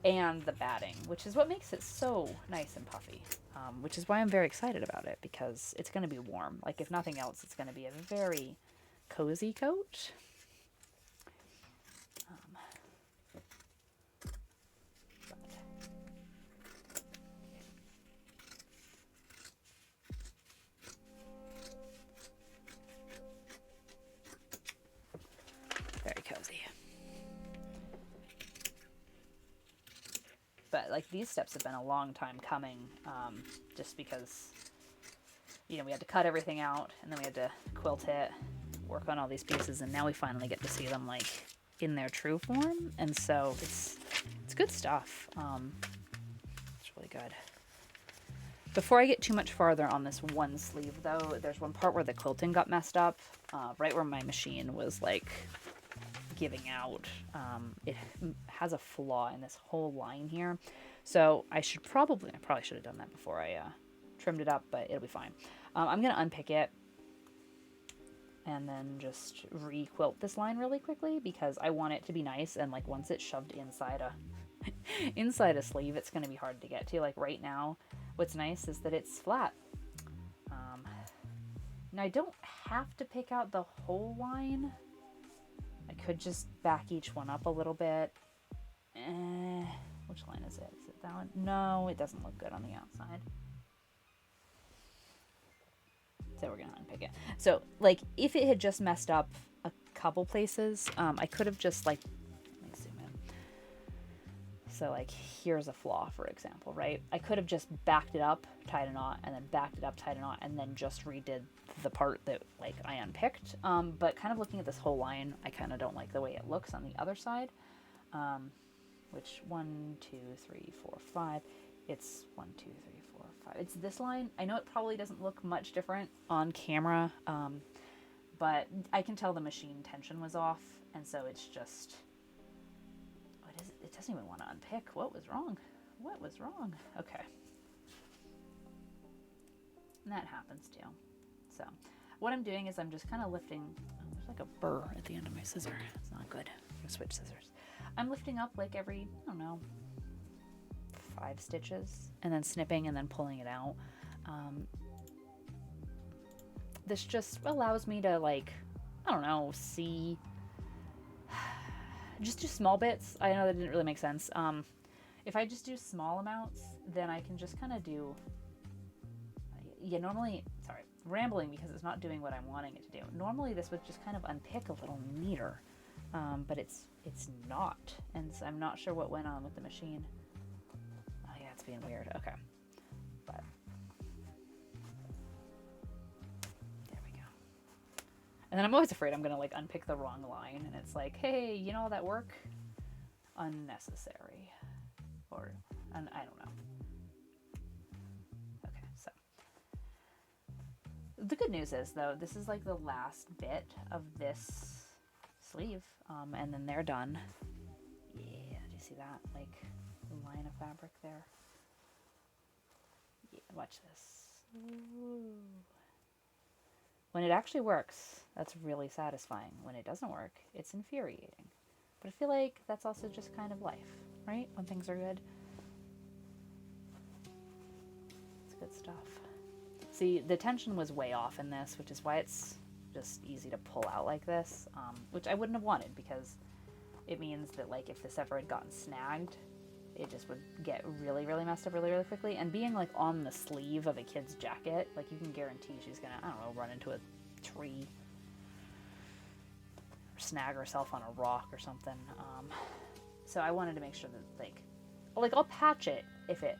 and the batting, which is what makes it so nice and puffy, which is why I'm very excited about it, because it's going to be warm. Like, if nothing else, it's going to be a very cozy coat. Very cozy. But like, these steps have been a long time coming, just because, you know, we had to cut everything out, and then we had to quilt it, work on all these pieces, and now we finally get to see them like in their true form. And so it's good stuff. It's really good. Before I get too much farther on this one sleeve, though, there's one part where the quilting got messed up, right where my machine was like giving out. It has a flaw in this whole line here, so I probably should have done that before I trimmed it up, but it'll be fine. I'm gonna unpick it and then just re-quilt this line really quickly, because I want it to be nice, and like once it's shoved inside a sleeve, it's gonna be hard to get to. Like right now, what's nice is that it's flat. Now I don't have to pick out the whole line. I could just back each one up a little bit. Which line is it? Is it that one? No, it doesn't look good on the outside. So we're gonna unpick it. So like, if it had just messed up a couple places, I could have just like, let me zoom in. So like, here's a flaw, for example, right? I could have just backed it up, tied a knot, and then backed it up, tied a knot, and then just redid the part that like I unpicked. But kind of looking at this whole line, I kind of don't like the way it looks on the other side. Which 1, 2, 3, 4, 5. It's 1, 2, 3, 4, 5. It's this line. I know it probably doesn't look much different on camera, but I can tell the machine tension was off, and so it's just, it doesn't even want to unpick. What was wrong? What was wrong? Okay. And that happens too. So what I'm doing is I'm just kind of lifting, there's like a burr at the end of my scissor. It's not good. I'm gonna switch scissors. I'm lifting up like every, I don't know, 5 stitches, and then snipping and then pulling it out. This just allows me to, like, I don't know, see, just do small bits. I know that didn't really make sense. If I just do small amounts, then I can just kind of do, normally, sorry, rambling because it's not doing what I'm wanting it to do. Normally this would just kind of unpick a little neater, but it's not, and so I'm not sure what went on with the machine. Oh yeah, it's being weird. Okay, but there we go. And then I'm always afraid I'm gonna like unpick the wrong line, and it's like, hey, you know all that work? Unnecessary, or I don't know. Okay, so the good news is though, this is like the last bit of this sleeve, and then they're done. Yeah, do you see that? Like the line of fabric there. Yeah, watch this. Ooh. When it actually works, that's really satisfying. When it doesn't work, it's infuriating. But I feel like that's also just kind of life, right? When things are good. It's good stuff. See, the tension was way off in this, which is why it's just easy to pull out like this, which I wouldn't have wanted, because it means that like if this ever had gotten snagged, it just would get really, really messed up really, really quickly. And being like on the sleeve of a kid's jacket, like you can guarantee she's gonna, I don't know, run into a tree or snag herself on a rock or something. So I wanted to make sure that like I'll patch it if it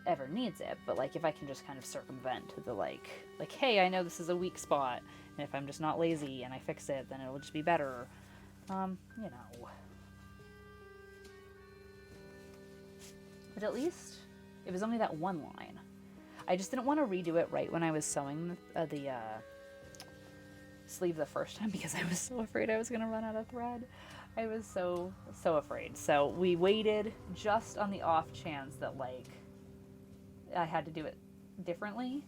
ever needs it, but like if I can just kind of circumvent the like hey, I know this is a weak spot, and if I'm just not lazy and I fix it, then it'll just be better. You know. But at least it was only that one line. I just didn't want to redo it right when I was sewing the sleeve the first time, because I was so afraid I was going to run out of thread. I was so afraid. So we waited just on the off chance that like I had to do it differently.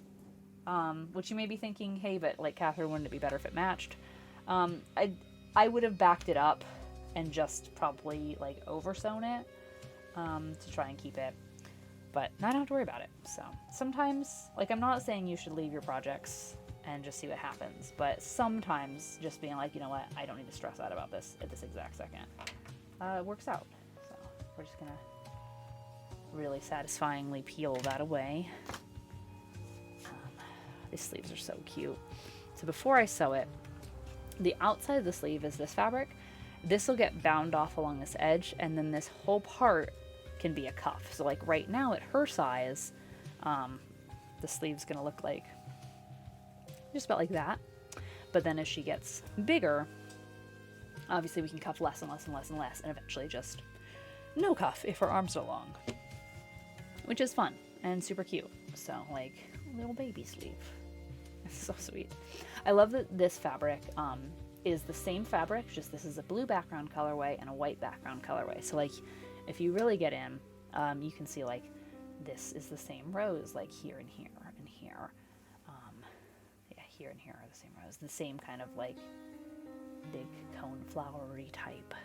Which you may be thinking, hey, but like Catherine, wouldn't it be better if it matched? I would have backed it up and just probably like over sewn it to try and keep it, but I don't have to worry about it. So sometimes, like, I'm not saying you should leave your projects and just see what happens, but sometimes just being like, you know what, I don't need to stress out about this at this exact second, works out. So we're just gonna really satisfyingly peel that away. These sleeves are so cute. So before I sew it, the outside of the sleeve is this fabric. This will get bound off along this edge, and then this whole part can be a cuff. So like right now at her size, the sleeve's gonna look like just about like that. But then as she gets bigger, obviously we can cuff less and less and less and less, and eventually just no cuff if her arms are long, which is fun and super cute. So like little baby sleeve. It's so sweet. I love that this fabric is the same fabric, just this is a blue background colorway and a white background colorway. So like if you really get in, you can see like this is the same rows, like here and here and here. Yeah, here and here are the same rows, the same kind of like big cone flowery type.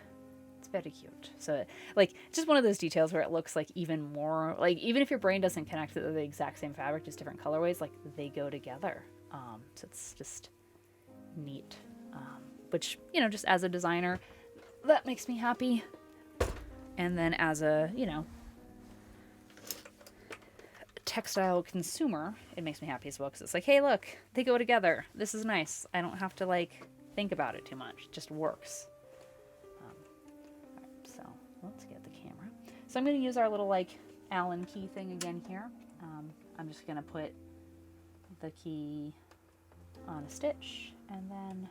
It's very cute. So like just one of those details where it looks like even more, like even if your brain doesn't connect to the exact same fabric, just different colorways, like they go together. So it's just neat. Which, you know, just as a designer, that makes me happy. And then as a, you know, textile consumer, it makes me happy as well, because it's like, hey, look, they go together. This is nice. I don't have to like think about it too much. It just works. All right, so let's get the camera. So I'm going to use our little like Allen key thing again here. I'm just going to put the key on a stitch and then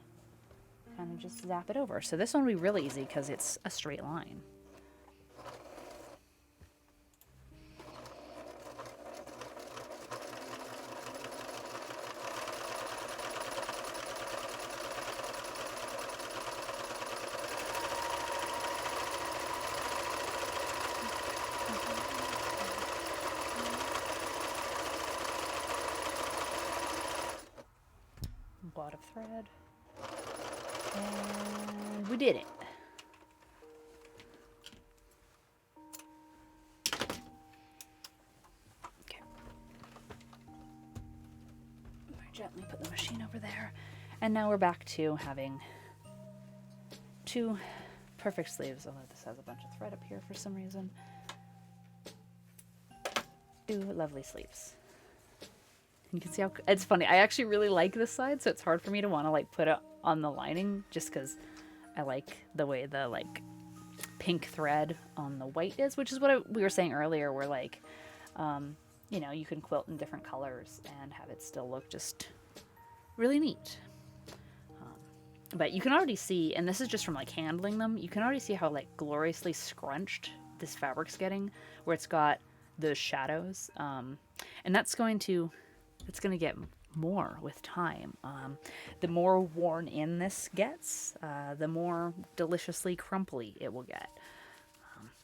kind of just zap it over. So this one will be really easy because it's a straight line. thread. And we did it. Okay. Very gently put the machine over there. And now we're back to having 2 perfect sleeves, although this has a bunch of thread up here for some reason. 2 lovely sleeves. You can see how it's funny. I actually really like this side, so it's hard for me to want to like put it on the lining just because I like the way the like pink thread on the white is, which is what we were saying earlier, where like, you know, you can quilt in different colors and have it still look just really neat. But you can already see, and this is just from like handling them, you can already see how like gloriously scrunched this fabric's getting, where it's got those shadows. And that's going to get more with time. The more worn in this gets, the more deliciously crumply it will get.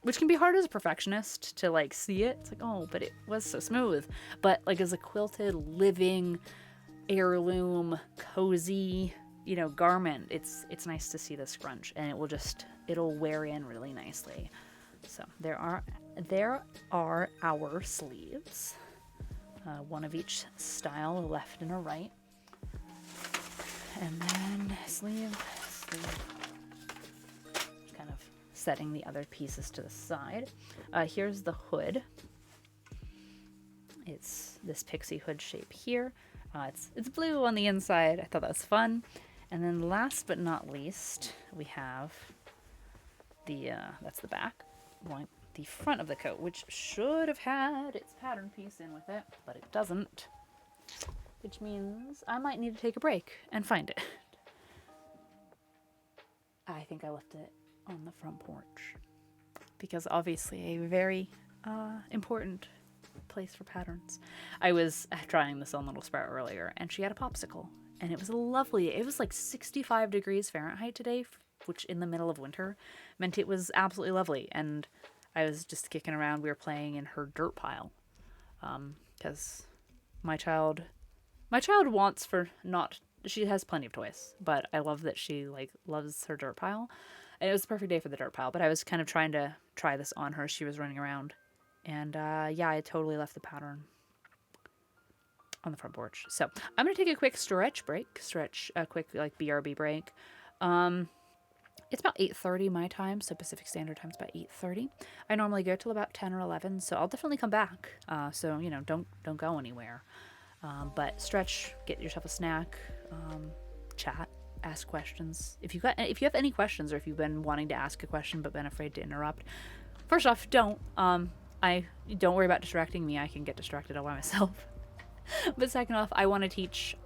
Which can be hard as a perfectionist to like see it. It's like, oh, but it was so smooth. But like as a quilted, living, heirloom, cozy, you know, garment, it's nice to see the scrunch, and it'll wear in really nicely. So there are our sleeves. One of each style, a left and a right. And then sleeve. Kind of setting the other pieces to the side. Here's the hood. It's this pixie hood shape here. It's blue on the inside. I thought that was fun. And then last but not least, we have that's the back. The front of the coat, which should have had its pattern piece in with it, but it doesn't, which means I might need to take a break and find it. I think I left it on the front porch because obviously a very important place for patterns. I was trying this on Little Sprout earlier, and she had a popsicle, and it was lovely. It was like 65 degrees Fahrenheit today, which in the middle of winter meant it was absolutely lovely. And I was just kicking around. We were playing in her dirt pile, because my child wants for not. She has plenty of toys, but I love that she like loves her dirt pile, and it was the perfect day for the dirt pile. But I was kind of trying to try this on her. She was running around, and yeah, I totally left the pattern on the front porch. So I'm gonna take a quick a quick like BRB break. It's about 8:30 my time, so Pacific Standard Time is about 8:30. I normally go till about 10 or 11, so I'll definitely come back. So you know, don't go anywhere. But stretch, get yourself a snack, chat, ask questions. If you have any questions, or if you've been wanting to ask a question but been afraid to interrupt, first off, don't worry about distracting me. I can get distracted all by myself. But second off, I want to teach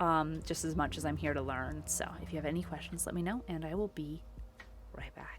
just as much as I'm here to learn. So if you have any questions, let me know, and I will be right back.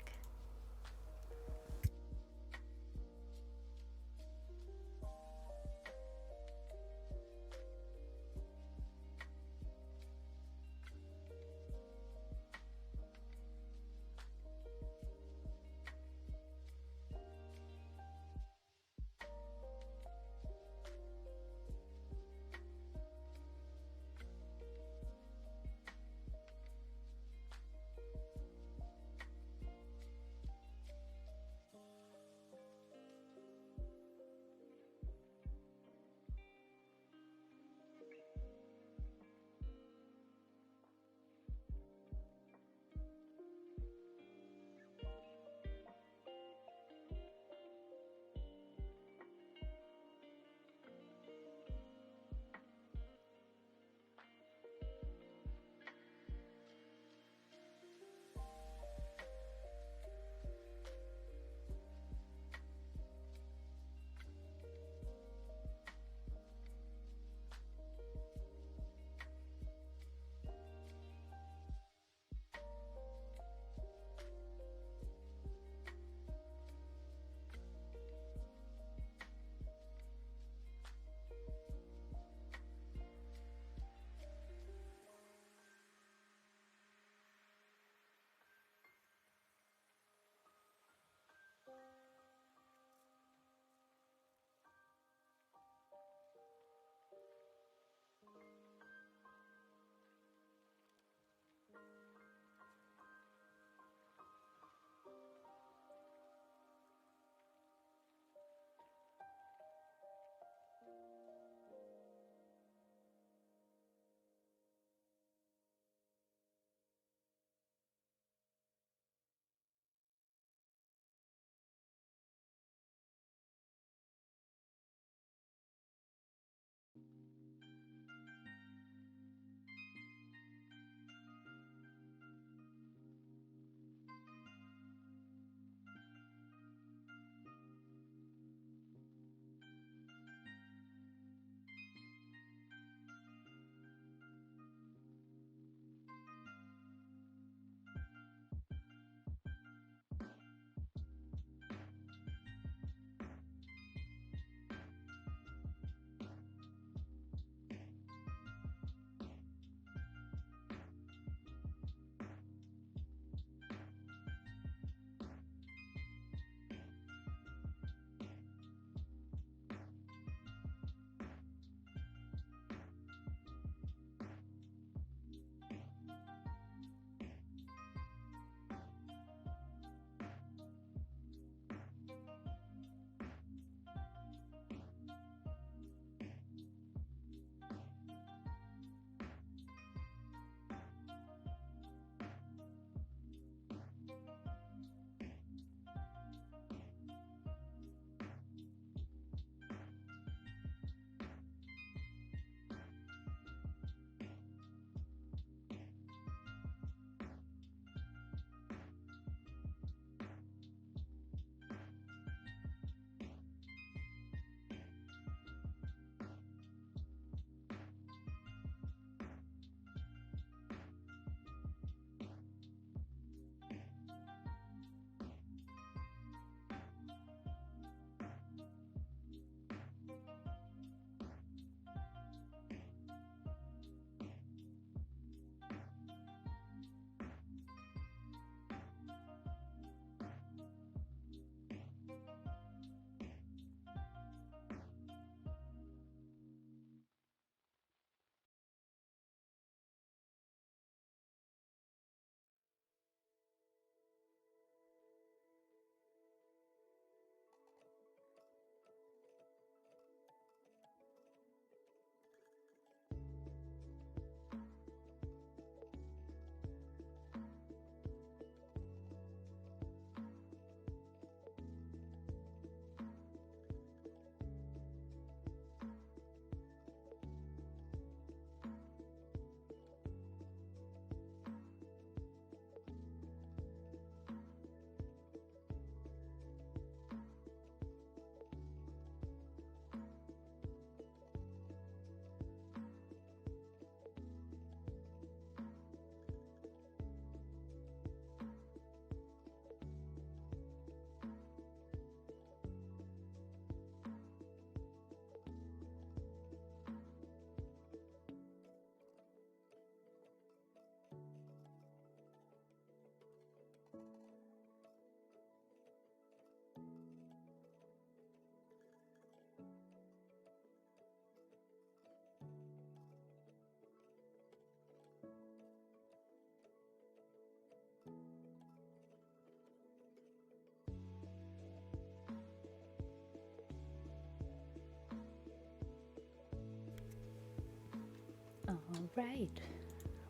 right,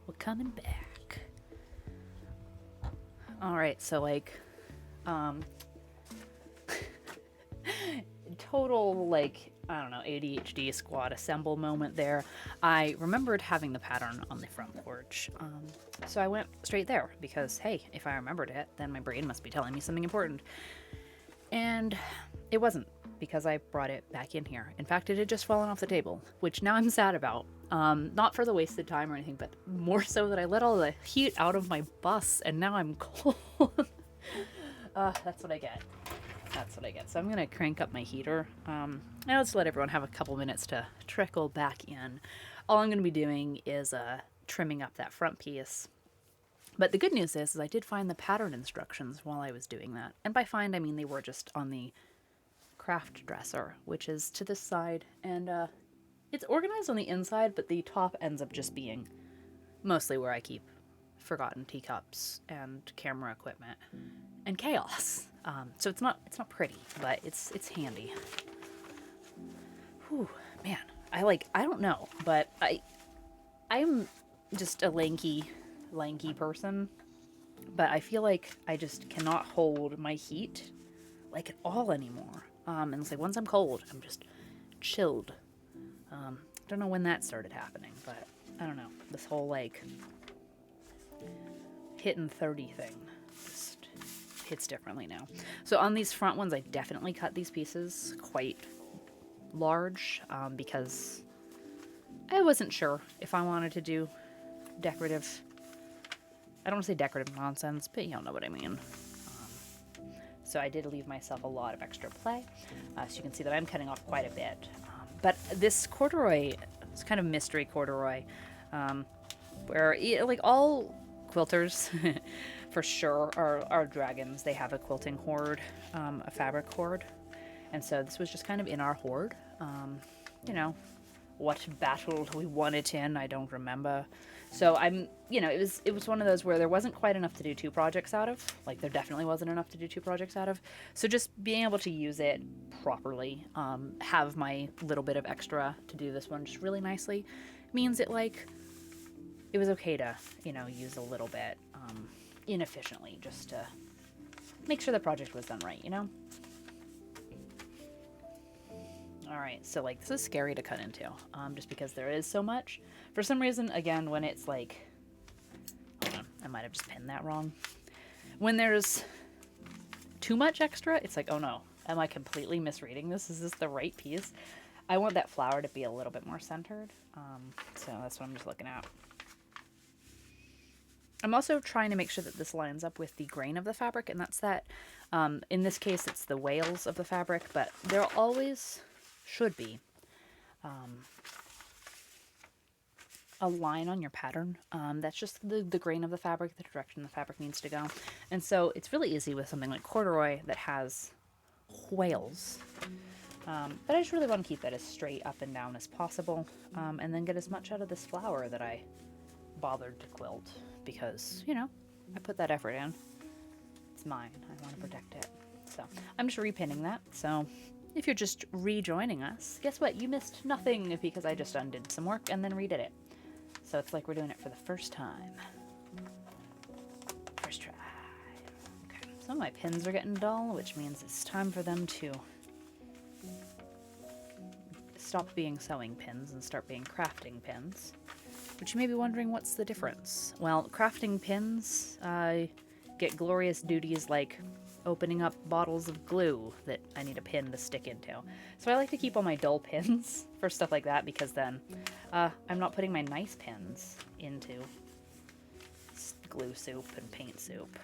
we're coming back. All right, so like, total like, I don't know, ADHD squad assemble moment there. I remembered having the pattern on the front porch, so I went straight there because, hey, if I remembered it, then my brain must be telling me something important. And it wasn't, because I brought it back in here. In fact, it had just fallen off the table, which now I'm sad about. Not for the wasted time or anything, but more so that I let all the heat out of my bus and now I'm cold. That's what I get. That's what I get. So I'm going to crank up my heater. And let's let everyone have a couple minutes to trickle back in. All I'm going to be doing is trimming up that front piece. But the good news is I did find the pattern instructions while I was doing that. And by find, I mean they were just on the craft dresser, which is to this side. And it's organized on the inside, but the top ends up just being mostly where I keep forgotten teacups and camera equipment and chaos. So it's not pretty, but it's handy. Whew, man, I don't know, but I'm just a lanky person, but I feel like I just cannot hold my heat like at all anymore. And it's like once I'm cold, I'm just chilled. Don't know when that started happening, but I don't know. This whole like hitting 30 thing just hits differently now. So on these front ones, I definitely cut these pieces quite large because I wasn't sure if I wanted to do decorative. I don't want to say decorative nonsense, but you know what I mean. So I did leave myself a lot of extra play. So you can see that I'm cutting off quite a bit. But this corduroy, it's kind of mystery corduroy, where like all quilters for sure are dragons. They have a quilting hoard, a fabric hoard. And so this was just kind of in our hoard. You know, what battle we won it in, I don't remember. So it was one of those where there wasn't quite enough to do 2 projects out of. Like there definitely wasn't enough to do 2 projects out of. So just being able to use it properly, have my little bit of extra to do this one just really nicely, means it was okay to, use a little bit inefficiently just to make sure the project was done right, All right, so this is scary to cut into, just because there is so much. For some reason, again, when it's hold on, I might have just pinned that wrong. When there's too much extra, it's like, oh no, am I completely misreading this? Is this the right piece? I want that flower to be a little bit more centered, so that's what I'm just looking at. I'm also trying to make sure that this lines up with the grain of the fabric, and that's that. In this case, it's the wales of the fabric, but there always should be a line on your pattern. That's just the grain of the fabric, the direction the fabric needs to go. And so it's really easy with something like corduroy that has wales. But I just really want to keep that as straight up and down as possible, and then get as much out of this flower that I bothered to quilt, because, I put that effort in. It's mine. I want to protect it. So I'm just repinning that. So if you're just rejoining us, guess what? You missed nothing, because I just undid some work and then redid it. So it's like we're doing it for the first time. First try. Okay, some of my pins are getting dull, which means it's time for them to stop being sewing pins and start being crafting pins. But you may be wondering, what's the difference? Well, crafting pins get glorious duties like opening up bottles of glue that I need a pin to stick into. So I like to keep all my dull pins for stuff like that, because then I'm not putting my nice pins into glue soup and paint soup.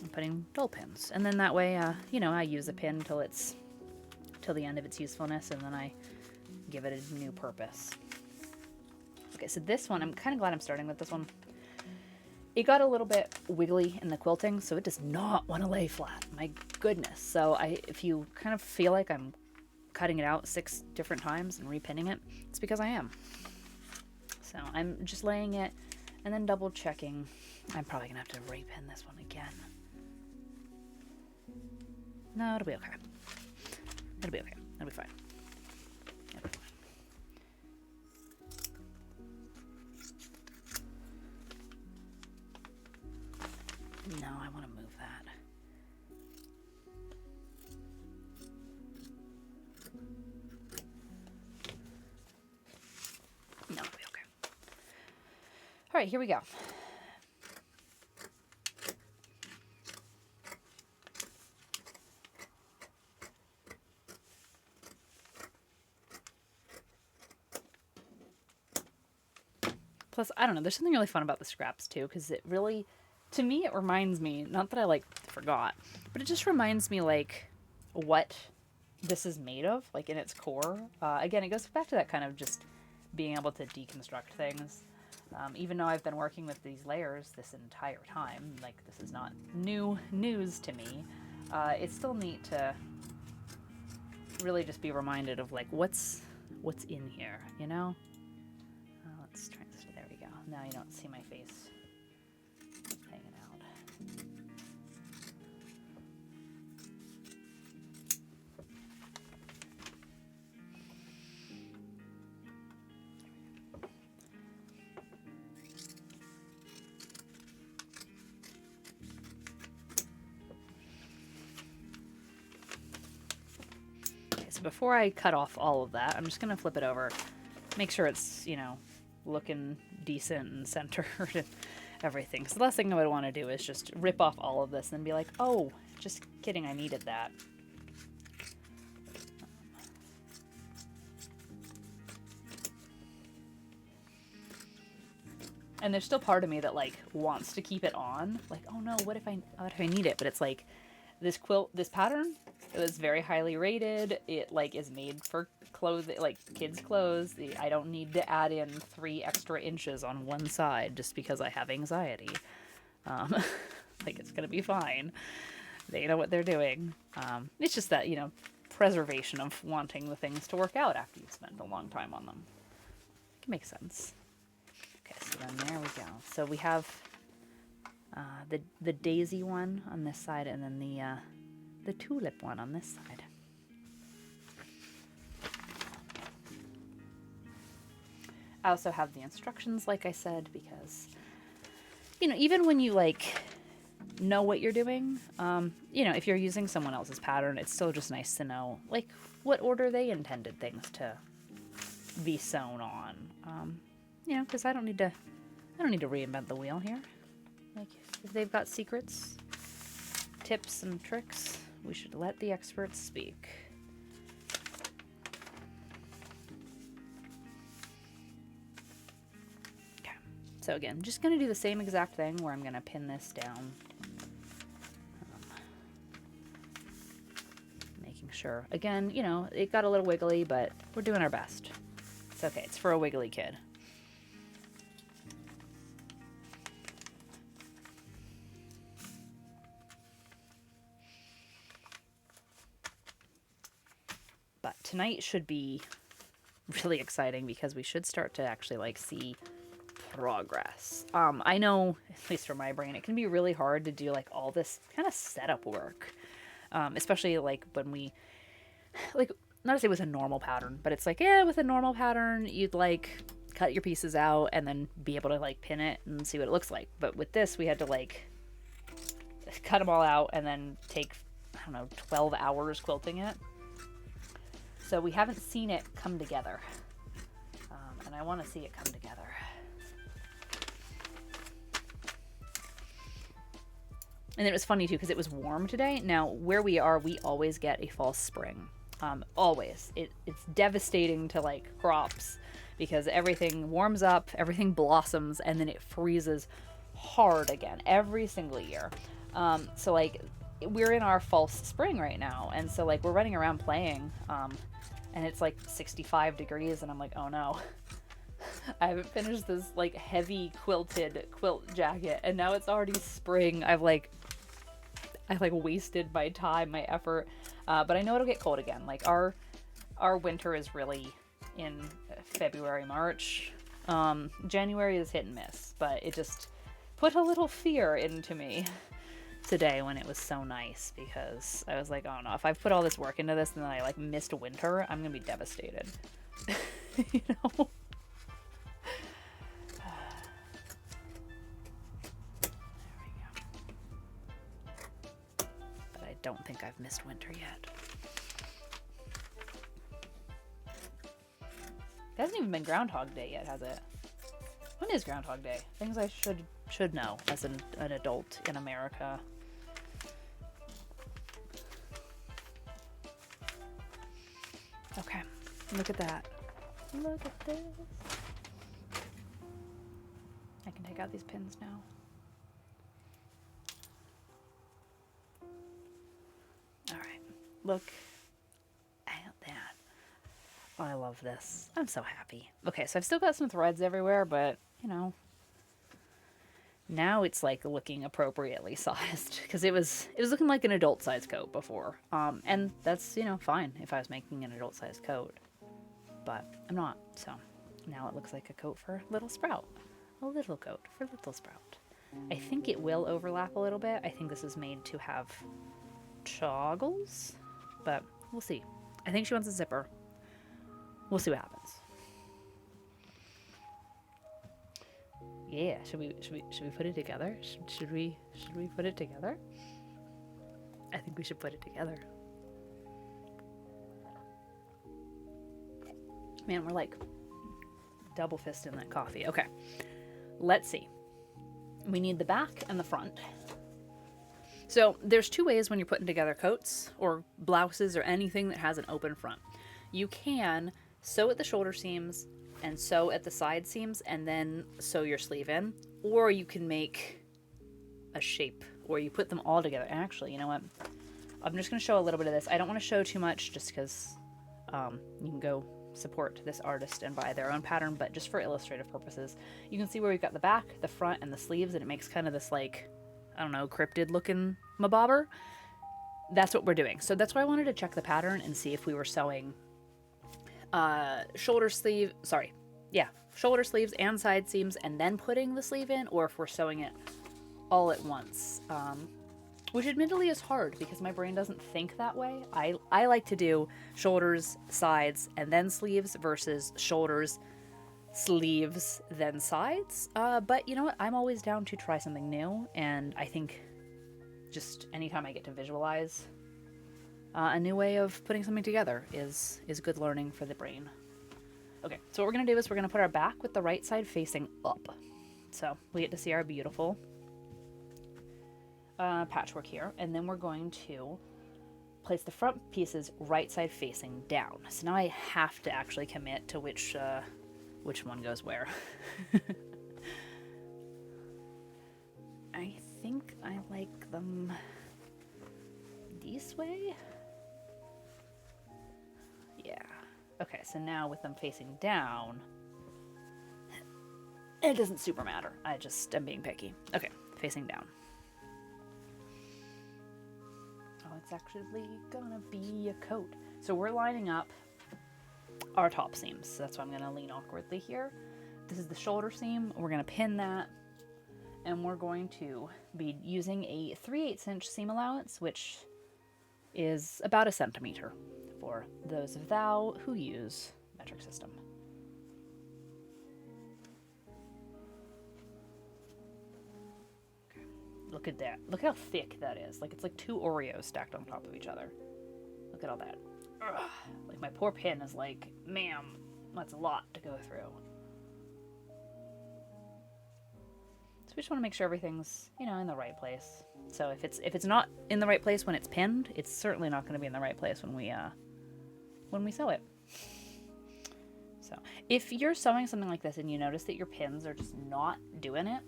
I'm putting dull pins. And then that way, I use a pin till the end of its usefulness, and then I give it a new purpose. Okay, so this one, I'm kind of glad I'm starting with this one. It got a little bit wiggly in the quilting, so it does not want to lay flat. My goodness. So if you kind of feel like I'm cutting it out 6 different times and repinning it, it's because I am. So I'm just laying it and then double checking. I'm probably going to have to repin this one again. No, it'll be okay. It'll be okay. It'll be fine. It'll be fine. No, I want to move that. No, it'll be okay. All right, here we go. Plus, I don't know, there's something really fun about the scraps too, because it really, to me, it reminds me, not that I like forgot, but it just reminds me like what this is made of, like in its core. Again, it goes back to that kind of just being able to deconstruct things. Even though I've been working with these layers this entire time, like this is not new news to me, it's still neat to really just be reminded of like what's in here, you know? Let's try this. There we go. Now you don't see my face hanging out. Okay, so before I cut off all of that, I'm just going to flip it over, make sure it's, you know, looking decent and centered and everything. So the last thing I would want to do is just rip off all of this and be like, oh, just kidding, I needed that. And there's still part of me that like wants to keep it on. Like, oh no, what if I need it? But it's like this quilt, this pattern, it was very highly rated. It like is made for clothes, like kids' clothes. I don't need to add in 3 extra inches on one side just because I have anxiety. Like it's gonna be fine. They know what they're doing. It's just that, you know, preservation of wanting the things to work out after you've spent a long time on them. It makes sense. Okay, so then there we go. So we have the daisy one on this side, and then the tulip one on this side. I also have the instructions, like I said, because, you know, even when you like know what you're doing, you know, if you're using someone else's pattern, it's still just nice to know like what order they intended things to be sewn on. You know, because I don't need to reinvent the wheel here. Like, if they've got secrets, tips, and tricks, we should let the experts speak. Okay, so again, just going to do the same exact thing where I'm going to pin this down. Making sure, again, you know, it got a little wiggly, but we're doing our best. It's okay, it's for a wiggly kid. But tonight should be really exciting because we should start to actually like see progress. I know, at least for my brain, it can be really hard to do like all this kind of setup work, especially like when we, like, not to say with a normal pattern, but it's like, yeah, with a normal pattern, you'd like cut your pieces out and then be able to like pin it and see what it looks like. But with this, we had to like cut them all out and then take, I don't know, 12 hours quilting it. So we haven't seen it come together, and I want to see it come together. And it was funny too because it was warm today. Now where we are, we always get a false spring. Always. It's devastating to like crops because everything warms up, everything blossoms, and then it freezes hard again every single year. So like we're in our false spring right now, and so like we're running around playing. And it's like 65 degrees, and I'm like, oh no. I haven't finished this like heavy quilted quilt jacket, and now it's already spring. I wasted my time, my effort. But I know it'll get cold again. Like our winter is really in February, March. January is hit and miss, but it just put a little fear into me today when it was so nice, because I was like, oh no, if I've put all this work into this and then I like missed winter, I'm gonna be devastated. You know? There we go. don't think I've missed winter yet. It hasn't even been Groundhog Day yet, has it? When is Groundhog Day? Things I should know as an adult in America. Okay, look at that. Look at this. I can take out these pins now. All right, look at that. Oh, I love this. I'm so happy. Okay, so I've still got some threads everywhere, but, you know, now it's like looking appropriately sized because it was looking like an adult size coat before. And that's, you know, fine if I was making an adult size coat, but I'm not. So now it looks like a coat for Little Sprout, a little coat for Little Sprout. I think it will overlap a little bit. I think this is made to have toggles, but we'll see. I think she wants a zipper. We'll see what happens. Yeah, should we put it together? Should we put it together? I think we should put it together. Man, we're like double fisting that coffee. Okay, let's see. We need the back and the front. So there's two ways when you're putting together coats or blouses or anything that has an open front. You can sew at the shoulder seams and sew at the side seams and then sew your sleeve in, or you can make a shape or you put them all together. And actually, you know what? I'm just going to show a little bit of this. I don't want to show too much just because you can go support this artist and buy their own pattern, but just for illustrative purposes, you can see where we've got the back, the front, and the sleeves, and it makes kind of this, like, I don't know, cryptid looking mabobber. That's what we're doing. So that's why I wanted to check the pattern and see if we were sewing shoulder sleeves and side seams and then putting the sleeve in, or if we're sewing it all at once, which admittedly is hard because my brain doesn't think that way. I like to do shoulders, sides, and then sleeves versus shoulders, sleeves, then sides, but you know what, I'm always down to try something new, and I think just anytime I get to visualize a new way of putting something together is good learning for the brain. Okay, so what we're going to do is we're going to put our back with the right side facing up. So we get to see our beautiful patchwork here. And then we're going to place the front pieces right side facing down. So now I have to actually commit to which one goes where. I think I like them this way. Yeah. Okay, so now with them facing down, it doesn't super matter. I'm being picky. Okay, facing down. Oh, it's actually gonna be a coat. So we're lining up our top seams. So that's why I'm gonna lean awkwardly here. This is the shoulder seam. We're gonna pin that, and we're going to be using a 3/8 inch seam allowance, which is about 1 centimeter for those of thou who use metric system. Okay. Look at that. Look how thick that is. Like, it's like 2 Oreos stacked on top of each other. Look at all that. Ugh. Like, my poor pin is like, ma'am, that's a lot to go through. So we just want to make sure everything's, you know, in the right place. So if it's not in the right place when it's pinned, it's certainly not going to be in the right place when we sew it. So if you're sewing something like this and you notice that your pins are just not doing it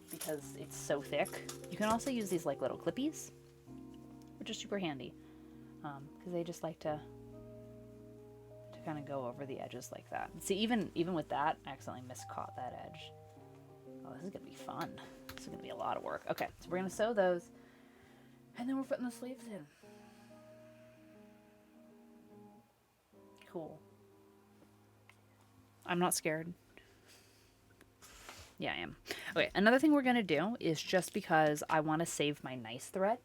because it's so thick, you can also use these like little clippies, which is super handy because they just like to kind of go over the edges like that. See, even with that, I accidentally miscaught that edge. Oh, this is gonna be fun. This is gonna be a lot of work. Okay, so we're gonna sew those, and then we're putting the sleeves in. Cool. I'm not scared. Yeah, I am. Okay, another thing we're gonna do is, just because I want to save my nice thread,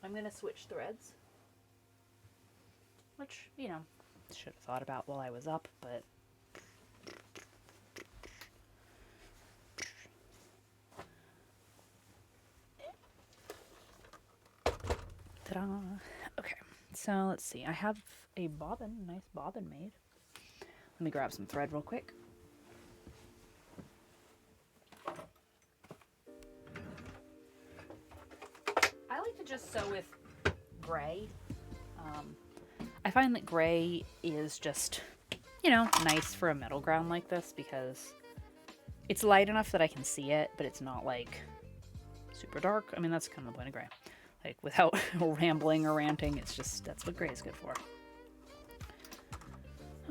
I'm gonna switch threads. Which, you know, should have thought about while I was up, but Ta-da. Okay, so let's see. I have a bobbin, nice bobbin made. Let me grab some thread real quick. I like to just sew with gray. I find that gray is just, you know, nice for a middle ground like this because it's light enough that I can see it, but it's not like super dark. I mean, that's kind of the point of gray. Like without rambling or ranting, it's just, that's what gray is good for.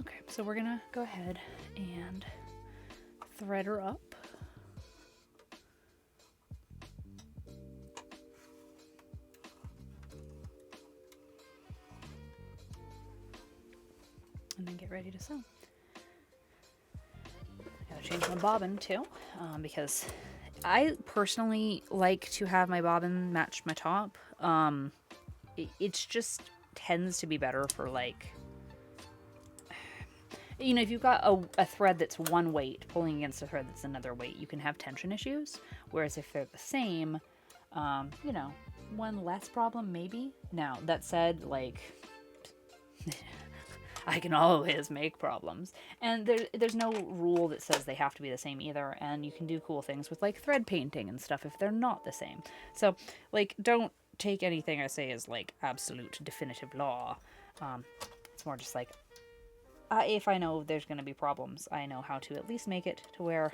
Okay, so we're gonna go ahead and thread her up. And then get ready to sew. I gotta change my bobbin too, because I personally like to have my bobbin match my top. It's just tends to be better for like, you know, if you've got a thread that's one weight pulling against a thread that's another weight, you can have tension issues. Whereas if they're the same, you know, one less problem maybe. Now, that said, like, I can always make problems. And there's no rule that says they have to be the same either. And you can do cool things with like thread painting and stuff if they're not the same. So, like, don't take anything I say as like absolute definitive law. It's more just like, if I know there's going to be problems, I know how to at least make it to where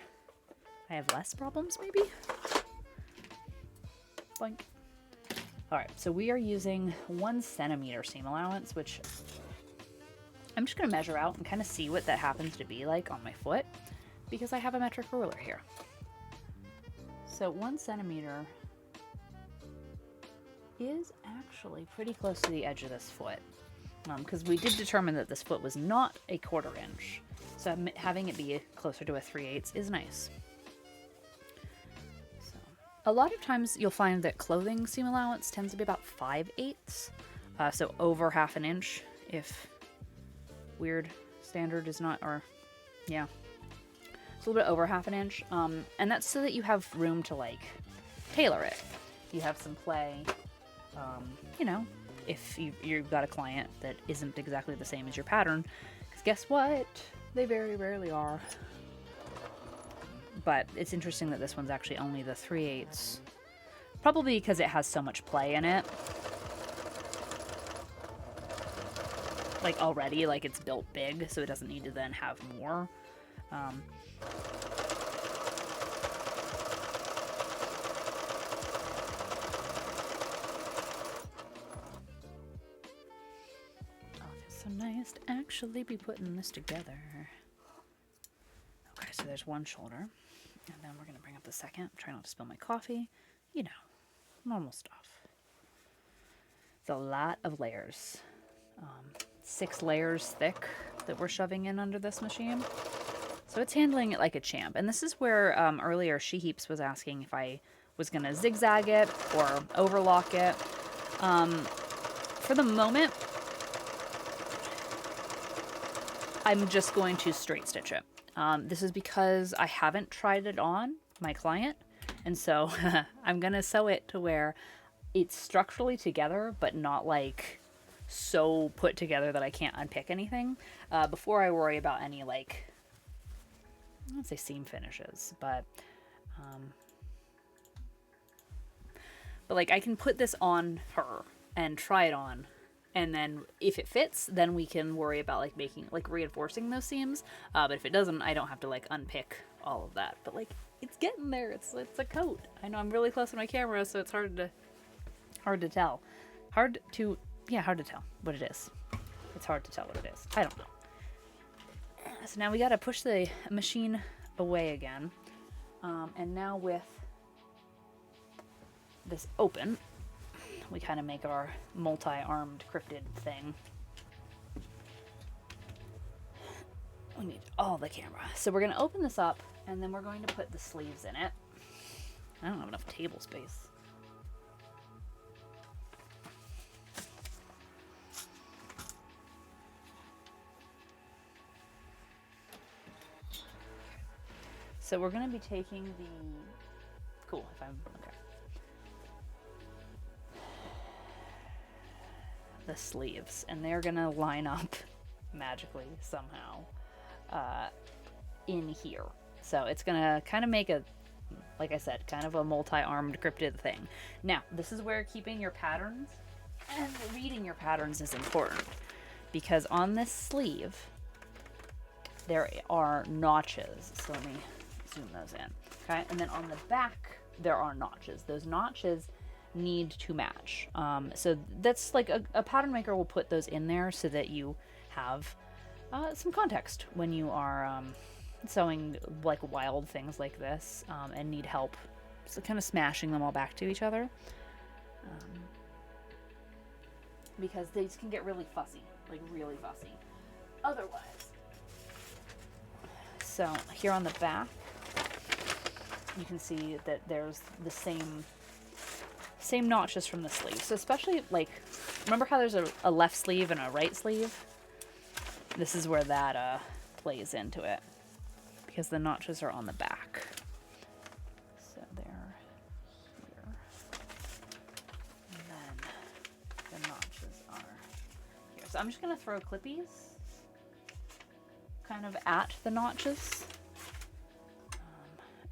I have less problems, maybe? Boink. Alright, so we are using 1 centimeter seam allowance, which I'm just going to measure out and kind of see what that happens to be like on my foot, because I have a metric ruler here. So 1 centimeter is actually pretty close to the edge of this foot, because we did determine that this foot was not a 1/4 inch, so having it be closer to a 3/8 is nice. So a lot of times you'll find that clothing seam allowance tends to be about 5/8, so over 1/2 inch if weird standard is not, or yeah, it's a little bit over 1/2 inch, and that's so that you have room to like tailor it. You have some play, you know, if you've got a client that isn't exactly the same as your pattern, because guess what, they very rarely are. But it's interesting that this one's actually only the 3/8, probably because it has so much play in it. Like already, like it's built big, so it doesn't need to then have more. Oh, it feels so nice to actually be putting this together. Okay, so there's one shoulder, and then we're gonna bring up the second. Try not to spill my coffee. You know, normal stuff. It's a lot of layers. 6 layers thick that we're shoving in under this machine. So it's handling it like a champ. And this is where earlier She Heaps was asking if I was going to zigzag it or overlock it. For the moment, I'm just going to straight stitch it. This is because I haven't tried it on my client. And so I'm going to sew it to where it's structurally together, but not like so put together that I can't unpick anything, before I worry about any, like, I don't say seam finishes, but like I can put this on her and try it on, and then if it fits, then we can worry about like making, like reinforcing those seams, but if it doesn't, I don't have to like unpick all of that. But like, it's getting there. It's a coat. I know I'm really close to my camera, so it's hard to tell. Hard to tell what it is. It's hard to tell what it is. I don't know. So now we got to push the machine away again. And now with this open, we kind of make our multi-armed cryptid thing. We need all the camera. So we're going to open this up, and then we're going to put the sleeves in it. I don't have enough table space. So we're going to be taking the, cool, if I'm, okay. the sleeves, and they're gonna line up magically somehow in here. So it's gonna kind of make a, like I said, kind of a multi-armed cryptid thing. Now, this is where keeping your patterns and reading your patterns is important, because on this sleeve there are notches. So let me zoom those in. Okay, and then on the back there are notches. Those notches need to match. So that's like a pattern maker will put those in there so that you have some context when you are sewing like wild things like this and need help. So kind of smashing them all back to each other, because these can get really fussy, like really fussy otherwise. So here on the back, you can see that there's the same notches from the sleeve. So especially, like, remember how there's a left sleeve and a right sleeve? This is where that plays into it, because the notches are on the back. So they're here. And then the notches are here. So I'm just going to throw clippies kind of at the notches.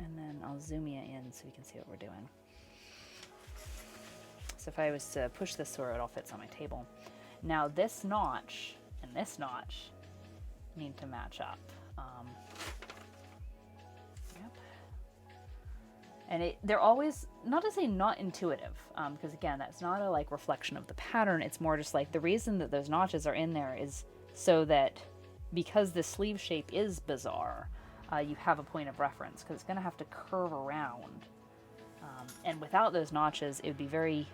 And then I'll zoom you in so you can see what we're doing. So if I was to push this so it all fits on my table. Now this notch and this notch need to match up. Yep. And they're always, not to say not intuitive, because again, that's not a like reflection of the pattern. It's more just like the reason that those notches are in there is so that, because the sleeve shape is bizarre, you have a point of reference, because it's going to have to curve around. And without those notches, it would be very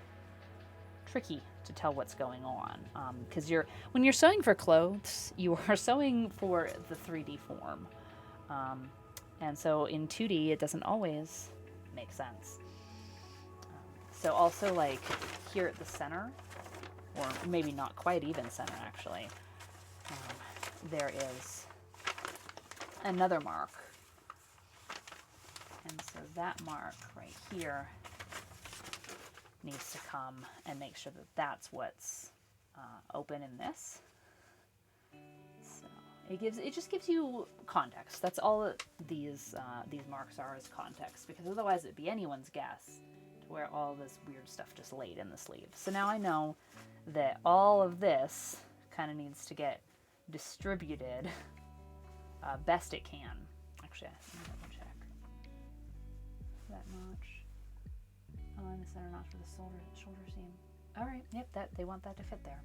tricky to tell what's going on. Because when you're sewing for clothes, you are sewing for the 3D form. And so in 2D, it doesn't always make sense. So also, like here at the center, or maybe not quite even center actually, there is another mark. And so that mark right here needs to come and make sure that that's what's open in this. So it just gives you context. That's all that these marks are, is context, because otherwise it'd be anyone's guess to where all this weird stuff just laid in the sleeve. So now I know that all of this kind of needs to get distributed best it can. Actually, I'm gonna check that notch. Oh, and the center notch for the shoulder seam. All right, yep, they want that to fit there.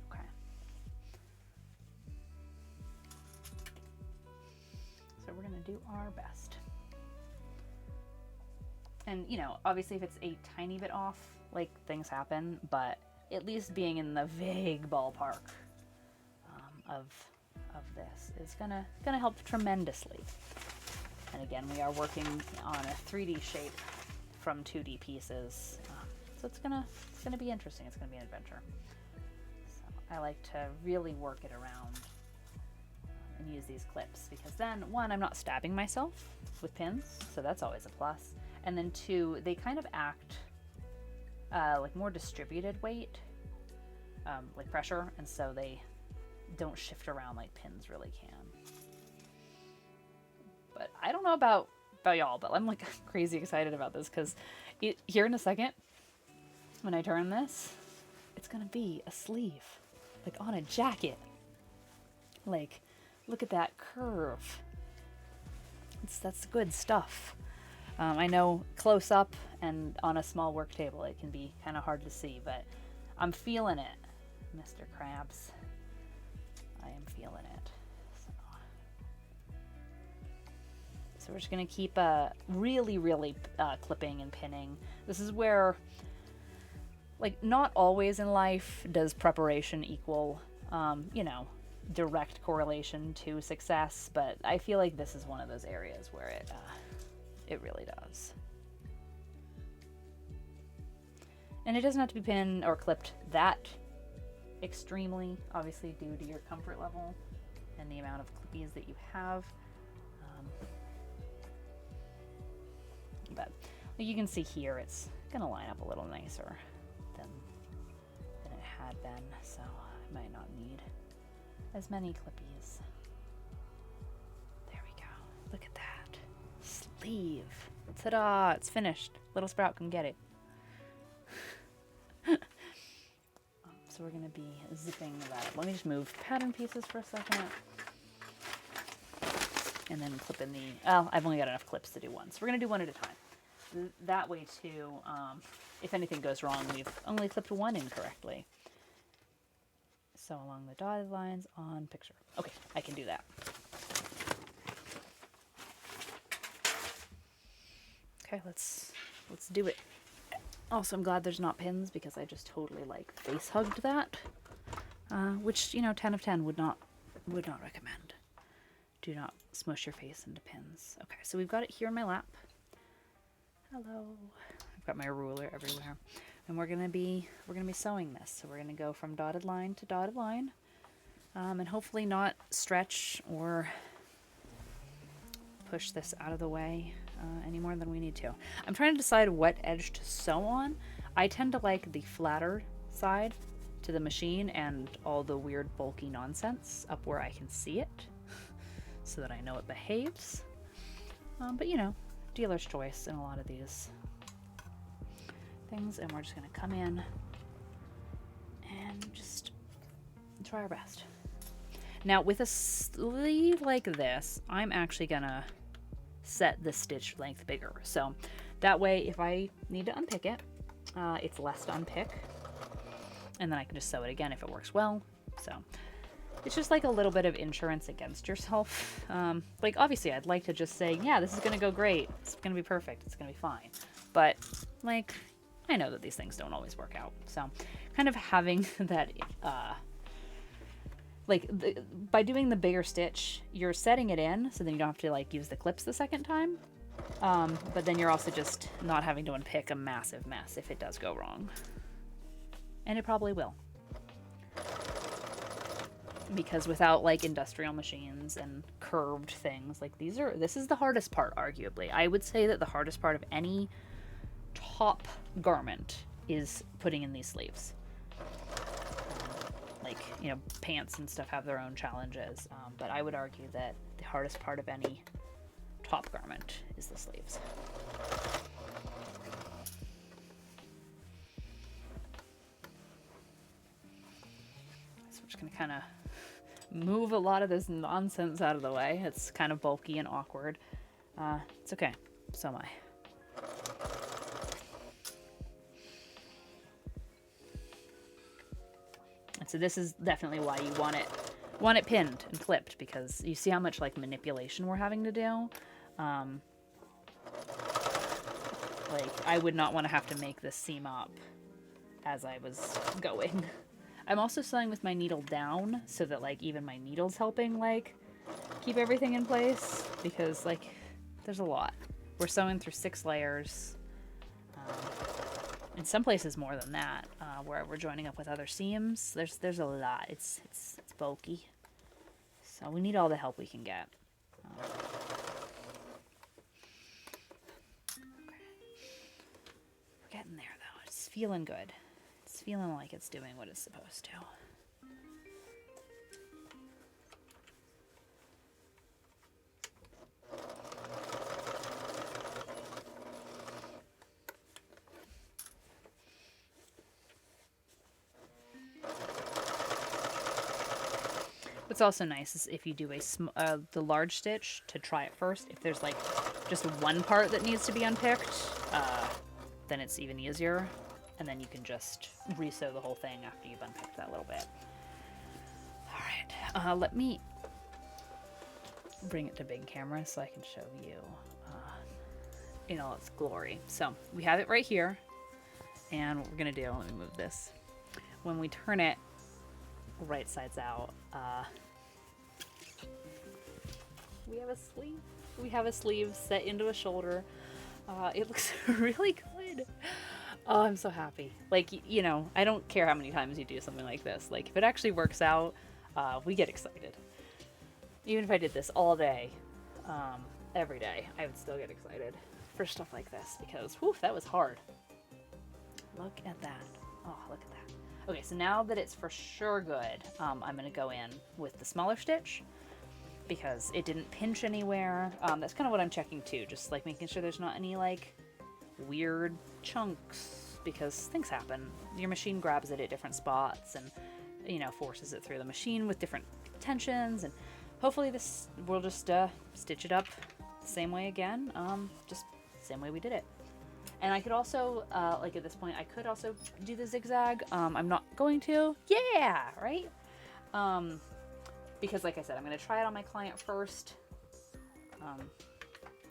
Okay. So we're gonna do our best. And you know, obviously, if it's a tiny bit off, like, things happen, but at least being in the vague ballpark of this is gonna help tremendously. And again, we are working on a 3D shape from 2D pieces, so it's gonna be interesting. It's gonna be an adventure. So I like to really work it around and use these clips, because then, one, I'm not stabbing myself with pins, so that's always a plus. And then two, they kind of act like more distributed weight, like pressure, and so they don't shift around like pins really can. But I don't know about y'all, but I'm like crazy excited about this, because here in a second, when I turn this, it's gonna be a sleeve, like on a jacket. Like, look at that curve. That's good stuff. I know close up and on a small work table it can be kind of hard to see, but I'm feeling it, Mr. Krabs. I am feeling it. So we're just going to keep really clipping and pinning. This is where, like, not always in life does preparation equal, you know, direct correlation to success, but I feel like this is one of those areas where it really does. And it doesn't have to be pinned or clipped that extremely, obviously, due to your comfort level and the amount of clippies that you have. But like you can see here, it's gonna line up a little nicer than it had been, so I might not need as many clippies. There we go. Look at that. Sleeve. Ta-da! It's finished. Little Sprout, come get it. So we're going to be zipping that up. Let me just move pattern pieces for a second. And then clip in the... Oh, I've only got enough clips to do one. So we're going to do one at a time. That way, too, if anything goes wrong, we've only clipped one incorrectly. So along the dotted lines on picture. Okay, I can do that. Okay, let's do it. Also, I'm glad there's not pins because I just totally like face hugged that, which, you know, 10 of 10 would not recommend. Do not smush your face into pins. Okay, so we've got it here in my lap. Hello. I've got my ruler everywhere, and we're gonna be sewing this. So we're gonna go from dotted line to dotted line, and hopefully not stretch or push this out of the way any more than we need to. I'm trying to decide what edge to sew on. I tend to like the flatter side to the machine and all the weird bulky nonsense up where I can see it so that I know it behaves. But you know, dealer's choice in a lot of these things, and we're just gonna come in and just try our best. Now with a sleeve like this, I'm actually gonna set the stitch length bigger. So that way, if I need to unpick it, it's less to unpick. And then I can just sew it again if it works well. So it's just like a little bit of insurance against yourself. Like obviously I'd like to just say, yeah, this is gonna go great. It's gonna be perfect. It's gonna be fine. But like, I know that these things don't always work out. So kind of having that, by doing the bigger stitch, you're setting it in so then you don't have to like use the clips the second time. But then you're also just not having to unpick a massive mess if it does go wrong. And it probably will. Because without like industrial machines and curved things, like this is the hardest part, arguably. I would say that the hardest part of any top garment is putting in these sleeves. Like, you know, pants and stuff have their own challenges, but I would argue that the hardest part of any top garment is the sleeves. So we're just going to kind of move a lot of this nonsense out of the way. It's kind of bulky and awkward. It's okay. So am I. So this is definitely why you want it pinned and clipped, because you see how much like manipulation we're having to do. Like I would not want to have to make this seam up as I was going. I'm also sewing with my needle down so that like even my needle's helping like keep everything in place, because like there's a lot. We're sewing through 6 layers. In some places more than that, where we're joining up with other seams. There's a lot. It's bulky, so we need all the help we can get. Okay. We're getting there though. It's feeling good. It's feeling like it's doing what it's supposed to. What's also nice is if you do the large stitch to try it first. If there's like just one part that needs to be unpicked, then it's even easier. And then you can just resew the whole thing after you've unpicked that little bit. All right, let me bring it to big camera so I can show you in all its glory. So we have it right here, and what we're gonna do, let me move this. When we turn it right sides out, we have a sleeve. We have a sleeve set into a shoulder. It looks really good. Oh, I'm so happy. Like, you know, I don't care how many times you do something like this. Like, if it actually works out, we get excited. Even if I did this all day, every day, I would still get excited for stuff like this because, whew, that was hard. Look at that. Oh, look at that. Okay, so now that it's for sure good, I'm going to go in with the smaller stitch because it didn't pinch anywhere. That's kind of what I'm checking too, just like making sure there's not any like weird chunks, because things happen. Your machine grabs it at different spots and, you know, forces it through the machine with different tensions, and hopefully this will just stitch it up the same way again, just the same way we did it. And I could also, like at this point, I could also do the zigzag. I'm not going to. Yeah, right? Because like I said, I'm going to try it on my client first.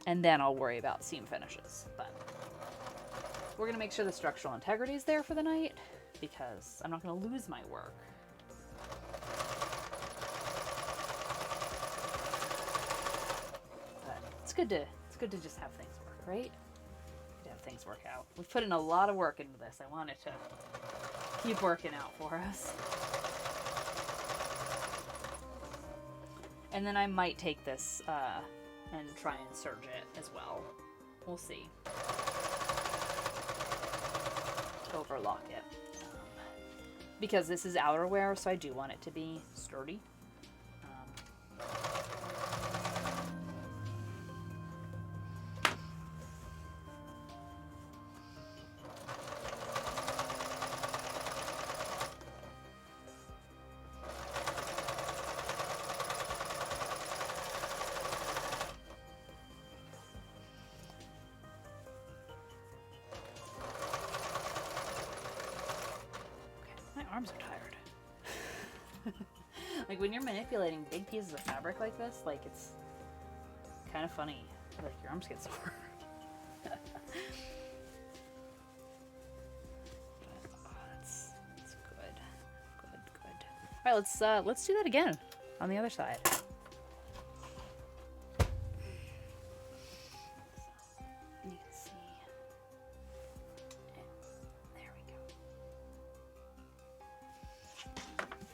And then I'll worry about seam finishes. But we're going to make sure the structural integrity is there for the night, because I'm not going to lose my work. But it's good to just have things work, right? Things work out. We've put in a lot of work into this. I want it to keep working out for us. And then I might take this and try and serge it as well. We'll see. Overlock it. Because this is outerwear, so I do want it to be sturdy. Arms are tired. Like when you're manipulating big pieces of fabric like this, like it's kind of funny. Like your arms get sore. Oh, that's good. Good. All right, let's do that again on the other side.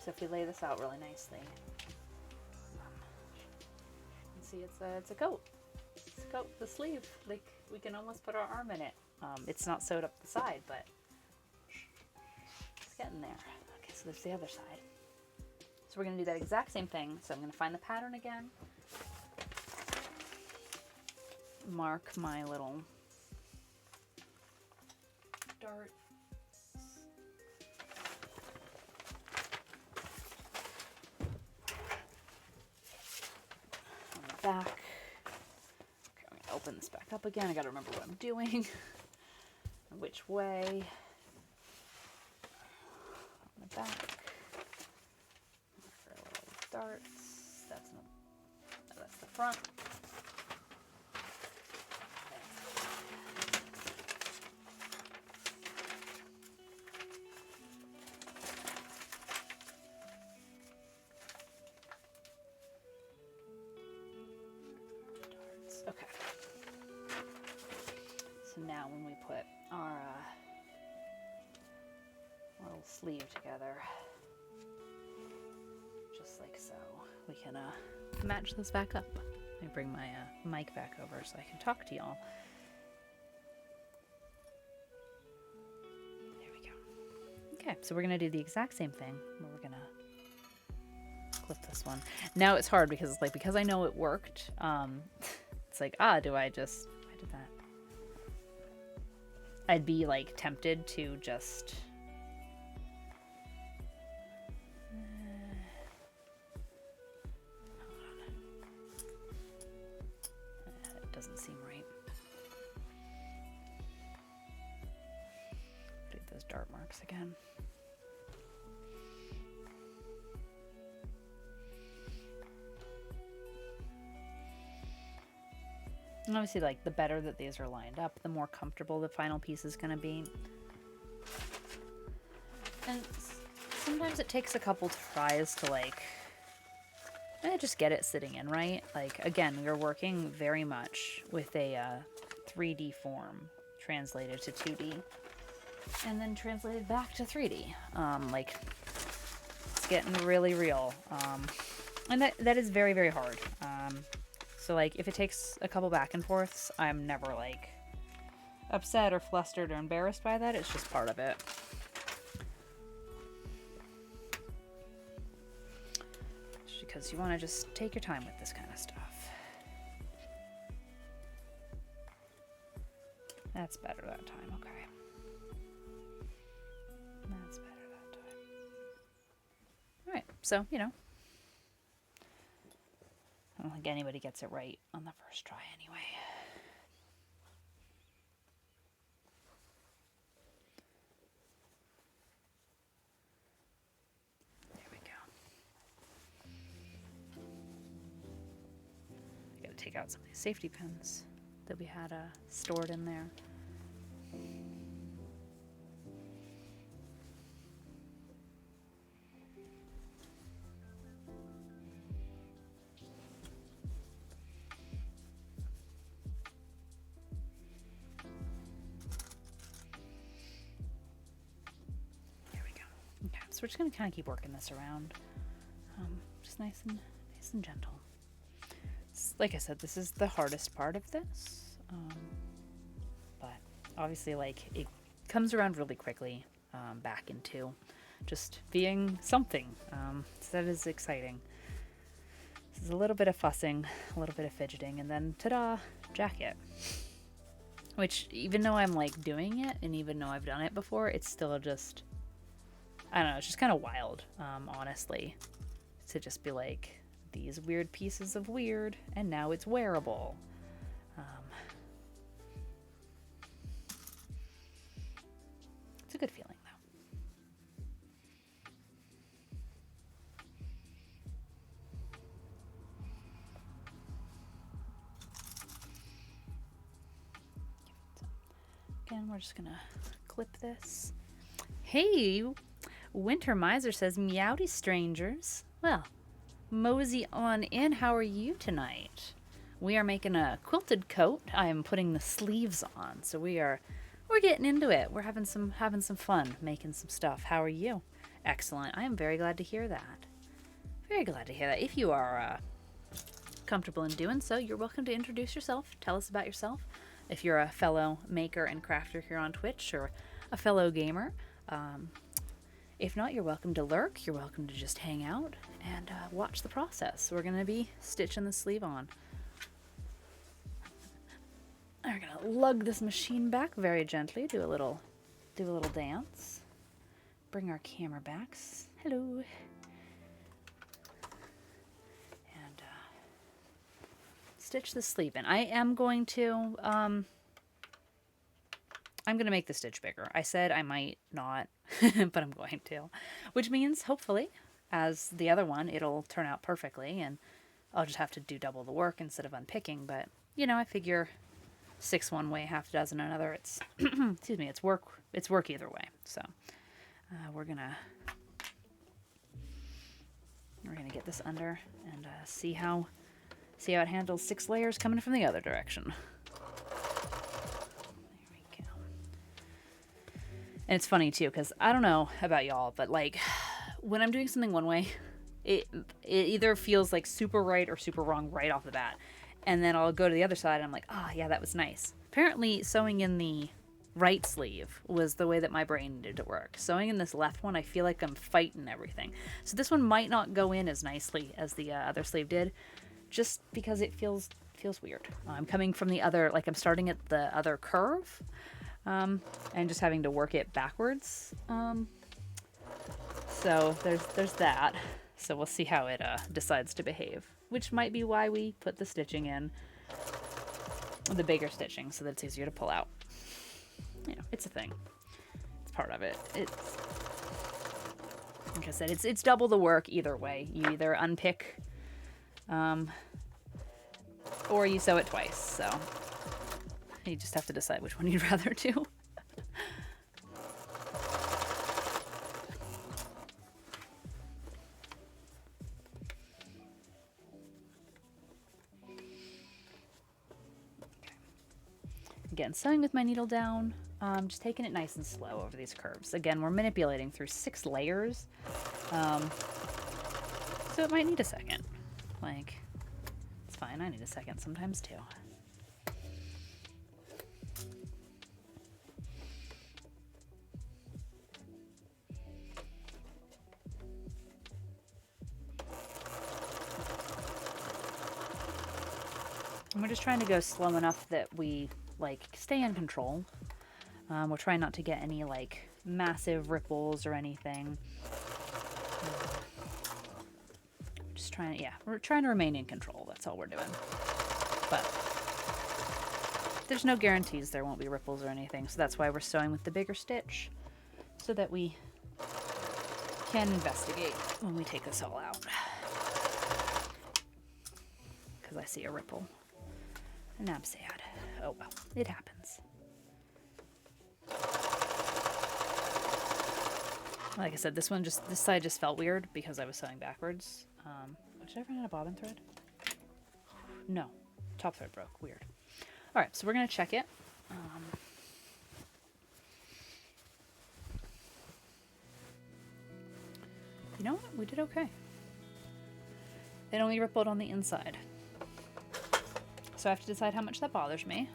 So if we lay this out really nicely, you can see it's a coat. It's a coat, the sleeve. Like we can almost put our arm in it. It's not sewed up the side, but it's getting there. Okay, so there's the other side. So we're gonna do that exact same thing. So I'm gonna find the pattern again, mark my little dart. Back. Okay, I'm gonna open this back up again. I gotta remember what I'm doing. Which way. On the back. Little darts. That's the front. Okay. So now when we put our little sleeve together, just like so, we can match this back up. Let me bring my mic back over so I can talk to y'all. There we go. Okay, so we're gonna do the exact same thing. We're gonna clip this one. Now it's hard because because I know it worked. It's like, I did that. I'd be like tempted to just hold on. It doesn't seem right. Do those dart marks again. And obviously, like, the better that these are lined up, the more comfortable the final piece is going to be. And sometimes it takes a couple tries to, like, just get it sitting in, right? Like, again, we're working very much with a 3D form translated to 2D and then translated back to 3D. Like, it's getting really real. And that is very, very hard. So, like, if it takes a couple back and forths, I'm never, like, upset or flustered or embarrassed by that. It's just part of it. because you want to just take your time with this kind of stuff. That's better that time, okay. That's better that time. Alright, so, you know, I don't think anybody gets it right on the first try anyway. There we go. I gotta take out some of these safety pins that we had stored in there. So we're just going to kind of keep working this around, just nice and gentle. Like I said, this is the hardest part of this, but obviously, like, it comes around really quickly back into just being something. So that is exciting. This is a little bit of fussing, a little bit of fidgeting, and then ta-da, jacket. Which, even though I'm like doing it, and even though I've done it before, it's still just, I don't know, it's just kind of wild, honestly, to just be like, these weird pieces of weird, and now it's wearable. It's a good feeling, though. Again, we're just gonna clip this. Hey! Winter Miser says, "Meowdy, strangers. Well, mosey on in. How are you tonight? We are making a quilted coat. I am putting the sleeves on, so we're getting into it. We're having some fun making some stuff. How are you? Excellent. I am very glad to hear that. Very glad to hear that. If you are comfortable in doing so, you're welcome to introduce yourself. Tell us about yourself. If you're a fellow maker and crafter here on Twitch or a fellow gamer. If not, you're welcome to lurk. You're welcome to just hang out and watch the process. We're going to be stitching the sleeve on. We're going to lug this machine back very gently. Do a little dance. Bring our camera back. Hello. And stitch the sleeve in. I am going to I'm going to make the stitch bigger. I said I might not, but I'm going to. Which means, hopefully, as the other one, it'll turn out perfectly, and I'll just have to do double the work instead of unpicking. But, you know, I figure 6 one way, half a dozen another. It's, excuse me, it's work either way. So, we're gonna get this under and see how it handles 6 layers coming from the other direction. And it's funny, too, because I don't know about y'all, but, like, when I'm doing something one way, it either feels, like, super right or super wrong right off the bat. And then I'll go to the other side, and I'm like, oh, yeah, that was nice. Apparently, sewing in the right sleeve was the way that my brain needed to work. Sewing in this left one, I feel like I'm fighting everything. So this one might not go in as nicely as the other sleeve did, just because it feels weird. I'm coming from the other, like, I'm starting at the other curve. And just having to work it backwards. So there's that. So we'll see how it decides to behave, which might be why we put the stitching in, the bigger stitching, so that it's easier to pull out. You know, it's a thing. It's part of it. It's, like I said, it's double the work either way. You either unpick, or you sew it twice. So. You just have to decide which one you'd rather do. Again, sewing with my needle down, just taking it nice and slow over these curves. Again, we're manipulating through 6 layers, so it might need a second. Like, it's fine, I need a second sometimes too. And we're just trying to go slow enough that we like stay in control. We're trying not to get any like massive ripples or anything. Just trying, yeah, we're trying to remain in control. That's all we're doing. But there's no guarantees there won't be ripples or anything, so that's why we're sewing with the bigger stitch, so that we can investigate when we take this all out. Because I see a ripple, and I'm sad. Oh well, it happens. Like I said, this side just felt weird because I was sewing backwards. Did I run out of bobbin thread? No, top thread broke. Weird. All right, so we're gonna check it. You know what? We did okay. It only rippled on the inside. So I have to decide how much that bothers me.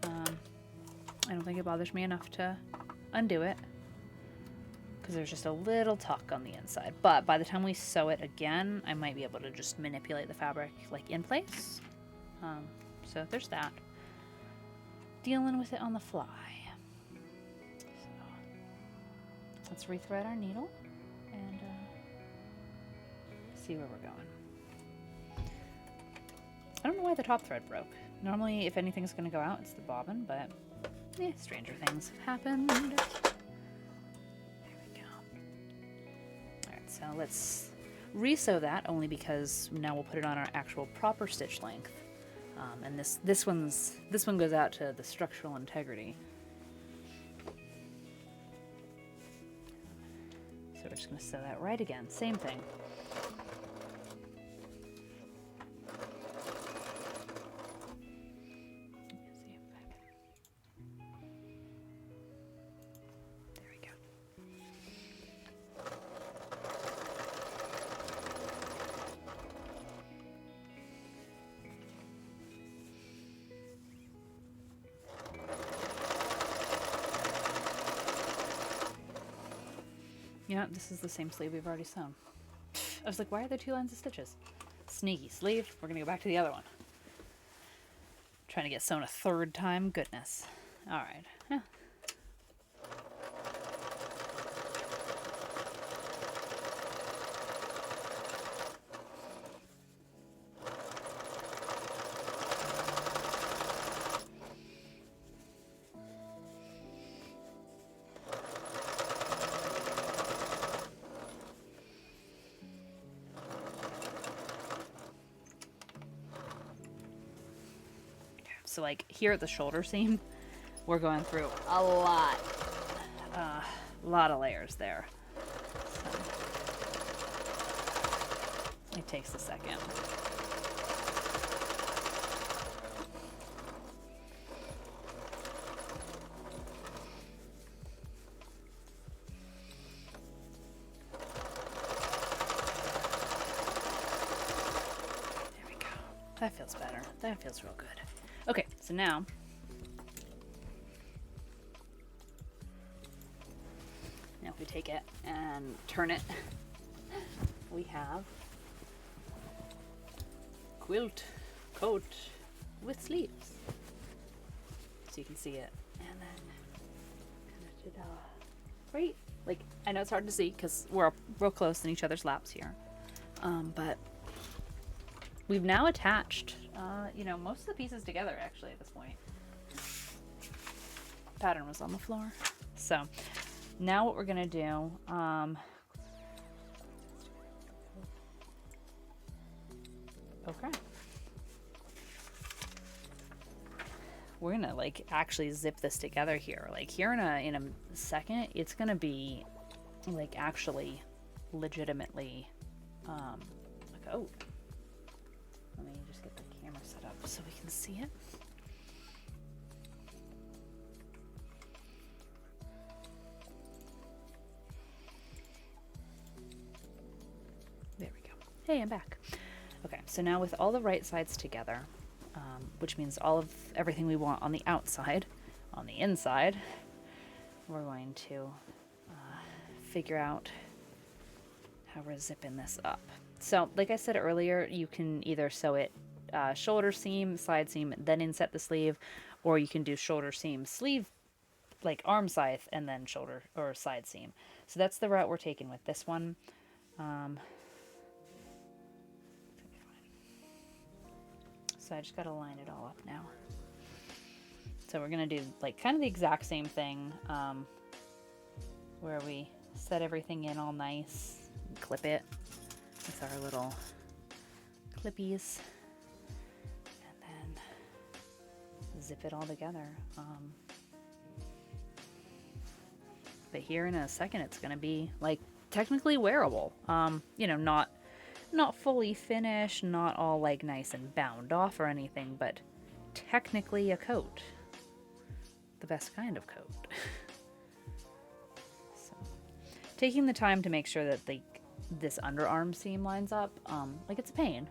I don't think it bothers me enough to undo it, because there's just a little tuck on the inside. But by the time we sew it again, I might be able to just manipulate the fabric like in place. So there's that. Dealing with it on the fly. So let's rethread our needle and see where we're going. I don't know why the top thread broke. Normally, if anything's going to go out, it's the bobbin, but stranger things have happened. There we go. Alright, so let's re-sew that, only because now we'll put it on our actual proper stitch length. And this one goes out to the structural integrity. So we're just going to sew that right again. Same thing. There we go. Yeah, this is the same sleeve we've already sewn. I was like, why are there 2 lines of stitches? Sneaky sleeve. We're gonna go back to the other one. Trying to get sewn a 3rd time. Goodness. All right. Yeah. So like here at the shoulder seam, we're going through a lot of layers there. So it takes a second. There we go. That feels better. That feels real good. Okay, so now if we take it and turn it, we have quilt coat with sleeves. So you can see it. And then right? Like, I know it's hard to see because we're real close in each other's laps here. But we've now attached most of the pieces together actually at this point. Pattern was on the floor. So now what we're gonna do, okay. We're gonna like actually zip this together here. Like here in a second, it's gonna be like actually legitimately a coat. Let me just get the camera set up so we can see it. There we go. Hey, I'm back. Okay, so now with all the right sides together, which means everything we want on the outside, on the inside, we're going to figure out how we're zipping this up. So, like I said earlier, you can either sew it shoulder seam, side seam, then inset the sleeve, or you can do shoulder seam, sleeve, like arm scythe, and then shoulder or side seam. So that's the route we're taking with this one. So I just got to line it all up now. So we're going to do like kind of the exact same thing, where we set everything in all nice, and clip it with our little clippies, and then zip it all together. But here in a second, it's going to be like technically wearable. You know, not fully finished, not all like nice and bound off or anything, but technically a coat. The best kind of coat. So, taking the time to make sure that this underarm seam lines up, like it's a pain.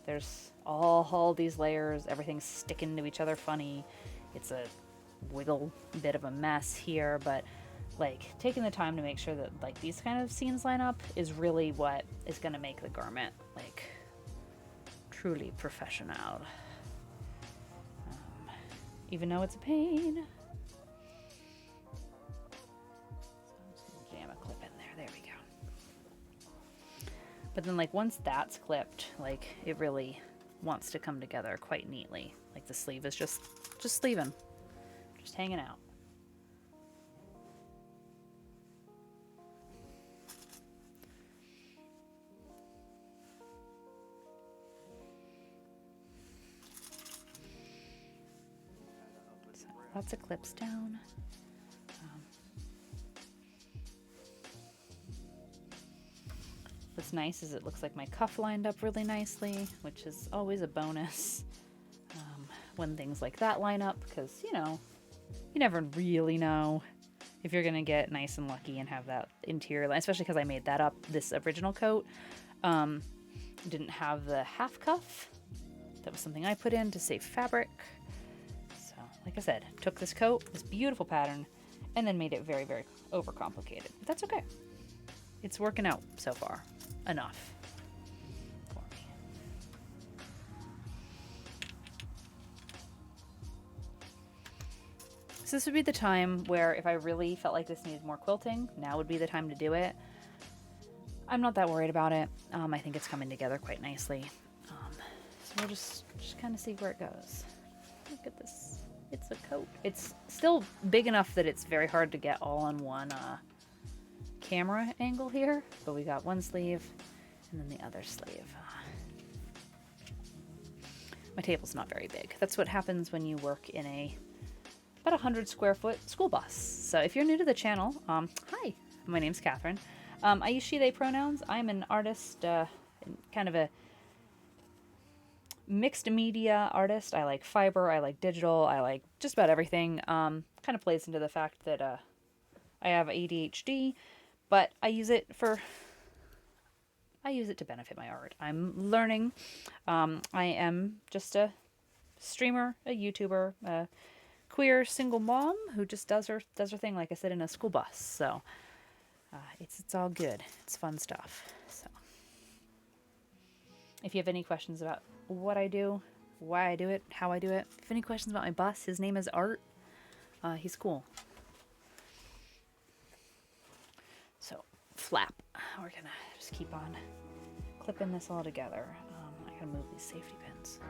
There's all these layers, everything's sticking to each other funny. It's a wiggle bit of a mess here, but like taking the time to make sure that like these kind of seams line up is really what is going to make the garment like truly professional. Even though it's a pain. So I'm just gonna jam a clip in there. There we go. But then like once that's clipped, like it really wants to come together quite neatly. Like the sleeve is just sleeving, just hanging out. Lots of clips down. What's nice is it looks like my cuff lined up really nicely, which is always a bonus when things like that line up, because, you know, you never really know if you're going to get nice and lucky and have that interior line, especially because I made that up. This original coat didn't have the half cuff. That was something I put in to save fabric. Like I said, took this coat, this beautiful pattern, and then made it very, very overcomplicated. But that's okay. It's working out so far. Enough for me. So this would be the time where if I really felt like this needed more quilting, now would be the time to do it. I'm not that worried about it. I think it's coming together quite nicely. So we'll just kind of see where it goes. Look at this. It's a coat. It's still big enough that it's very hard to get all on one camera angle here, but we got one sleeve and then the other sleeve. My table's not very big. That's what happens when you work in about 100 square foot school bus. So if you're new to the channel, hi, my name's Catherine. I use she, they pronouns. I'm an artist, kind of a mixed media artist. I like fiber, I like digital, I like just about everything. Kind of plays into the fact that I have ADHD, but I use it to benefit my art. I'm learning. I am just a streamer, a YouTuber, a queer single mom who just does her thing, like I said, in a school bus. So it's all good. It's fun stuff. So if you have any questions about what I do, why I do it, how I do it. If you have any questions about my boss, his name is Art. He's cool. So, flap. We're gonna just keep on clipping this all together. I gotta move these safety pins.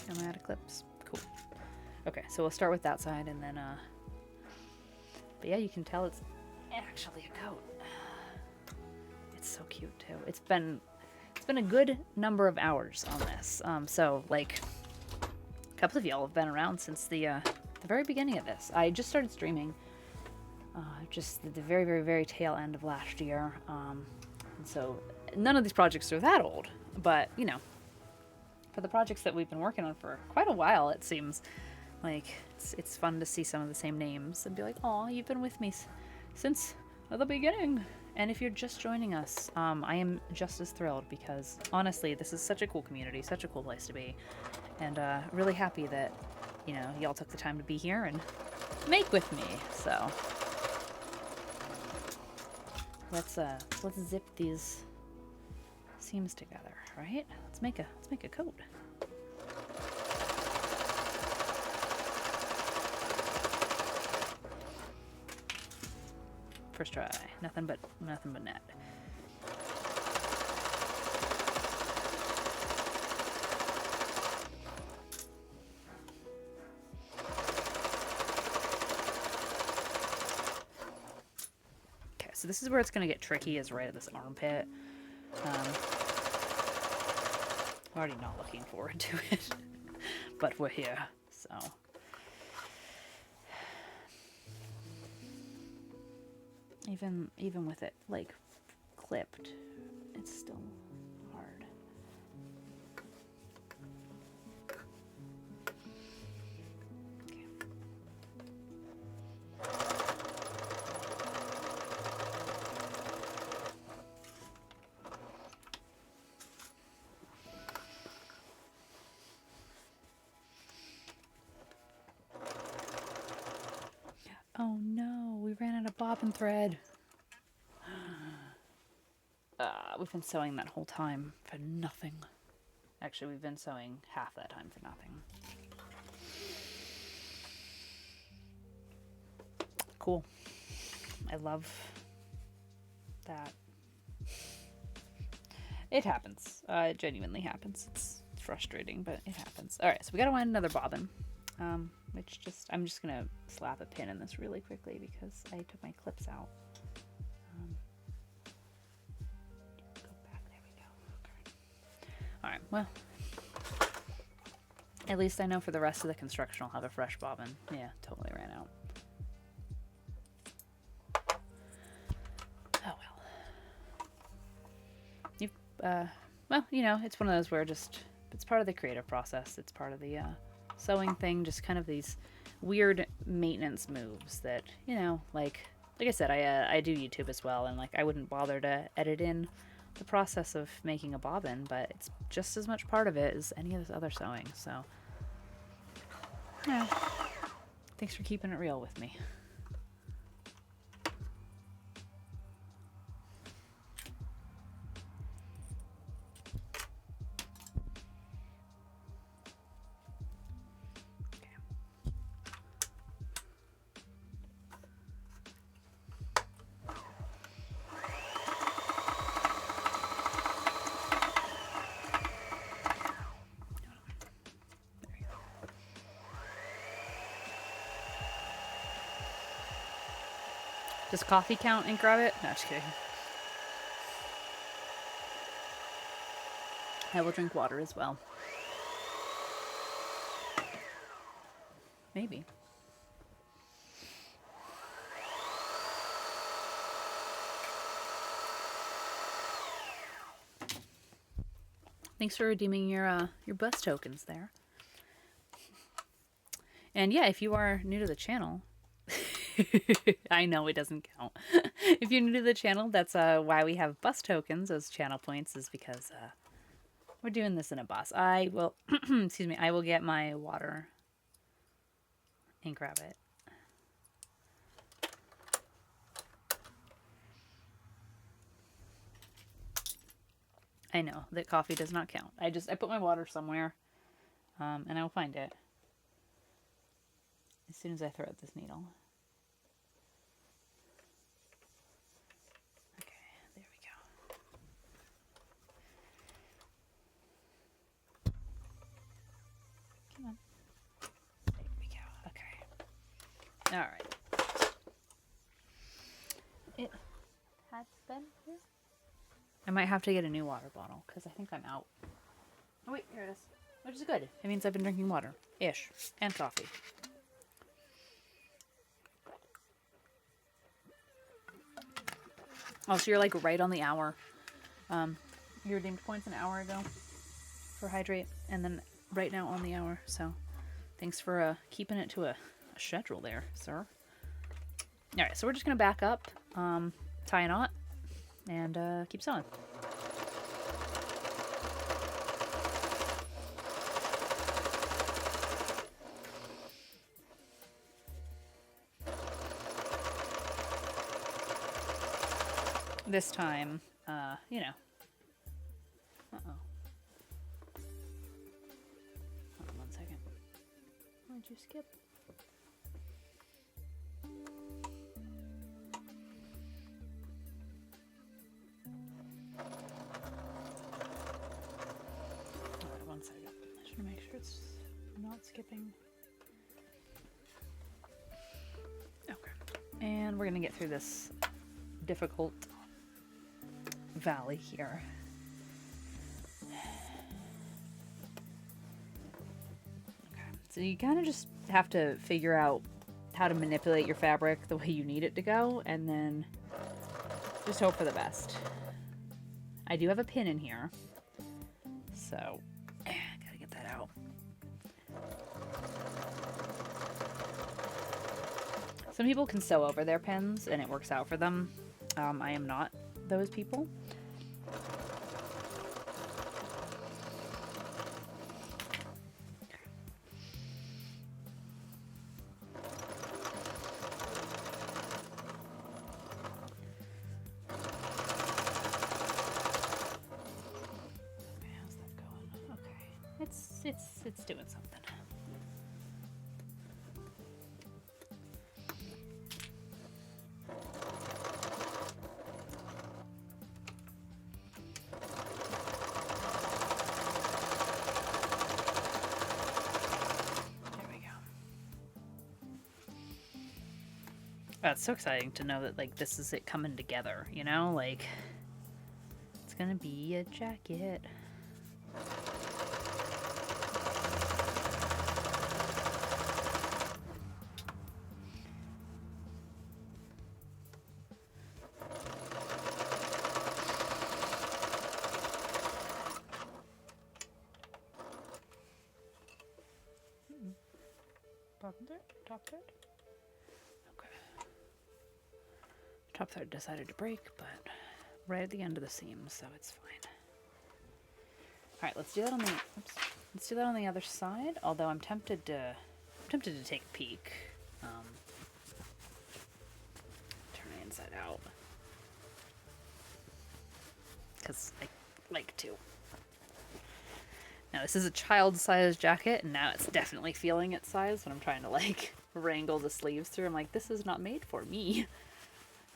Am I out of clips? Cool. Okay, so we'll start with that side and then, but yeah, you can tell it's actually a coat. It's so cute too. It's been a good number of hours on this. So like a couple of y'all have been around since the very beginning of this. I just started streaming, just the very, very, very tail end of last year. And so none of these projects are that old, but you know, for the projects that we've been working on for quite a while, it seems like it's fun to see some of the same names and be like, oh, you've been with me since the beginning. And if you're just joining us, I am just as thrilled because honestly, this is such a cool community, such a cool place to be, and really happy that, you know, y'all took the time to be here and make with me. So let's zip these seams together, right? Let's make a coat. First try, nothing but net. Okay, so this is where it's gonna get tricky, is right at this armpit. Already not looking forward to it, but we're here, so. Even with it like clipped, it's still hard. Okay. Oh no, we ran out of bobbin thread. We've been sewing that whole time for nothing. Actually, we've been sewing half that time for nothing. Cool. I love that. It happens. It genuinely happens. It's frustrating, but it happens. All right, so we gotta find another bobbin. I'm just gonna slap a pin in this really quickly because I took my clips out. Go back, there we go. Okay. All right, well, at least I know for the rest of the construction I'll have a fresh bobbin. Yeah, totally ran out. Oh well. Well, you know, it's one of those where it's part of the creative process. It's part of the sewing thing, just kind of these weird maintenance moves that, you know, like I said, I do YouTube as well, and like I wouldn't bother to edit in the process of making a bobbin, but it's just as much part of it as any of this other sewing. So yeah, thanks for keeping it real with me. Does coffee count and grab it? No, just kidding. I will drink water as well. Maybe. Thanks for redeeming your bus tokens there. And yeah, if you are new to the channel, I know it doesn't count. If you're new to the channel, that's why we have bus tokens as channel points, is because we're doing this in a bus. I will, excuse me, I will get my water and grab it. I know that coffee does not count. I put my water somewhere, and I will find it as soon as I throw out this needle. All right. It has been here. I might have to get a new water bottle because I think I'm out. Oh wait, here it is. Which is good. It means I've been drinking water. Ish. And coffee. Oh, so you're like right on the hour. You redeemed points an hour ago for hydrate, and then right now on the hour. So thanks for keeping it to a schedule there, sir. All right, so we're just gonna back up, tie a knot, and keep sewing. This time, you know. Uh-oh. Hold on 1 second. Why'd you skip? Alright, 1 second. I should make sure it's not skipping. Okay. And we're gonna get through this difficult valley here. Okay. So you kind of just have to figure out how to manipulate your fabric the way you need it to go, and then just hope for the best. I do have a pin in here, so gotta get that out. Some people can sew over their pins and it works out for them. I am not those people. How's that going? Okay, it's doing something. Oh, it's so exciting to know that, like, this is it coming together, you know? Like, it's gonna be a jacket. Bottom third? Top third? Top thread decided to break, but right at the end of the seam, so it's fine. All right, let's do that on the let's do that on the other side. Although I'm tempted to take a peek. Turn it inside out because I like to. Now this is a child-sized jacket, and now it's definitely feeling its size when I'm trying to like wrangle the sleeves through. I'm like, this is not made for me.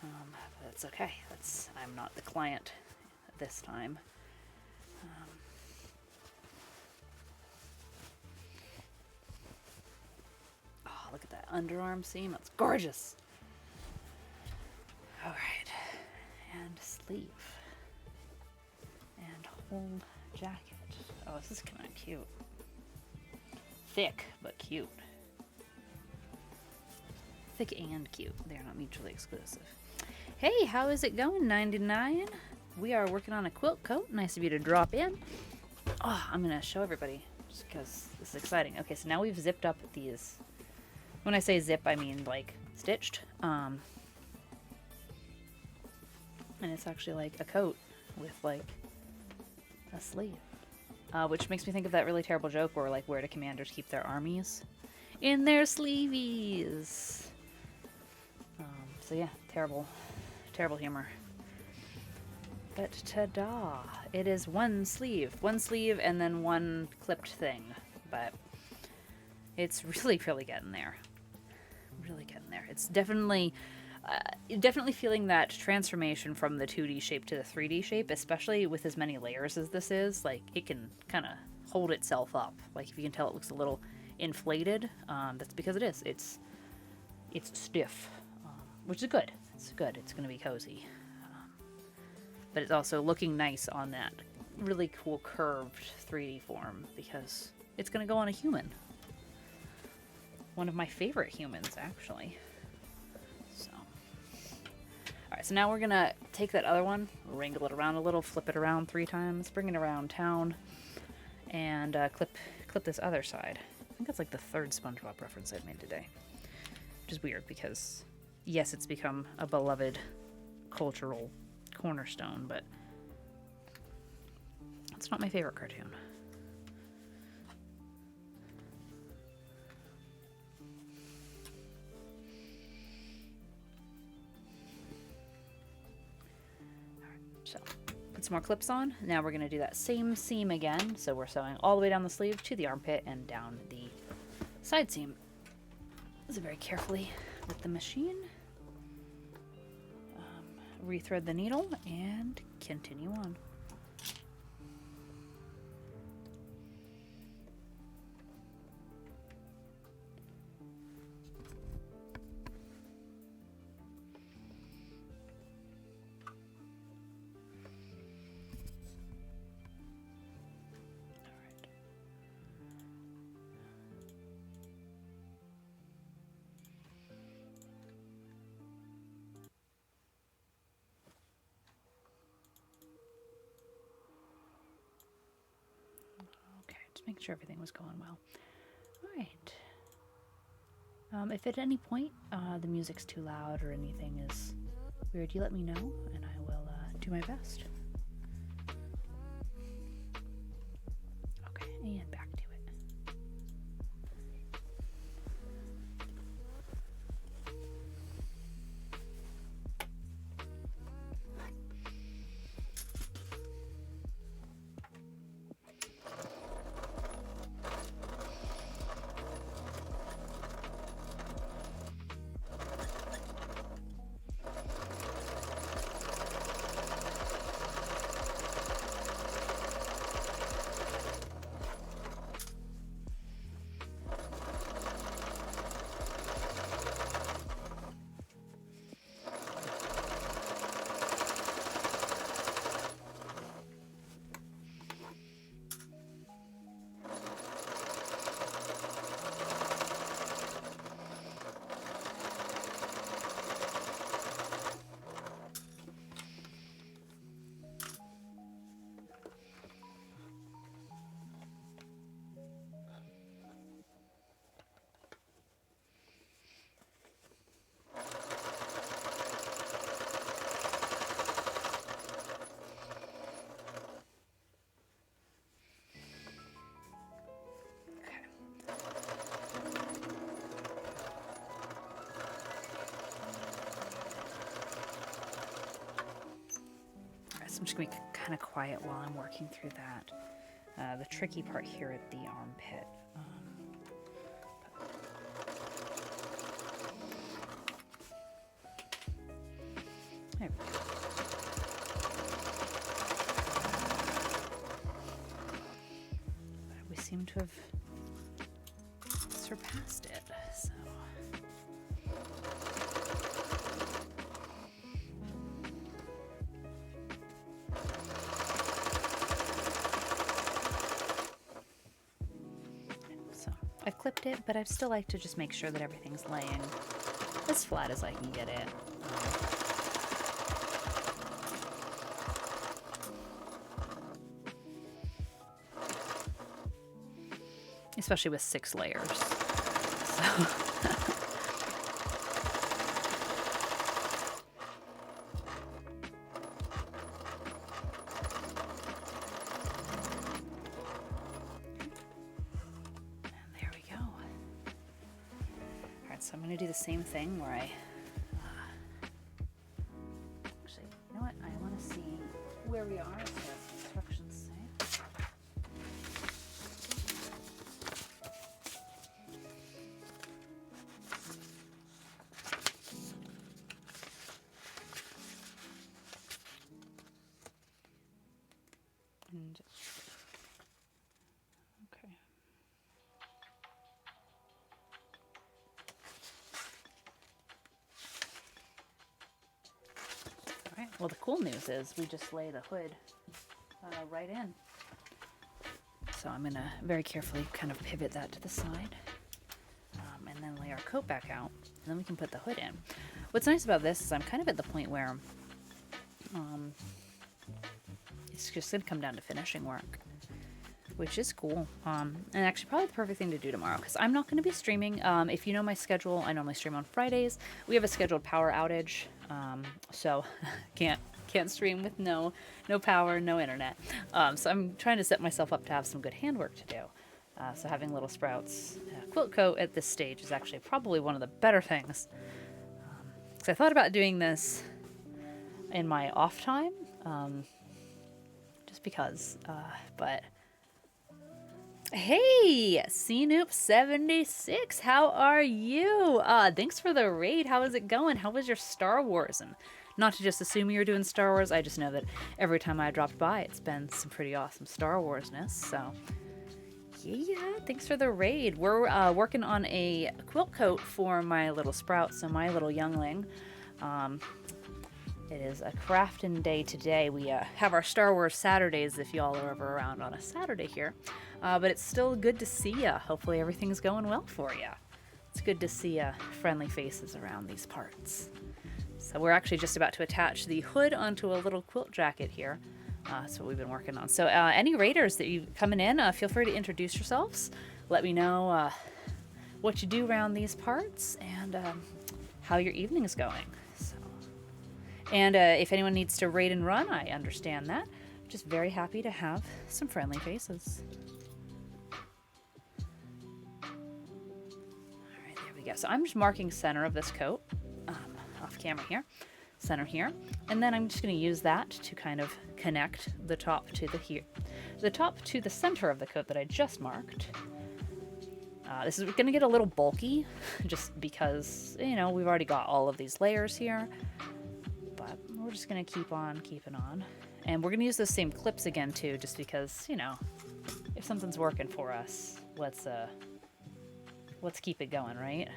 But that's okay. I'm not the client this time. Oh, look at that underarm seam. That's gorgeous. All right. And sleeve. And whole jacket. Oh, this is kind of cute. Thick, but cute. Thick and cute. They are not mutually exclusive. Hey, how is it going, 99? We are working on a quilt coat. Nice of you to drop in. Oh, I'm going to show everybody just because this is exciting. Okay, so now we've zipped up these. When I say zip, I mean like stitched. And it's actually like a coat with like a sleeve. Which makes me think of that really terrible joke where like, where do commanders keep their armies? In their sleeveys. So yeah, terrible humor. But ta-da! It is one sleeve and then one clipped thing. But it's really getting there. Really getting there. It's definitely feeling that transformation from the 2D shape to the 3D shape, especially with as many layers as this is. Like, it can kind of hold itself up. Like, if you can tell it looks a little inflated, that's because it is. It's stiff, which is good. It's good. It's going to be cozy. But it's also looking nice on that really cool curved 3D form because it's going to go on a human. One of my favorite humans, actually. So, all right, so now we're going to take that other one, wrangle it around a little, flip it around 3 times, bring it around town, and clip this other side. I think that's like the 3rd SpongeBob reference I've made today. Which is weird because, yes, it's become a beloved cultural cornerstone, but it's not my favorite cartoon. So, put some more clips on. Now we're going to do that same seam again. So we're sewing all the way down the sleeve to the armpit and down the side seam. So very carefully with the machine. Rethread the needle and continue on. Make sure everything was going well. All right. If at any point the music's too loud or anything is weird, you let me know and I will do my best. Okay, and back to it. So I'm just going to be kind of quiet while I'm working through that. The tricky part here at the armpit. There we go. We seem to have surpassed it, so... I've clipped it, but I'd still like to just make sure that everything's laying as flat as I can get it. Especially with 6 layers. So. So I'm going to do the same thing where I, actually, you know what, I want to see where we are, so as instructions say. And, okay. Well, the cool news is we just lay the hood right in. So I'm going to very carefully kind of pivot that to the side and then lay our coat back out. And then we can put the hood in. What's nice about this is I'm kind of at the point where it's just going to come down to finishing work, which is cool. And actually probably the perfect thing to do tomorrow because I'm not going to be streaming. If you know my schedule, I normally stream on Fridays. We have a scheduled power outage, so can't can't stream with no power, no internet. So I'm trying to set myself up to have some good handwork to do. So having Little Sprouts quilt coat at this stage is actually probably one of the better things. So I thought about doing this in my off time, just because, but hey, CNoop76, how are you? Thanks for the raid. How is it going? How was your Star Wars? And not to just assume you're doing Star Wars, I just know that every time I dropped by, it's been some pretty awesome Star Wars-ness, so yeah, thanks for the raid. We're working on a quilt coat for my Little Sprout, so my little youngling. It is a crafting day today. We have our Star Wars Saturdays if y'all are ever around on a Saturday here. But it's still good to see ya. Hopefully everything's going well for ya. It's good to see friendly faces around these parts. So we're actually just about to attach the hood onto a little quilt jacket here. That's what we've been working on. So any raiders that you coming in, feel free to introduce yourselves. Let me know what you do around these parts and how your evening is going. So, and if anyone needs to raid and run, I understand that. I'm just very happy to have some friendly faces. All right, there we go. So I'm just marking center of this coat off camera here. Center here, and then I'm just going to use that to kind of connect the top to the top to the center of the coat that I just marked. This is going to get a little bulky just because, you know, we've already got all of these layers here, but we're just going to keep on keeping on, and we're going to use those same clips again too, just because, you know, if something's working for us, let's keep it going, right?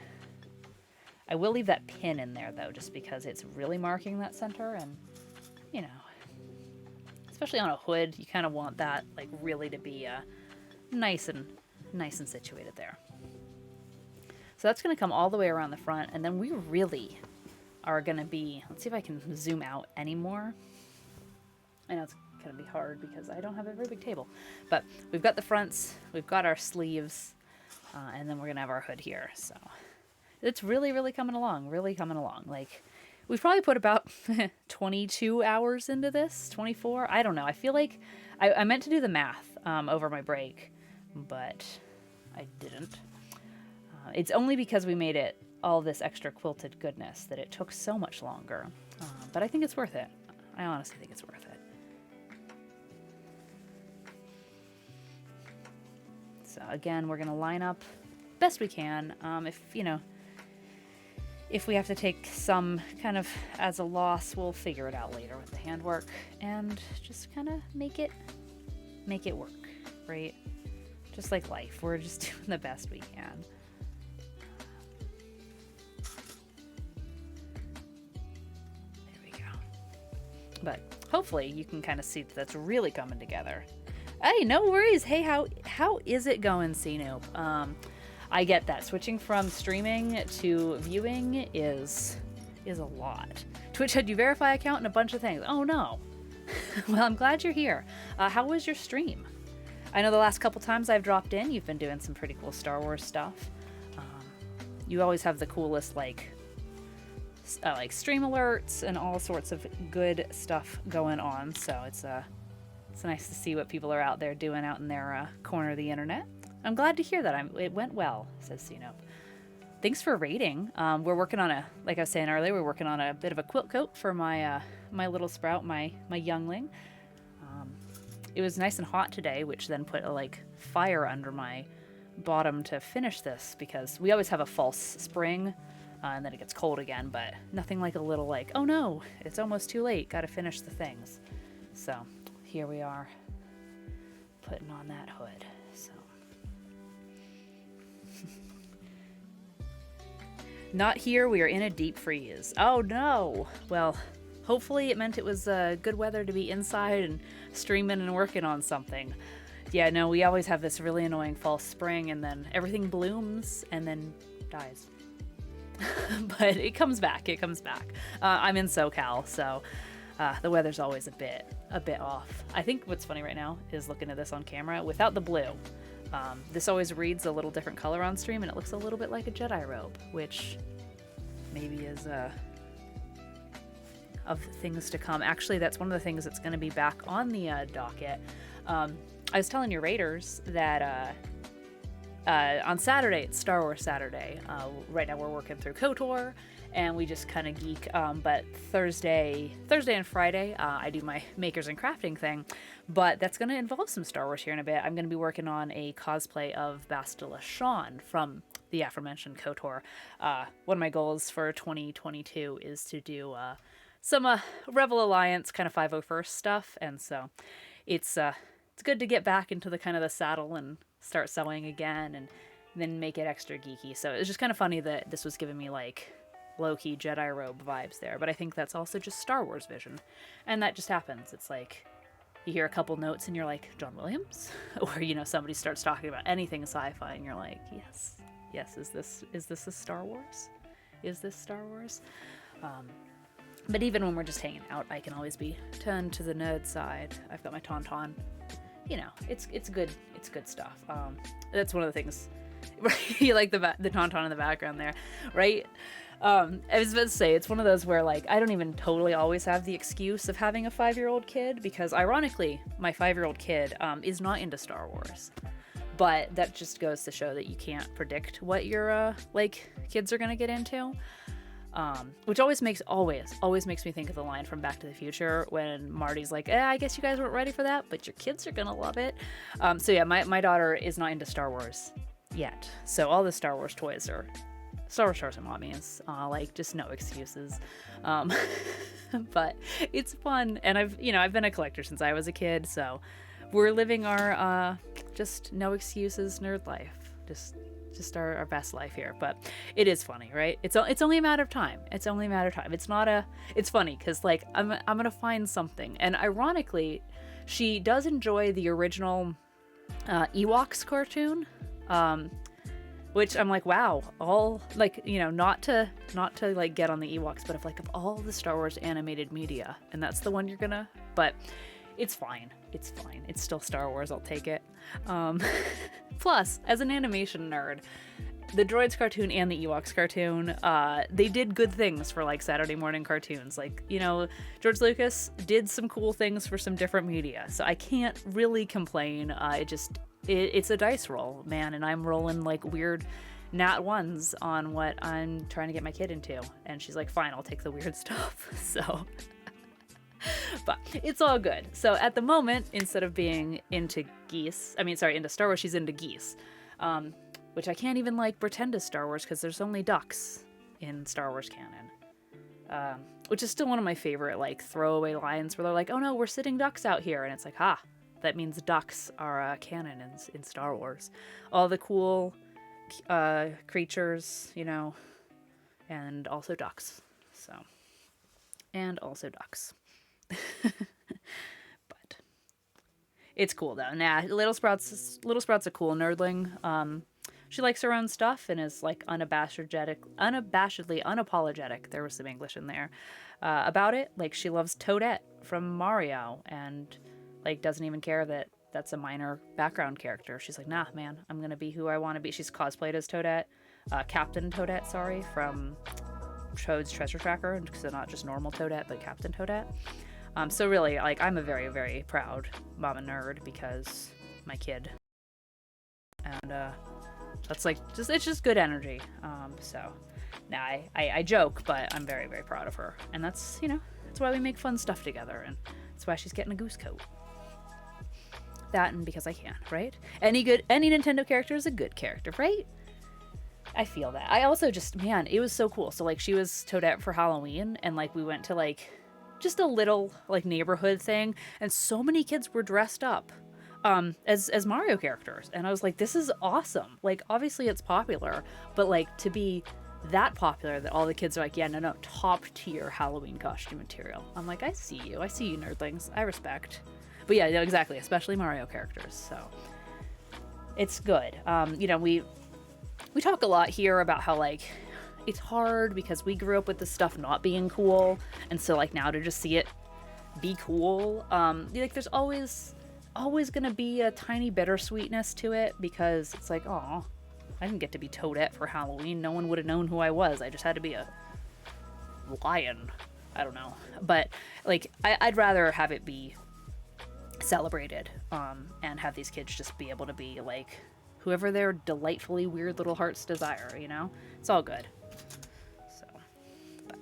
I will leave that pin in there, though, just because it's really marking that center, and, you know, especially on a hood, you kind of want that, like, really to be nice and situated there. So that's going to come all the way around the front, and then we really are going to be, let's see if I can zoom out anymore. I know it's going to be hard because I don't have a very big table, but we've got the fronts, we've got our sleeves, and then we're going to have our hood here, so it's really coming along, Like, we've probably put about 22 hours into this, 24. I don't know. I feel like I meant to do the math over my break, but I didn't. It's only because we made it all this extra quilted goodness that it took so much longer. But I think it's worth it. I honestly think it's worth it. So again, we're going to line up best we can. If we have to take some kind of as a loss, we'll figure it out later with the handwork and just kind of make it work, right? Just like life, we're just doing the best we can. There we go. But hopefully you can kind of see that that's really coming together. Hey, no worries. Hey, how is it going, CNoop? I get that. Switching from streaming to viewing is a lot. Twitch had you verify account and a bunch of things. Oh no. Well, I'm glad you're here. How was your stream? I know the last couple times I've dropped in, you've been doing some pretty cool Star Wars stuff. You always have the coolest like stream alerts and all sorts of good stuff going on. So it's nice to see what people are out there doing out in their corner of the internet. I'm glad to hear that. It went well, says CNoop. Thanks for rating. We're working on like I was saying earlier, we're working on a bit of a quilt coat for my my Little Sprout, my youngling. It was nice and hot today, which then put a fire under my bottom to finish this, because we always have a false spring and then it gets cold again, but nothing like a little oh no, it's almost too late, gotta finish the things. So here we are putting on that hood. So not here, we are in a deep freeze. Oh no. Well, hopefully it meant it was good weather to be inside and streaming and working on something. Yeah, no, we always have this really annoying false spring and then everything blooms and then dies. But it comes back, I'm in SoCal, so the weather's always a bit off. I think what's funny right now is looking at this on camera without the blue. This always reads a little different color on stream, and it looks a little bit like a Jedi robe, which maybe is of things to come. Actually, that's one of the things that's going to be back on the docket. I was telling your Raiders that on Saturday, it's Star Wars Saturday. Right now we're working through KOTOR, and we just kind of geek. But Thursday and Friday, I do my makers and crafting thing. But that's going to involve some Star Wars here in a bit. I'm going to be working on a cosplay of Bastila Shan from the aforementioned KOTOR. One of my goals for 2022 is to do some Rebel Alliance kind of 501st stuff, and so it's good to get back into the kind of the saddle and start sewing again, and then make it extra geeky. So it's just kind of funny that this was giving me like low-key Jedi robe vibes there, but I think that's also just Star Wars vision, and that just happens. It's like you hear a couple notes and you're like, John Williams, or somebody starts talking about anything sci-fi and you're like, yes, is this a Star Wars? Is this Star Wars? But even when we're just hanging out, I can always be turned to the nerd side. I've got my Tauntaun. It's good stuff. That's one of the things. Right? You like the Tauntaun in the background there, right? I was about to say, it's one of those where like I don't even totally always have the excuse of having a 5-year-old kid, because ironically, my 5-year-old kid is not into Star Wars. But that just goes to show that you can't predict what your kids are gonna get into. Which always makes me think of the line from Back to the Future when Marty's like, I guess you guys weren't ready for that, but your kids are gonna love it. So yeah, my daughter is not into Star Wars yet. So all the Star Wars toys are Star Wars toys and mommies. Just no excuses. But it's fun, and I've been a collector since I was a kid, so we're living our just no excuses nerd life. Just our best life here. But it is funny, right? It's only a matter of time. It's funny because I'm gonna find something, and ironically she does enjoy the original Ewoks cartoon, which I'm like, wow, all not to get on the Ewoks, but of all the Star Wars animated media, and that's the one but it's fine. It's still Star Wars. I'll take it. Plus, as an animation nerd, the Droids cartoon and the Ewoks cartoon, they did good things for Saturday morning cartoons. George Lucas did some cool things for some different media, so I can't really complain. It's a dice roll, man, and I'm rolling weird nat ones on what I'm trying to get my kid into, and she's like, fine, I'll take the weird stuff. So. But it's all good. So at the moment, instead of being into Star Wars, she's into geese, which I can't even pretend is Star Wars because there's only ducks in Star Wars canon, which is still one of my favorite throwaway lines where they're like, oh no, we're sitting ducks out here, and it's like, that means ducks are canon in Star Wars. All the cool creatures, and also ducks. But it's cool though. Little Sprout's a cool nerdling. She likes her own stuff and is unabashedly unapologetic. There was some English in there about it. She loves Toadette from Mario, and doesn't even care that that's a minor background character. She's like, nah, man, I'm gonna be who I want to be. She's cosplayed as Toadette, Captain Toadette, from Toad's Treasure Tracker, so not just normal Toadette, but Captain Toadette. So really, I'm a very, very proud mama nerd because my kid, and that's it's just good energy. So now I joke, but I'm very, very proud of her, and that's that's why we make fun stuff together, and that's why she's getting a Goose coat. That, and because I can, right? Any Nintendo character is a good character, right? I feel that. I also it was so cool. So she was Toadette for Halloween, and we went to just a little neighborhood thing, and so many kids were dressed up as Mario characters, and I was like, this is awesome. Obviously it's popular, but to be that popular that all the kids are like, yeah, no, top tier Halloween costume material. I'm like, I see you nerdlings, I respect. But yeah, exactly, especially Mario characters. So it's good. We talk a lot here about how it's hard because we grew up with this stuff not being cool, and so now to just see it be cool, there's always gonna be a tiny bittersweetness to it, because it's oh, I didn't get to be Toadette for Halloween. No one would have known who I was. I just had to be a lion I don't know. But like I'd rather have it be celebrated, and have these kids just be able to be like whoever their delightfully weird little hearts desire, you know? It's all good. So, but,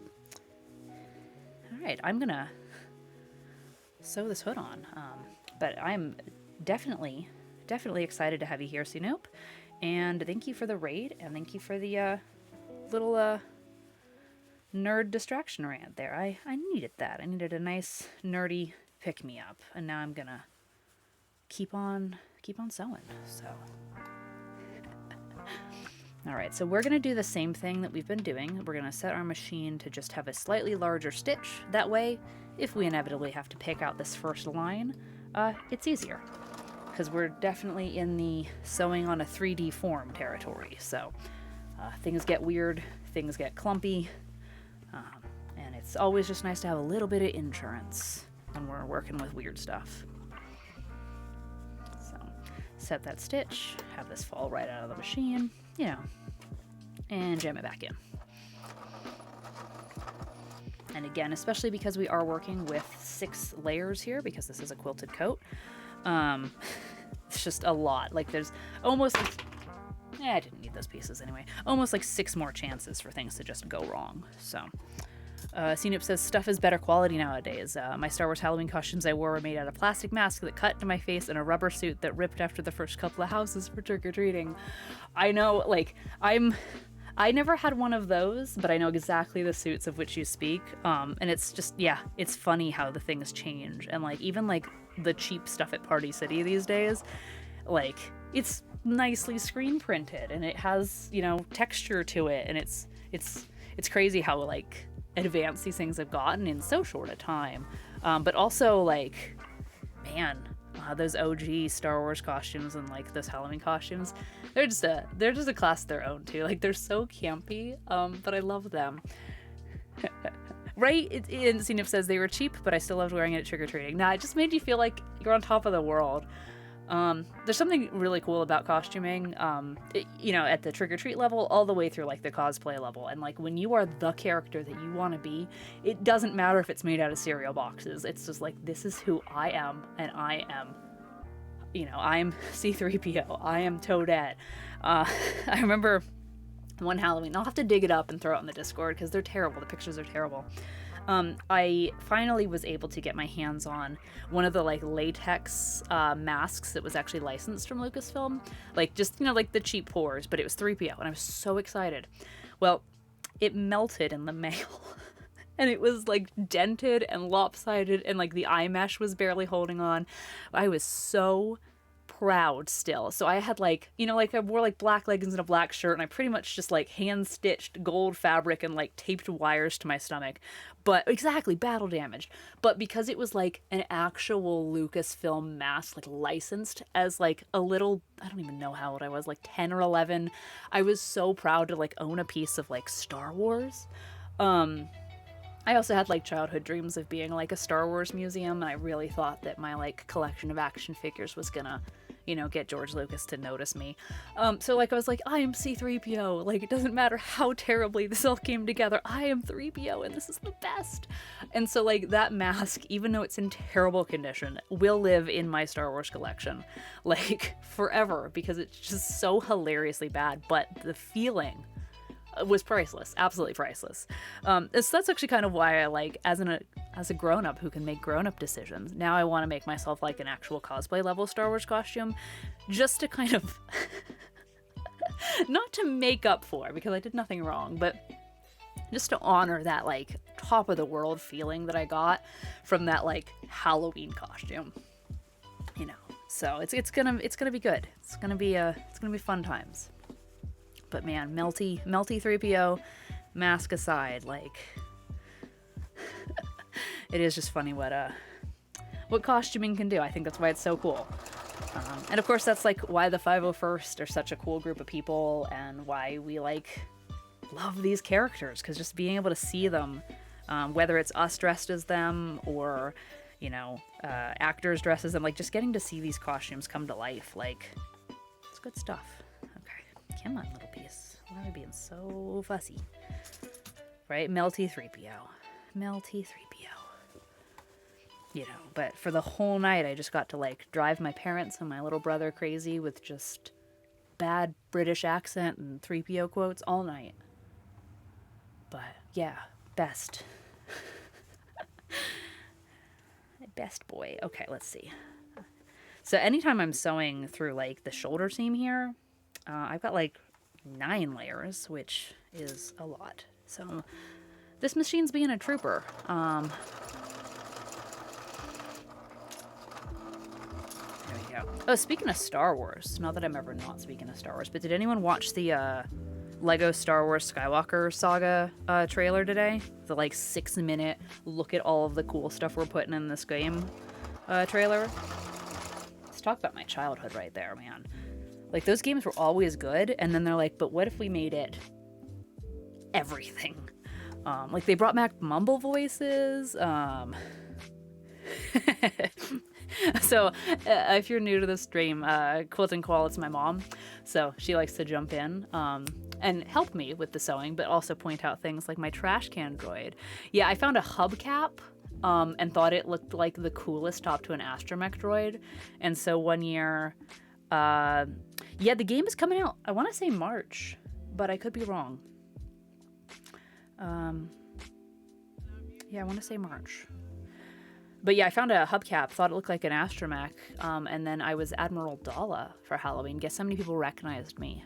all right, I'm gonna sew this hood on. But I'm definitely excited to have you here, Sinope. And thank you for the raid, and thank you for the little nerd distraction rant there. I needed that. I needed a nice nerdy pick-me-up, and now I'm gonna keep on sewing. So, all right, so we're gonna do the same thing that we've been doing. We're gonna set our machine to just have a slightly larger stitch. That way, if we inevitably have to pick out this first line, it's easier, because we're definitely in the sewing on a 3D form territory. So things get weird, things get clumpy, and it's always just nice to have a little bit of insurance when we're working with weird stuff. So set that stitch, have this fall right out of the machine, you know, and jam it back in. And again, especially because we are working with 6 layers here, because this is a quilted coat, it's just a lot. Like there's almost, I didn't need those pieces anyway, almost like 6 more chances for things to just go wrong. So CNOOP says, stuff is better quality nowadays. My Star Wars Halloween costumes I wore were made out of plastic masks that cut to my face and a rubber suit that ripped after the first couple of houses for trick-or-treating. I know, like, I never had one of those, but I know exactly the suits of which you speak. And it's just, yeah, it's funny how the things change. And like, even like the cheap stuff at Party City these days, like, it's nicely screen printed and it has, you know, texture to it. And it's crazy how like advanced these things have gotten in so short a time. But also like, man, those OG Star Wars costumes and like those Halloween costumes, they're just a class of their own too. Like they're so campy, but I love them. Right? And CNIP says they were cheap, but I still loved wearing it at trick-or-treating. Nah, it just made you feel like you're on top of the world. There's something really cool about costuming, you know, at the trick-or-treat level all the way through like the cosplay level. And like when you are the character that you want to be, it doesn't matter if it's made out of cereal boxes. It's just like, this is who I am, and I am, you know, I'm C-3PO, I am Toadette. I remember one Halloween, I'll have to dig it up and throw it on the Discord because they're terrible, the pictures are terrible. I finally was able to get my hands on one of the like latex masks that was actually licensed from Lucasfilm, like just, you know, like the cheap pores, but it was 3PO, and I was so excited. Well, it melted in the mail. And it was like dented and lopsided, and like the eye mesh was barely holding on. I was so proud still. So I had like, you know, like I wore like black leggings and a black shirt, and I pretty much just like hand stitched gold fabric and like taped wires to my stomach. But exactly, battle damaged. But because it was like an actual Lucasfilm mask, like licensed as like a little, I don't even know how old I was, like 10 or 11. I was so proud to like own a piece of like Star Wars. I also had like childhood dreams of being like a Star Wars museum, and I really thought that my like collection of action figures was gonna, you know, get George Lucas to notice me. So like I was like, I am C-3PO, like it doesn't matter how terribly this all came together, I am 3PO and this is the best. And so like that mask, even though it's in terrible condition, will live in my Star Wars collection like forever, because it's just so hilariously bad, but the feeling was priceless, absolutely priceless. So that's actually kind of why I like, as a grown-up who can make grown-up decisions, now I want to make myself like an actual cosplay level Star Wars costume, just to kind of not to make up for, because I did nothing wrong, but just to honor that like top of the world feeling that I got from that like Halloween costume, you know. So it's gonna be good. It's gonna be fun times. But man, melty 3PO, mask aside, like it is just funny what costuming can do. I think that's why it's so cool. And of course, that's like why the 501st are such a cool group of people, and why we like love these characters, because just being able to see them, whether it's us dressed as them or, you know, actors dressed as them, like just getting to see these costumes come to life, like it's good stuff. Come on, little piece. Why are we being so fussy? Right? Melty 3PO. melty 3PO. You know, but for the whole night, I just got to like drive my parents and my little brother crazy with just bad British accent and 3PO quotes all night. But yeah, best. Best boy. Okay, let's see. So anytime I'm sewing through like the shoulder seam here, I've got like 9 layers, which is a lot. So this machine's being a trooper. There we go. Oh, speaking of Star Wars, not that I'm ever not speaking of Star Wars, but did anyone watch the Lego Star Wars Skywalker Saga trailer today? The like 6-minute look at all of the cool stuff we're putting in this game trailer. Let's talk about my childhood right there, man. Like those games were always good, and then they're like, but what if we made it everything? Like they brought back mumble voices. So if you're new to the stream, Quilting Qual, it's my mom, so she likes to jump in and help me with the sewing, but also point out things like my trash can droid. Yeah, I found a hubcap and thought it looked like the coolest top to an astromech droid, and so one year, yeah, the game is coming out, I want to say March, but I could be wrong. Yeah, I want to say March. But yeah, I found a hubcap, thought it looked like an astromech, and then I was Admiral Dala for Halloween. Guess how many people recognized me?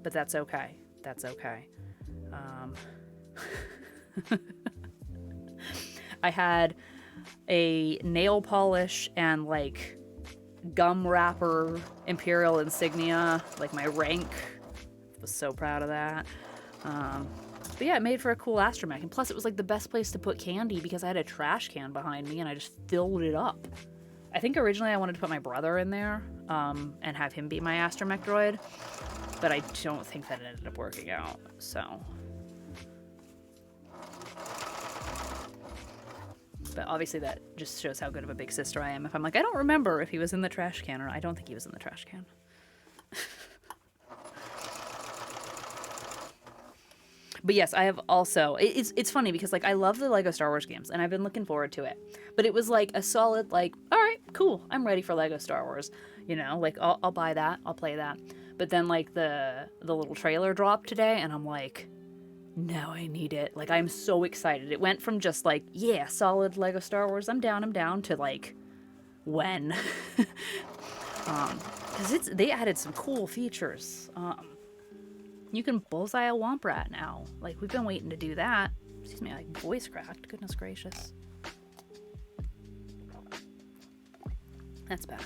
But that's okay. That's okay. I had a nail polish and like gum wrapper Imperial insignia, like my rank. Was so proud of that. But yeah, it made for a cool astromech, and plus it was like the best place to put candy because I had a trash can behind me and I just filled it up. I think originally I wanted to put my brother in there and have him be my astromech droid, but I don't think that ended up working out, so. But obviously that just shows how good of a big sister I am. If I'm like, I don't remember if he was in the trash can, or I don't think he was in the trash can. But yes, I have also, it's funny because like I love the Lego Star Wars games and I've been looking forward to it, but it was like a solid like, all right, cool, I'm ready for Lego Star Wars, you know, like I'll buy that, I'll play that. But then like the little trailer dropped today and I'm like, now I need it. Like I'm so excited. It went from just like, yeah, solid Lego Star Wars, I'm down to like, when? Because they added some cool features. You can bullseye a womp rat now. Like, we've been waiting to do that. Excuse me, like, voice cracked. Goodness gracious. That's better.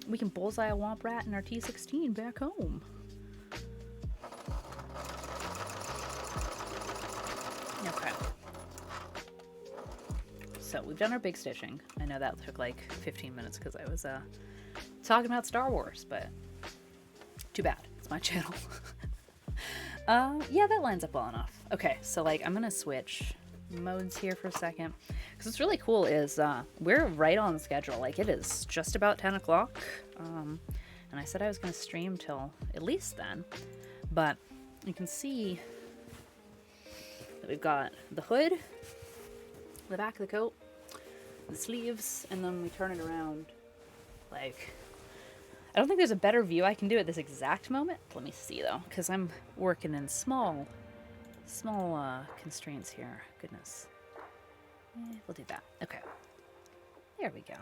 We can bullseye a womp rat in our T16 back home. Okay. So, we've done our big stitching. I know that took like 15 minutes because I was talking about Star Wars, but too bad. My channel. Yeah, that lines up well enough. Okay, so like I'm gonna switch modes here for a second because what's really cool is we're right on schedule. Like it is just about 10 o'clock, and I said I was gonna stream till at least then, but you can see that we've got the hood, the back of the coat, the sleeves, and then we turn it around like, I don't think there's a better view I can do at this exact moment. Let me see though, because I'm working in small constraints here. Goodness. We'll do that. Okay. There we go.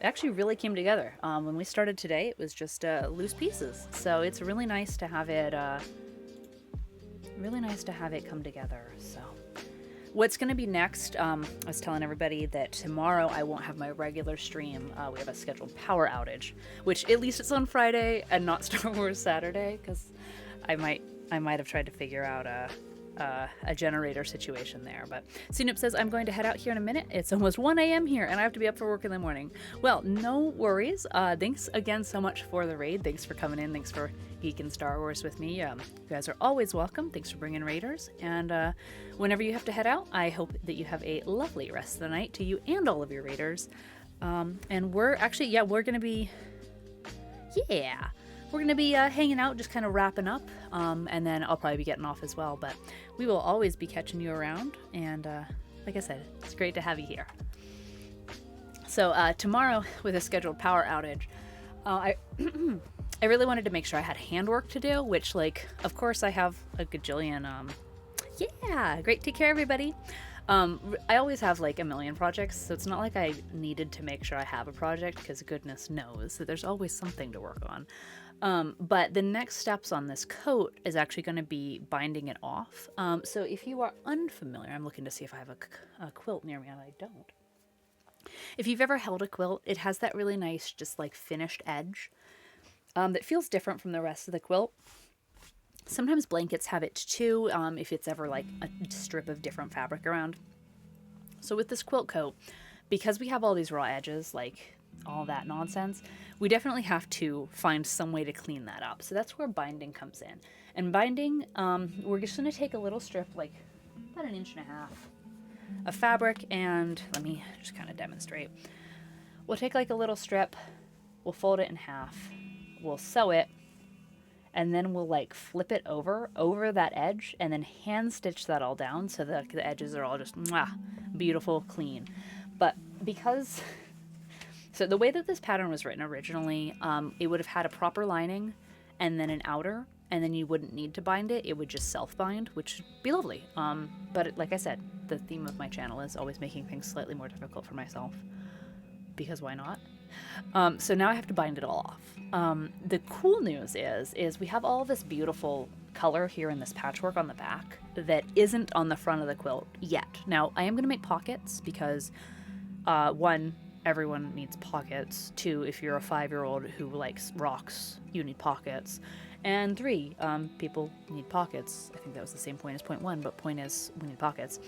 It actually really came together. When we started today, it was just loose pieces. So it's really nice to have it, come together. So. What's going to be next, I was telling everybody that tomorrow I won't have my regular stream. We have a scheduled power outage, which at least it's on Friday and not Star Wars Saturday, because I might have tried to figure out a generator situation there. But CNIP says, I'm going to head out here in a minute. It's almost 1 a.m. here, and I have to be up for work in the morning. Well, no worries. Thanks again so much for the raid. Thanks for coming in. Thanks for geeking Star Wars with me. You guys are always welcome. Thanks for bringing raiders. And whenever you have to head out, I hope that you have a lovely rest of the night to you and all of your raiders. And we're actually, we're going to be we're going to be hanging out, just kind of wrapping up, and then I'll probably be getting off as well, but we will always be catching you around, and like I said, it's great to have you here. So tomorrow, with a scheduled power outage, I I really wanted to make sure I had handwork to do, which, like, of course I have a gajillion, yeah, great, take care everybody. I always have like a million projects, so it's not like I needed to make sure I have a project, because goodness knows that there's always something to work on. But the next steps on this coat is actually going to be binding it off. So if you are unfamiliar, I'm looking to see if I have a quilt near me, and I don't. If you've ever held a quilt, it has that really nice, just like finished edge that feels different from the rest of the quilt. Sometimes blankets have it too, if it's ever like a strip of different fabric around. So with this quilt coat, because we have all these raw edges, like all that nonsense, we definitely have to find some way to clean that up. So that's where binding comes in. And binding, we're just going to take a little strip, like about 1.5 inches of fabric, and let me just kind of demonstrate. We'll take like a little strip, we'll fold it in half, we'll sew it, and then we'll like flip it over that edge, and then hand stitch that all down so that the edges are all just beautiful, clean. But because, so the way that this pattern was written originally, it would have had a proper lining and then an outer, and then you wouldn't need to bind it. It would just self-bind, which would be lovely. But like I said, the theme of my channel is always making things slightly more difficult for myself, because why not? So now I have to bind it all off. The cool news is we have all this beautiful color here in this patchwork on the back that isn't on the front of the quilt yet. Now, I am going to make pockets because, one, everyone needs pockets. Two, if you're a 5-year-old who likes rocks, you need pockets. And 3, people need pockets. I think that was the same point as point 1, but point is we need pockets.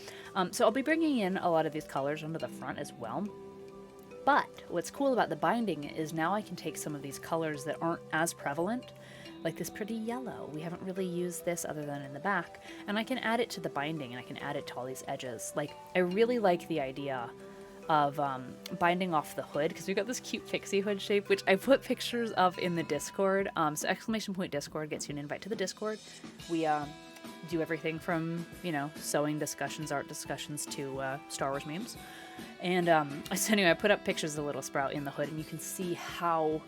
So I'll be bringing in a lot of these colors onto the front as well. But what's cool about the binding is now I can take some of these colors that aren't as prevalent, like this pretty yellow. We haven't really used this other than in the back, and I can add it to the binding, and I can add it to all these edges. Like, I really like the idea of binding off the hood, because we've got this cute pixie hood shape, which I put pictures of in the Discord. So !Discord gets you an invite to the Discord. We do everything from, sewing discussions, art discussions, to Star Wars memes. And so anyway, I put up pictures of the little sprout in the hood, and you can see how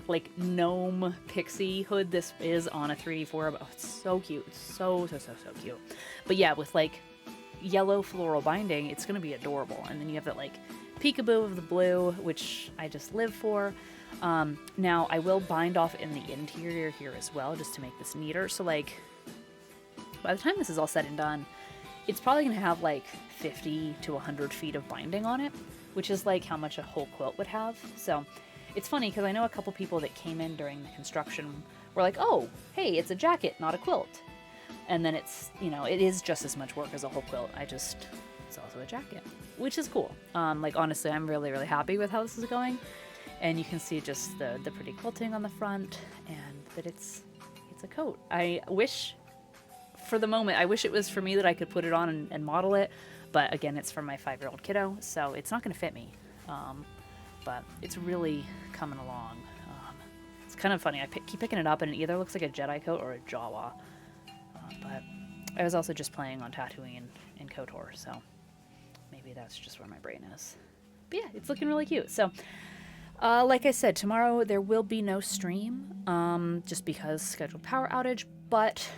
like gnome pixie hood this is on a 3D4. Oh, it's so cute. It's so cute. But yeah, with like yellow floral binding, it's going to be adorable. And then you have that like peekaboo of the blue, which I just live for. Now I will bind off in the interior here as well, just to make this neater. So like by the time this is all said and done, it's probably going to have like 50 to 100 feet of binding on it, which is like how much a whole quilt would have. So it's funny because I know a couple people that came in during the construction were like, oh, hey, it's a jacket, not a quilt. And then it's, it is just as much work as a whole quilt. It's also a jacket, which is cool. Like, honestly, I'm really, really happy with how this is going. And you can see just the pretty quilting on the front, and that it's a coat. I wish, for the moment, it was for me that I could put it on and model it. But again, it's for my 5-year-old kiddo, so it's not going to fit me. But it's really coming along. It's kind of funny. I keep picking it up, and it either looks like a Jedi coat or a Jawa. But I was also just playing on Tatooine and KOTOR, so maybe that's just where my brain is. But yeah, it's looking really cute. So, like I said, tomorrow there will be no stream, just because scheduled power outage. But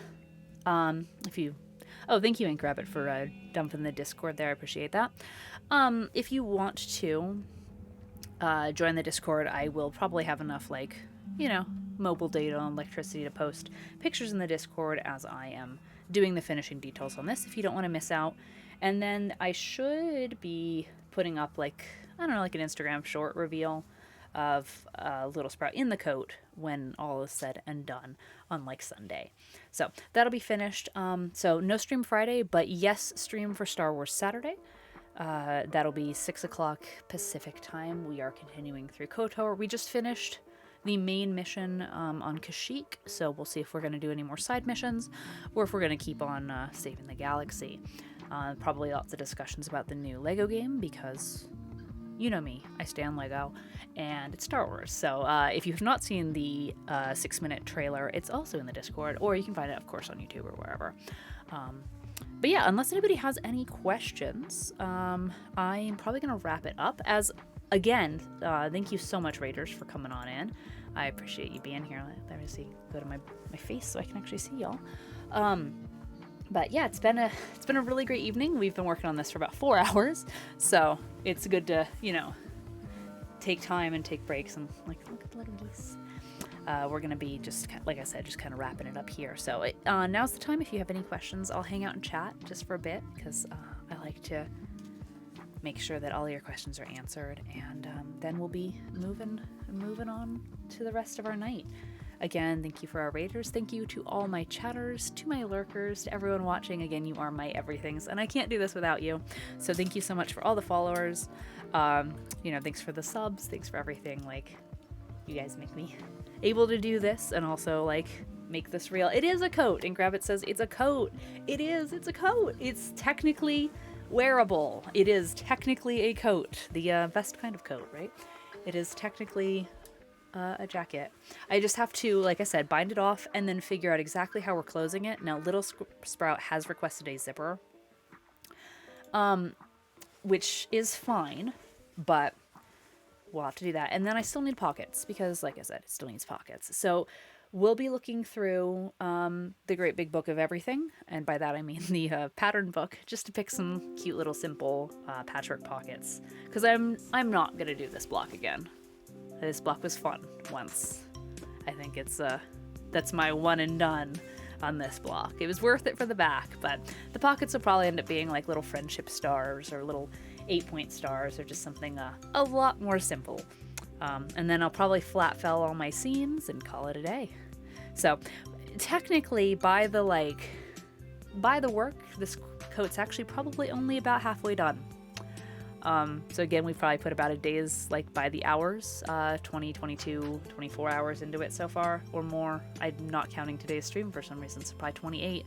thank you, Ink Rabbit, for dumping the Discord there. I appreciate that. If you want to join the Discord, I will probably have enough, mobile data and electricity to post pictures in the Discord as I am doing the finishing details on this, if you don't want to miss out. And then I should be putting up an Instagram short reveal of Little Sprout in the coat when all is said and done on Sunday. So that'll be finished. So no stream Friday, but yes, stream for Star Wars Saturday. That'll be 6 o'clock Pacific time. We are continuing through KOTOR. We just finished the main mission on Kashyyyk, so we'll see if we're going to do any more side missions, or if we're going to keep on saving the galaxy. Probably lots of discussions about the new LEGO game, because you know me, I stay on Lego, and it's Star Wars. So if you've not seen the 6-minute trailer, it's also in the Discord, or you can find it, of course, on YouTube or wherever. But yeah, unless anybody has any questions, I'm probably going to wrap it up. As, again, thank you so much, Raiders, for coming on in. I appreciate you being here. Let me see, go to my face so I can actually see y'all. But yeah, it's been a really great evening. We've been working on this for about 4 hours, so it's good to, you know, take time and take breaks and like, look at the little geese. We're gonna be just, like I said, just kind of wrapping it up here. So now's the time. If you have any questions, I'll hang out and chat just for a bit, because I like to make sure that all your questions are answered, and then we'll be moving on to the rest of our night. Again, thank you for our raiders. Thank you to all my chatters, to my lurkers, to everyone watching. Again, you are my everythings, and I can't do this without you. So thank you so much for all the followers. You know, thanks for the subs. Thanks for everything. Like, you guys make me able to do this, and also like make this real. It is a coat, and Grabbit says it's a coat. It's a coat. It's technically wearable. It is technically a coat, the best kind of coat, right? It is technically a jacket. I just have to, like I said, bind it off and then figure out exactly how we're closing it. Now, Little Sprout has requested a zipper, which is fine, but we'll have to do that. And then I still need pockets, because, like I said, it still needs pockets. So we'll be looking through the Great Big Book of Everything, and by that I mean the pattern book, just to pick some cute little simple patchwork pockets, because I'm not gonna do this block again. This block was fun once. I think it's that's my one and done on this block. It was worth it for the back, but the pockets will probably end up being like little friendship stars or little 8-point stars, or just something a lot more simple. And then I'll probably flat fell all my seams and call it a day. So technically, by the work, this coat's actually probably only about halfway done. So again, we probably put about a day's, like, by the hours, 20, 22, 24 hours into it so far, or more. I'm not counting today's stream for some reason, so probably 28.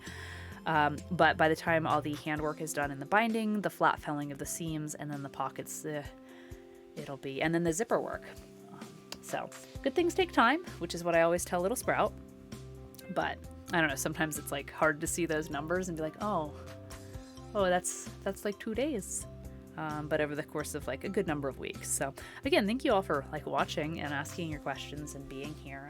But by the time all the handwork is done in the binding, the flat felling of the seams, and then the pockets, it'll be, and then the zipper work. So good things take time, which is what I always tell Little Sprout. But I don't know, sometimes it's like hard to see those numbers and be like, oh, that's like 2 days. But over the course of like a good number of weeks. So again, thank you all for like watching and asking your questions and being here.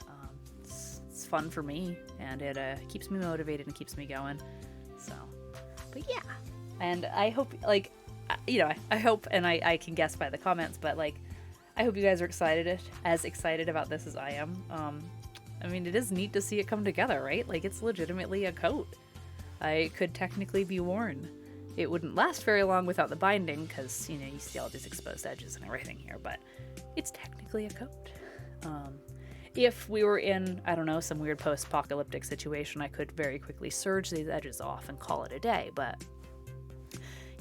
It's fun for me, and it keeps me motivated and keeps me going. So, but yeah, and I hope, like, you know, I hope, and I can guess by the comments, but like, I hope you guys are as excited about this as I am. I mean, it is neat to see it come together, right? Like, it's legitimately a coat. It could technically be worn. It wouldn't last very long without the binding, because, you know, you see all these exposed edges and everything here, but it's technically a coat. If we were in, I don't know, some weird post-apocalyptic situation, I could very quickly serge these edges off and call it a day, but,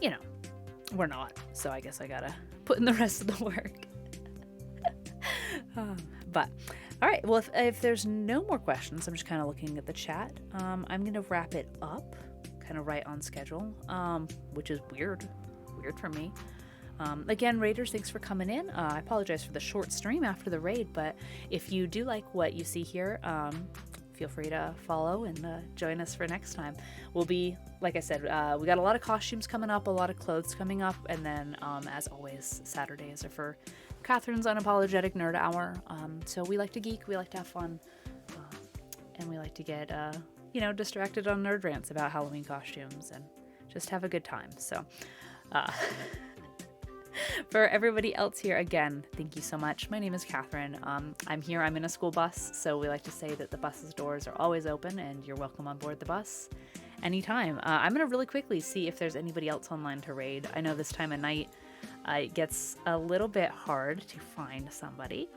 you know, we're not, so I guess I gotta put in the rest of the work. But, all right, well, if there's no more questions, I'm just kind of looking at the chat. I'm going to wrap it up, kind of right on schedule, which is weird for me. Again, raiders, thanks for coming in. I apologize for the short stream after the raid, but if you do like what you see here, feel free to follow and join us for next time. We'll be, like I said, we got a lot of costumes coming up, a lot of clothes coming up, and then as always, Saturdays are for Catherine's Unapologetic Nerd Hour. So we like to geek, we like to have fun, and we like to get you know, distracted on nerd rants about Halloween costumes and just have a good time. So for everybody else here, again, thank you so much. My name is Catherine. I'm here. I'm in a school bus, so we like to say that the bus's doors are always open and you're welcome on board the bus anytime. I'm going to really quickly see if there's anybody else online to raid. I know this time of night it gets a little bit hard to find somebody.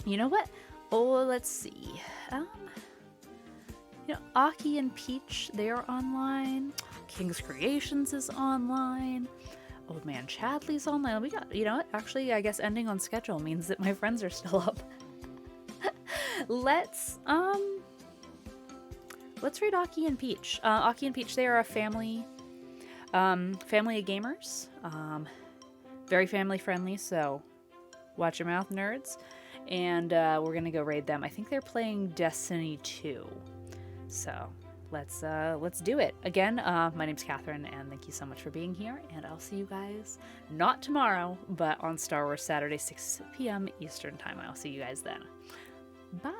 You know what? Oh, let's see. You know, Aki and Peach, they are online. King's Creations is online. Old Man Chadley's online. We got, you know what? Actually, I guess ending on schedule means that my friends are still up. Let's read Aki and Peach. Aki and Peach, they are a family. Family of gamers. Very family friendly, so watch your mouth, nerds. And we're gonna go raid them. I think they're playing Destiny 2. So let's do it. Again, my name's Catherine, and thank you so much for being here. And I'll see you guys not tomorrow, but on Star Wars Saturday, 6 p.m. Eastern Time. I'll see you guys then. Bye.